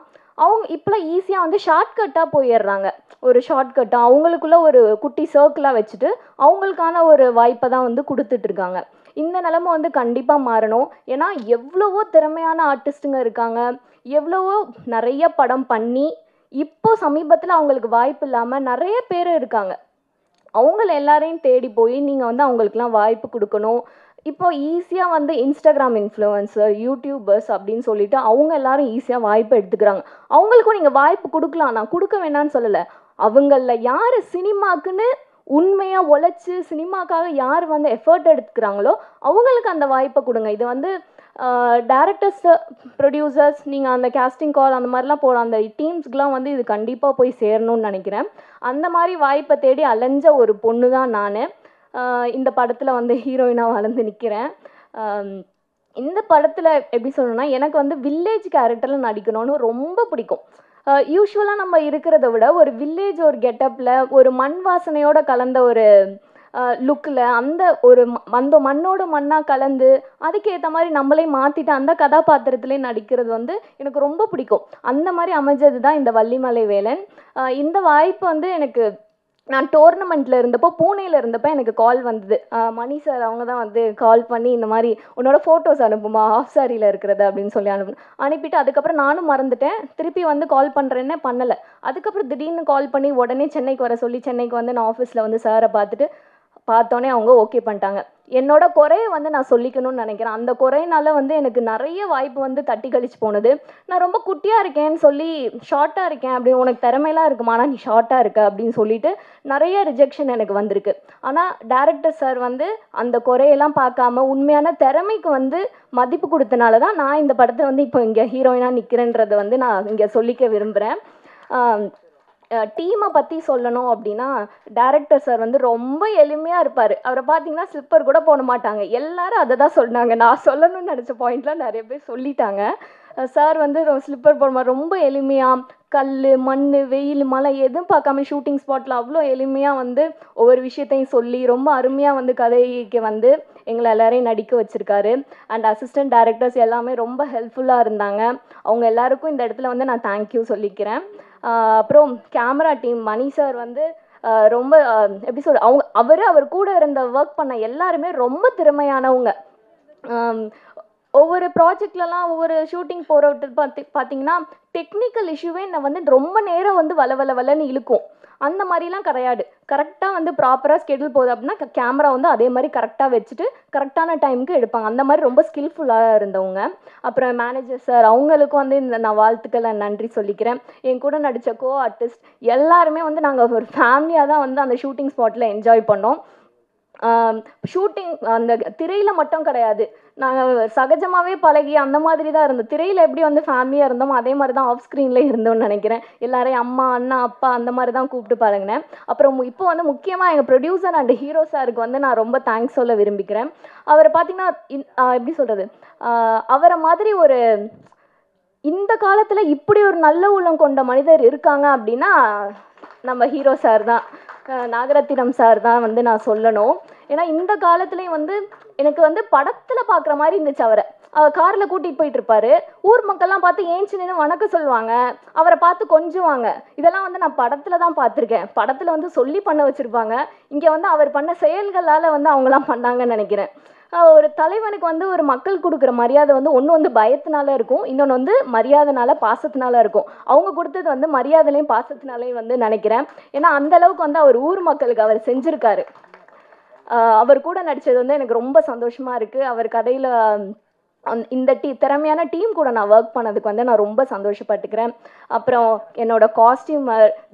அவங்க இப்போலாம் ஈஸியாக வந்து ஷார்ட்கட்டாக போயிடுறாங்க. ஒரு ஷார்ட்கட்டாக அவங்களுக்குள்ள ஒரு குட்டி சர்க்கிளாக வச்சுட்டு அவங்களுக்கான ஒரு வாய்ப்பை தான் வந்து கொடுத்துட்ருக்காங்க. இந்த நிலைமை வந்து கண்டிப்பாக மாறணும். ஏன்னா எவ்வளவோ திறமையான ஆர்டிஸ்ட்டுங்க இருக்காங்க, எவ்வளவோ நிறைய படம் பண்ணி இப்போ சமீபத்தில் அவங்களுக்கு வாய்ப்பு இல்லாமல் நிறைய பேர் இருக்காங்க. அவங்கள எல்லாரையும் தேடி போய் நீங்கள் வந்து அவங்களுக்குலாம் வாய்ப்பு கொடுக்கணும். இப்போ ஈஸியாக வந்து இன்ஸ்டாகிராம் இன்ஃப்ளூயன்சர், யூடியூபர்ஸ் அப்படின்னு சொல்லிட்டு அவங்க எல்லாரும் ஈஸியாக வாய்ப்பு எடுத்துக்கிறாங்க. அவங்களுக்கும் நீங்கள் வாய்ப்பு கொடுக்கலாம், நான் கொடுக்க வேணான்னு சொல்லலை. அவங்களில் யார் சினிமாக்குன்னு உண்மையாக உழைச்சி சினிமாக்காக யார் வந்து எஃபர்ட் எடுத்துக்கிறாங்களோ அவங்களுக்கு அந்த வாய்ப்பை கொடுங்க. இது வந்து டேரக்டர்ஸ், ப்ரொடியூசர்ஸ், நீங்கள் அந்த கேஸ்டிங் கால் அந்த மாதிரிலாம் போகிற அந்த டீம்ஸ்க்கெலாம் வந்து இது கண்டிப்பாக போய் சேரணும்னு நினைக்கிறேன். அந்த மாதிரி வாய்ப்பை தேடி அலைஞ்ச ஒரு பொண்ணு தான் நான். இந்த படத்தில் வந்து ஹீரோயினாக வளர்ந்து நிற்கிறேன். இந்த படத்தில் எப்படி சொல்லணும்னா, எனக்கு வந்து வில்லேஜ் கேரக்டரில் நடிக்கணும்னு ரொம்ப பிடிக்கும். யூஸ்வலாக நம்ம இருக்கிறத விட ஒரு வில்லேஜ், ஒரு கெட்டப்பில், ஒரு மண் வாசனையோடு கலந்த ஒரு லுக்கில், அந்த மண்ணோட மண்ணாக கலந்து அதுக்கேற்ற மாதிரி நம்மளே மாற்றிட்டு அந்த கதாபாத்திரத்திலே நடிக்கிறது வந்து எனக்கு ரொம்ப பிடிக்கும். அந்த மாதிரி அமைஞ்சது தான் இந்த வள்ளிமலை வேலன். இந்த வாய்ப்பு வந்து எனக்கு நான் டோர்னமெண்ட்டில் இருந்தப்போ பூனேயில் இருந்தப்போ எனக்கு கால் வந்தது. மணி சார் அவங்க தான் வந்து கால் பண்ணி இந்த மாதிரி உன்னோட ஃபோட்டோஸ் அனுப்புமா ஹாஃப் சாரியில் இருக்கிறது அப்படின்னு சொல்லி அனுப்பிட்டு அதுக்கப்புறம் நானும் மறந்துட்டேன். திருப்பி வந்து கால் பண்ணுறேன்னே பண்ணலை. அதுக்கப்புறம் திடீர்னு கால் பண்ணி உடனே சென்னைக்கு வர சொல்லி சென்னைக்கு வந்து நான் ஆஃபீஸில் வந்து சாரை பார்த்தோன்னே அவங்க ஓகே பண்ணிட்டாங்க. என்னோட குறையை வந்து நான் சொல்லிக்கணும்னு நினைக்கிறேன். அந்த குறையினால வந்து எனக்கு நிறைய வாய்ப்பு வந்து தட்டி கழிச்சு போனது. நான் ரொம்ப குட்டியாக இருக்கேன்னு சொல்லி ஷார்ட்டாக இருக்கேன் அப்படின்னு, உனக்கு திறமையெல்லாம் இருக்குமா ஆனால் நீ ஷார்ட்டாக இருக்க அப்படின்னு சொல்லிட்டு நிறைய ரிஜெக்ஷன் எனக்கு வந்திருக்கு. ஆனால் டேரக்டர் சார் வந்து அந்த குறையெல்லாம் பார்க்காம உண்மையான திறமைக்கு வந்து மதிப்பு கொடுத்தனால தான் நான் இந்த படத்தில் வந்து இப்போ இங்கே ஹீரோயினாக நிற்கிறேன்றதை வந்து நான் இங்கே சொல்லிக்க விரும்புகிறேன். டீமை பற்றி சொல்லணும் அப்படின்னா டேரக்டர் சார் வந்து ரொம்ப எளிமையாக இருப்பார். அவரை பார்த்தீங்கன்னா ஸ்லிப்பர் கூட போட மாட்டாங்க. எல்லாரும் அதை தான் சொன்னாங்க. நான் சொல்லணும்னு நினச்ச பாயிண்ட்லாம் நிறைய பேர் சொல்லிட்டாங்க. சார் வந்து ஸ்லிப்பர் போட ரொம்ப எளிமையாக கல் மண் வெயில் மழை எதுவும் பார்க்காம ஷூட்டிங் ஸ்பாட்டில் அவ்வளோ எளிமையாக வந்து ஒவ்வொரு விஷயத்தையும் சொல்லி ரொம்ப அருமையாக வந்து கதைக்கு வந்து எங்களை எல்லாரையும் நடிக்க வச்சுருக்காரு. அண்ட் அசிஸ்டன்ட் டைரக்டர்ஸ் எல்லாமே ரொம்ப ஹெல்ப்ஃபுல்லாக இருந்தாங்க. அவங்க எல்லாருக்கும் இந்த இடத்துல வந்து நான் தேங்க்யூ சொல்லிக்கிறேன். அப்புறம் கேமரா டீம் மணி சார் வந்து ரொம்ப எப்படி சொல்ற அவர் கூட இருந்த ஒர்க் பண்ண எல்லாருமே ரொம்ப திறமையானவங்க. ஒவ்வொரு ப்ராஜெக்ட்லலாம் ஒவ்வொரு ஷூட்டிங் போகிறது பார்த்தீங்கன்னா டெக்னிக்கல் இஷ்யூவே நான் வந்து ரொம்ப நேரம் வந்து வளன்னு இழுக்கும். அந்த மாதிரிலாம் கிடையாது. கரெக்டாக வந்து ப்ராப்பராக ஸ்கெடியூல் போகுது அப்படின்னா கேமரா வந்து அதே மாதிரி கரெக்டாக வச்சுட்டு கரெக்டான டைமுக்கு எடுப்பாங்க. அந்த மாதிரி ரொம்ப ஸ்கில்ஃபுல்லாக இருந்தவங்க. அப்புறம் மேனேஜர் சார் அவங்களுக்கும் வந்து இந்த நான் வாழ்த்துக்களை நன்றி சொல்லிக்கிறேன். என் கூட நடித்த கோ ஆர்டிஸ்ட் எல்லாருமே வந்து நாங்கள் ஒரு ஃபேமிலியாக தான் வந்து அந்த ஷூட்டிங் ஸ்பாட்டில் என்ஜாய் பண்ணோம். ஷூட்டிங் அந்த திரையில் மட்டும் கிடையாது, நாங்கள் சகஜமாகவே பழகி அந்த மாதிரி தான் இருந்தோம். திரையில் எப்படி வந்து ஃபேமிலியாக இருந்தோமோ அதே மாதிரி தான் ஆஃப் ஸ்க்ரீனில் இருந்தோம்னு நினைக்கிறேன். எல்லாரையும் அம்மா அண்ணா அப்பா அந்த மாதிரி தான் கூப்பிட்டு பழகினேன். அப்புறம் இப்போ வந்து முக்கியமாக எங்கள் ப்ரொடியூசர் அண்ட் ஹீரோ சாருக்கு வந்து நான் ரொம்ப தேங்க்ஸ் சொல்ல விரும்பிக்கிறேன். அவரை பார்த்தீங்கன்னா எப்படி சொல்கிறது, அவரை மாதிரி ஒரு இந்த காலத்தில் இப்படி ஒரு நல்ல உள்ளம் கொண்ட மனிதர் இருக்காங்க அப்படின்னா நம்ம ஹீரோ சார் தான், நாகரத்தினம் சார் தான் வந்து நான் சொல்லணும். ஏன்னா இந்த காலத்துலேயும் வந்து எனக்கு வந்து படத்தில் பார்க்குற மாதிரி இருந்துச்சு. அவர் காரில் கூட்டிகிட்டு போயிட்டு இருப்பாரு. ஊர் மக்கள்லாம் பார்த்து ஏஞ்சி நின்று வணக்கம் சொல்லுவாங்க, அவரை பார்த்து கொஞ்சுவாங்க. இதெல்லாம் வந்து நான் படத்தில் தான் பார்த்துருக்கேன். படத்தில் வந்து சொல்லி பண்ண வச்சுருப்பாங்க. இங்கே வந்து அவர் பண்ண செயல்களால் வந்து அவங்களாம் பண்ணாங்கன்னு நினைக்கிறேன். ஒரு தலைவனுக்கு வந்து ஒரு மக்கள் கொடுக்குற மரியாதை வந்து ஒன்று வந்து பயத்தினால இருக்கும், இன்னொன்று வந்து மரியாதைனால பாசத்தினால இருக்கும். அவங்க கொடுத்தது வந்து மரியாதையிலையும் பாசத்தினாலையும் வந்து நினைக்கிறேன். ஏன்னா அந்தளவுக்கு வந்து அவர் ஊர் மக்களுக்கு அவர் செஞ்சுருக்காரு. அவர் கூட நடித்தது வந்து எனக்கு ரொம்ப சந்தோஷமாக இருக்குது. அவர் கதையில் இந்த திறமையான டீம் கூட நான் ஒர்க் பண்ணதுக்கு வந்து நான் ரொம்ப சந்தோஷப்பட்டுக்கிறேன். அப்புறம் என்னோட காஸ்டியூம்,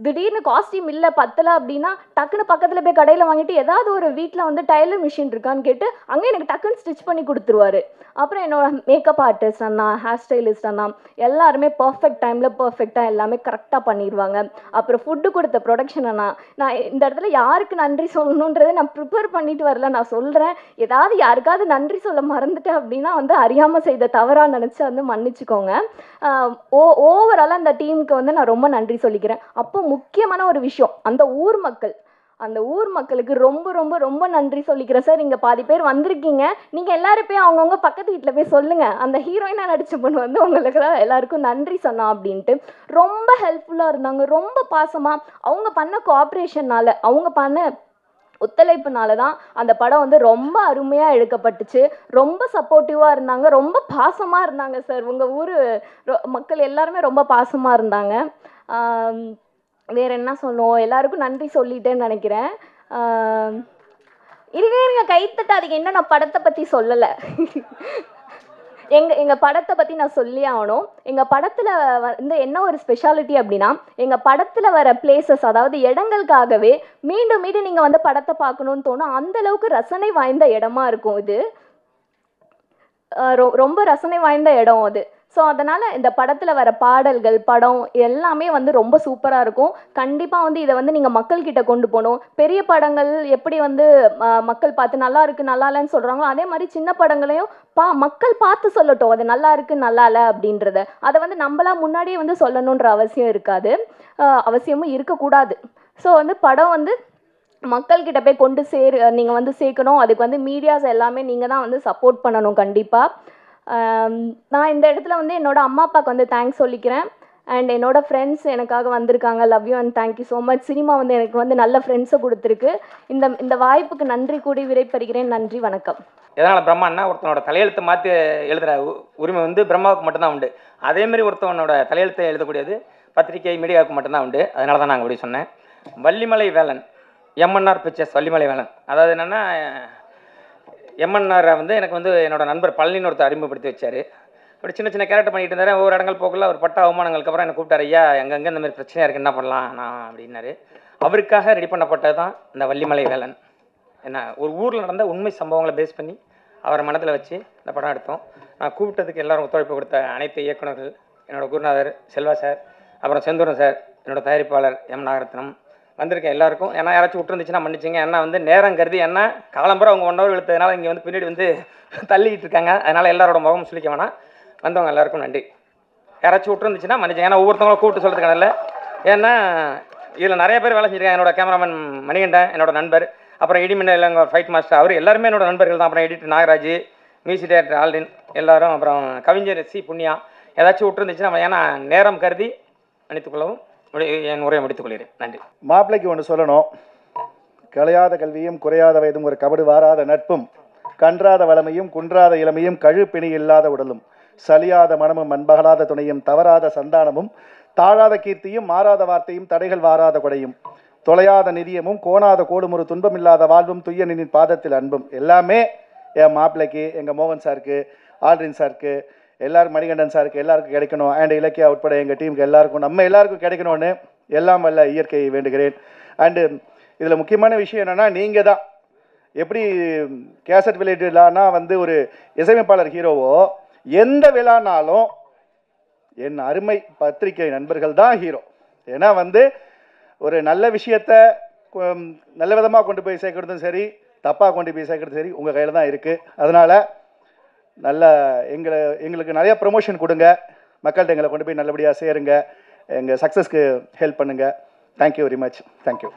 திடீர்னு காஸ்டியூம் இல்லை பத்தலை அப்படின்னா டக்குன்னு பக்கத்தில் போய் கடையில் வாங்கிட்டு ஏதாவது ஒரு வீட்டில் வந்து டைலர் மிஷின் இருக்கான்னு கேட்டு அங்கே எனக்கு டக்குன்னு ஸ்டிச் பண்ணி கொடுத்துருவாரு. அப்புறம் என்னோட மேக்கப் ஆர்டிஸ்ட் அண்ணா, ஹேர் ஸ்டைலிஸ்ட் அண்ணா எல்லாருமே பர்ஃபெக்ட் டைமில் பர்ஃபெக்டாக எல்லாமே கரெக்டாக பண்ணிடுவாங்க. அப்புறம் ஃபுட்டு கொடுத்த ப்ரொடக்ஷன் அண்ணா, நான் இந்த இடத்துல யாருக்கு நன்றி சொல்லணுன்றதை நான் ப்ரிப்பேர் பண்ணிட்டு வரல, நான் சொல்கிறேன். ஏதாவது யாருக்காவது நன்றி சொல்ல மறந்துட்டேன் அப்படின்னா வந்து அறியாமல் செய்த தவறாக நினச்சி வந்து மன்னிச்சுக்கோங்க. ஓவராலாக அந்த டீமுக்கு வந்து நான் ரொம்ப நன்றி சொல்லிக்கிறேன். அப்போ முக்கியமான ஒரு விஷயம், அந்த ஊர் மக்களுக்கு ரொம்ப ரொம்ப ரொம்ப நன்றி சொல்லிக்கிறேன் சார். இங்கே பாதி பேர் வந்திருக்கீங்க, நீங்கள் எல்லாரும் போய் அவங்கவுங்க பக்கத்து வீட்டில் போய் சொல்லுங்கள், அந்த ஹீரோயினாக நடித்த பொண்ணு வந்து உங்களுக்கு எல்லாருக்கும் நன்றி சொன்னா அப்படின்ட்டு. ரொம்ப ஹெல்ப்ஃபுல்லாக இருந்தாங்க, ரொம்ப பாசமாக. அவங்க பண்ண கோஆப்ரேஷனால், அவங்க பண்ண ஒத்துழைப்புனால தான் அந்த படம் வந்து ரொம்ப அருமையாக எடுக்கப்பட்டுச்சு. ரொம்ப சப்போர்ட்டிவாக இருந்தாங்க, ரொம்ப பாசமாக இருந்தாங்க சார். உங்கள் ஊர் மக்கள் எல்லாருமே ரொம்ப பாசமாக இருந்தாங்க. வேறு என்ன சொல்லுவோம், எல்லாருக்கும் நன்றி சொல்லிட்டேன்னு நினைக்கிறேன். இருங்க கைத்தட்டாதீங்க, இன்னும் நான் படத்தை பற்றி சொல்லலை. எங்கள் படத்தை பற்றி நான் சொல்லி ஆகணும். எங்கள் படத்தில் வந்து என்ன ஒரு ஸ்பெஷாலிட்டி அப்படின்னா, எங்கள் படத்தில் வர பிளேசஸ், அதாவது இடங்களுக்காகவே மீண்டும் மீண்டும் நீங்கள் வந்து படத்தை பார்க்கணுன்னு தோணும். அந்தளவுக்கு ரசனை வாய்ந்த இடமா இருக்கும் இது. ரொம்ப ரசனை வாய்ந்த இடம் அது. ஸோ அதனால் இந்த படத்தில் வர பாடல்கள், படம் எல்லாமே வந்து ரொம்ப சூப்பராக இருக்கும். கண்டிப்பாக வந்து இதை வந்து நீங்கள் மக்கள்கிட்ட கொண்டு போகணும். பெரிய படங்கள் எப்படி வந்து மக்கள் பார்த்து நல்லா இருக்குது நல்லா இல்லைன்னு சொல்கிறாங்களோ, அதே மாதிரி சின்ன படங்களையும் மக்கள் பார்த்து சொல்லட்டும் அது நல்லா இருக்குது நல்லா இல்லை அப்படின்றத. அதை வந்து நம்மளாம் முன்னாடியே வந்து சொல்லணுன்ற அவசியம் இருக்காது, அவசியமும் இருக்கக்கூடாது. ஸோ வந்து படம் வந்து மக்கள்கிட்ட போய் நீங்கள் வந்து சேர்க்கணும். அதுக்கு வந்து மீடியாஸ் எல்லாமே நீங்கள் தான் வந்து சப்போர்ட் பண்ணணும் கண்டிப்பாக. நான் இந்த இடத்துல வந்து என்னோடய அம்மா அப்பாவுக்கு வந்து தேங்க்ஸ் சொல்லிக்கிறேன். அண்ட் என்னோட ஃப்ரெண்ட்ஸ் எனக்காக வந்திருக்காங்க. Love you and thank you so much. Cinema வந்து எனக்கு வந்து நல்ல ஃப்ரெண்ட்ஸை கொடுத்துருக்கு. இந்த வாய்ப்புக்கு நன்றி கூடி விடைபெறுகிறேன். நன்றி, வணக்கம். எதனால் பிரம்மான்னா ஒருத்தனோட தலையெழுத்தை மாற்றி எழுதுகிற உரிமை வந்து பிரம்மாவுக்கு மட்டும்தான் உண்டு. அதேமாரி ஒருத்தவனோட தலையெழுத்தை எழுதக்கூடியது பத்திரிகை மீடியாவுக்கு மட்டும்தான் உண்டு. அதனால தான் நாங்கள் அப்படி சொன்னேன். Vallimalai Velan, MNR pictures Vallimalai Velan. அதாவது என்னென்னா, எம்என்ஆரை வந்து எனக்கு வந்து என்னோடய நண்பர் பழனின்னு ஒருத்தர் அறிமுகப்படுத்தி வச்சார். அப்படி சின்ன சின்ன கேரக்டர் பண்ணிட்டு இருந்தார். ஒவ்வொரு இடங்கள் போக்குள்ள ஒரு பட்ட அவமானங்களுக்கு அப்புறம் என்னை கூப்பிட்டார். ஐயா, எங்கெங்கே இந்த மாதிரி பிரச்சனையாக இருக்குது, என்ன பண்ணலாம் நான் அப்படின்னாரு. அவருக்காக ரெடி பண்ணப்பட்டது தான் இந்த வள்ளிமலை வேலன். என்ன, ஒரு ஊரில் நடந்த உண்மை சம்பவங்களை பேஸ் பண்ணி அவரை மனதில் வச்சு இந்த படம் எடுத்தோம். நான் கூப்பிட்டதுக்கு எல்லோரும் ஒத்துழைப்பு கொடுத்த அனைத்து இயக்குநர்கள், என்னோடய குருநாதர் செல்வா சார், அப்புறம் செந்தூரன் சார், என்னோடய தயாரிப்பாளர் எம் நாகரத்னம், வந்திருக்கேன் எல்லாருக்கும். ஏன்னா யாராச்சும் விட்டுருந்துச்சுன்னா மன்னிச்சிங்க. ஏன்னா வந்து நேரம் கருதி என்ன காலம்பரம் அவங்க 1 hour இழுத்ததுனால இங்கே வந்து பின்னாடி வந்து தள்ளிக்கிட்டு இருக்காங்க. அதனால் எல்லாரோட முகம் சொல்லிக்க வேணாம். வந்தவங்க எல்லாருக்கும் நன்றி. யாராச்சும் விட்டுருந்துச்சுன்னா மன்னிச்சிங்க. ஏன்னா ஒவ்வொருத்தவங்களும் கூப்பிட்டு சொல்கிறதுக்கான இல்லை. ஏன்னா இதில் நிறைய பேர் வேலை செஞ்சுருக்காங்க. என்னோட கேமராமேன் மணிகண்டன் என்னோட நண்பர், அப்புறம் இடிமின்னல் எங்கள் ஃபைட் மாஸ்டர், அவர் எல்லாருமே என்னோட நண்பர்கள் தான். அப்புறம் editor Nagaraj, music director Aldrin எல்லாரும், அப்புறம் கவிஞர் சி புண்ணியா. ஏதாச்சும் விட்டுருந்துச்சுன்னா ஏன்னா நேரம் கருதி மன்னித்துக்கொள்ளவும் என் உரையை முடித்துக் கொள்கிறேன். நன்றி. மாப்பிள்ளைக்கு ஒன்று சொல்லணும். கலையாத கல்வியும் குறையாத வயதும் ஒரு கபடு வாராத நட்பும் கன்றாத வளமையும் குன்றாத இளமையும் கழுப்பிணி இல்லாத உடலும் சலியாத மனமும் அன்பகலாத துணையும் தவறாத சந்தானமும் தாழாத கீர்த்தியும் மாறாத வார்த்தையும் தடைகள் வாராத கொடையும் தொலையாத நிதியமும் கோணாத கோடும் ஒரு துன்பம் இல்லாத வாழ்வும் துய்யனின் பாதத்தில் அன்பும் எல்லாமே என் மாப்பிள்ளைக்கு, எங்கள் மோகன் சாருக்கு, ஆல்ரின் சாருக்கு, எல்லாரும் மணிகண்டன் சாருக்கு எல்லாருக்கும் கிடைக்கணும். அண்ட் இலக்கியா உட்பட எங்கள் டீமுக்கு எல்லாருக்கும், நம்ம எல்லாருக்கும் கிடைக்கணும்னு எல்லாம் வல்ல இயற்கையை வேண்டுகிறேன். அண்டு இதில் முக்கியமான விஷயம் என்னென்னா, நீங்கள் தான் எப்படி கேசட் விளையாட்டு விழானா வந்து ஒரு இசையமைப்பாளர் ஹீரோவோ, எந்த விழானாலும் என் அருமை பத்திரிகை நண்பர்கள் தான் ஹீரோ. ஏன்னா வந்து ஒரு நல்ல விஷயத்தை நல்ல விதமாக கொண்டு போய் சேர்க்கறதும் சரி, தப்பாக கொண்டு போய் சேர்க்கறதும் சரி உங்கள் கையில் தான் இருக்குது. அதனால் நல்ல எங்களுக்கு நிறைய ப்ரொமோஷன் கொடுங்க, மக்கள்கிட்ட எங்களை கொண்டு போய் நல்லபடியாக சேருங்க, எங்கள் சக்ஸஸ்க்கு ஹெல்ப் பண்ணுங்கள். Thank you very much. தேங்க்யூ.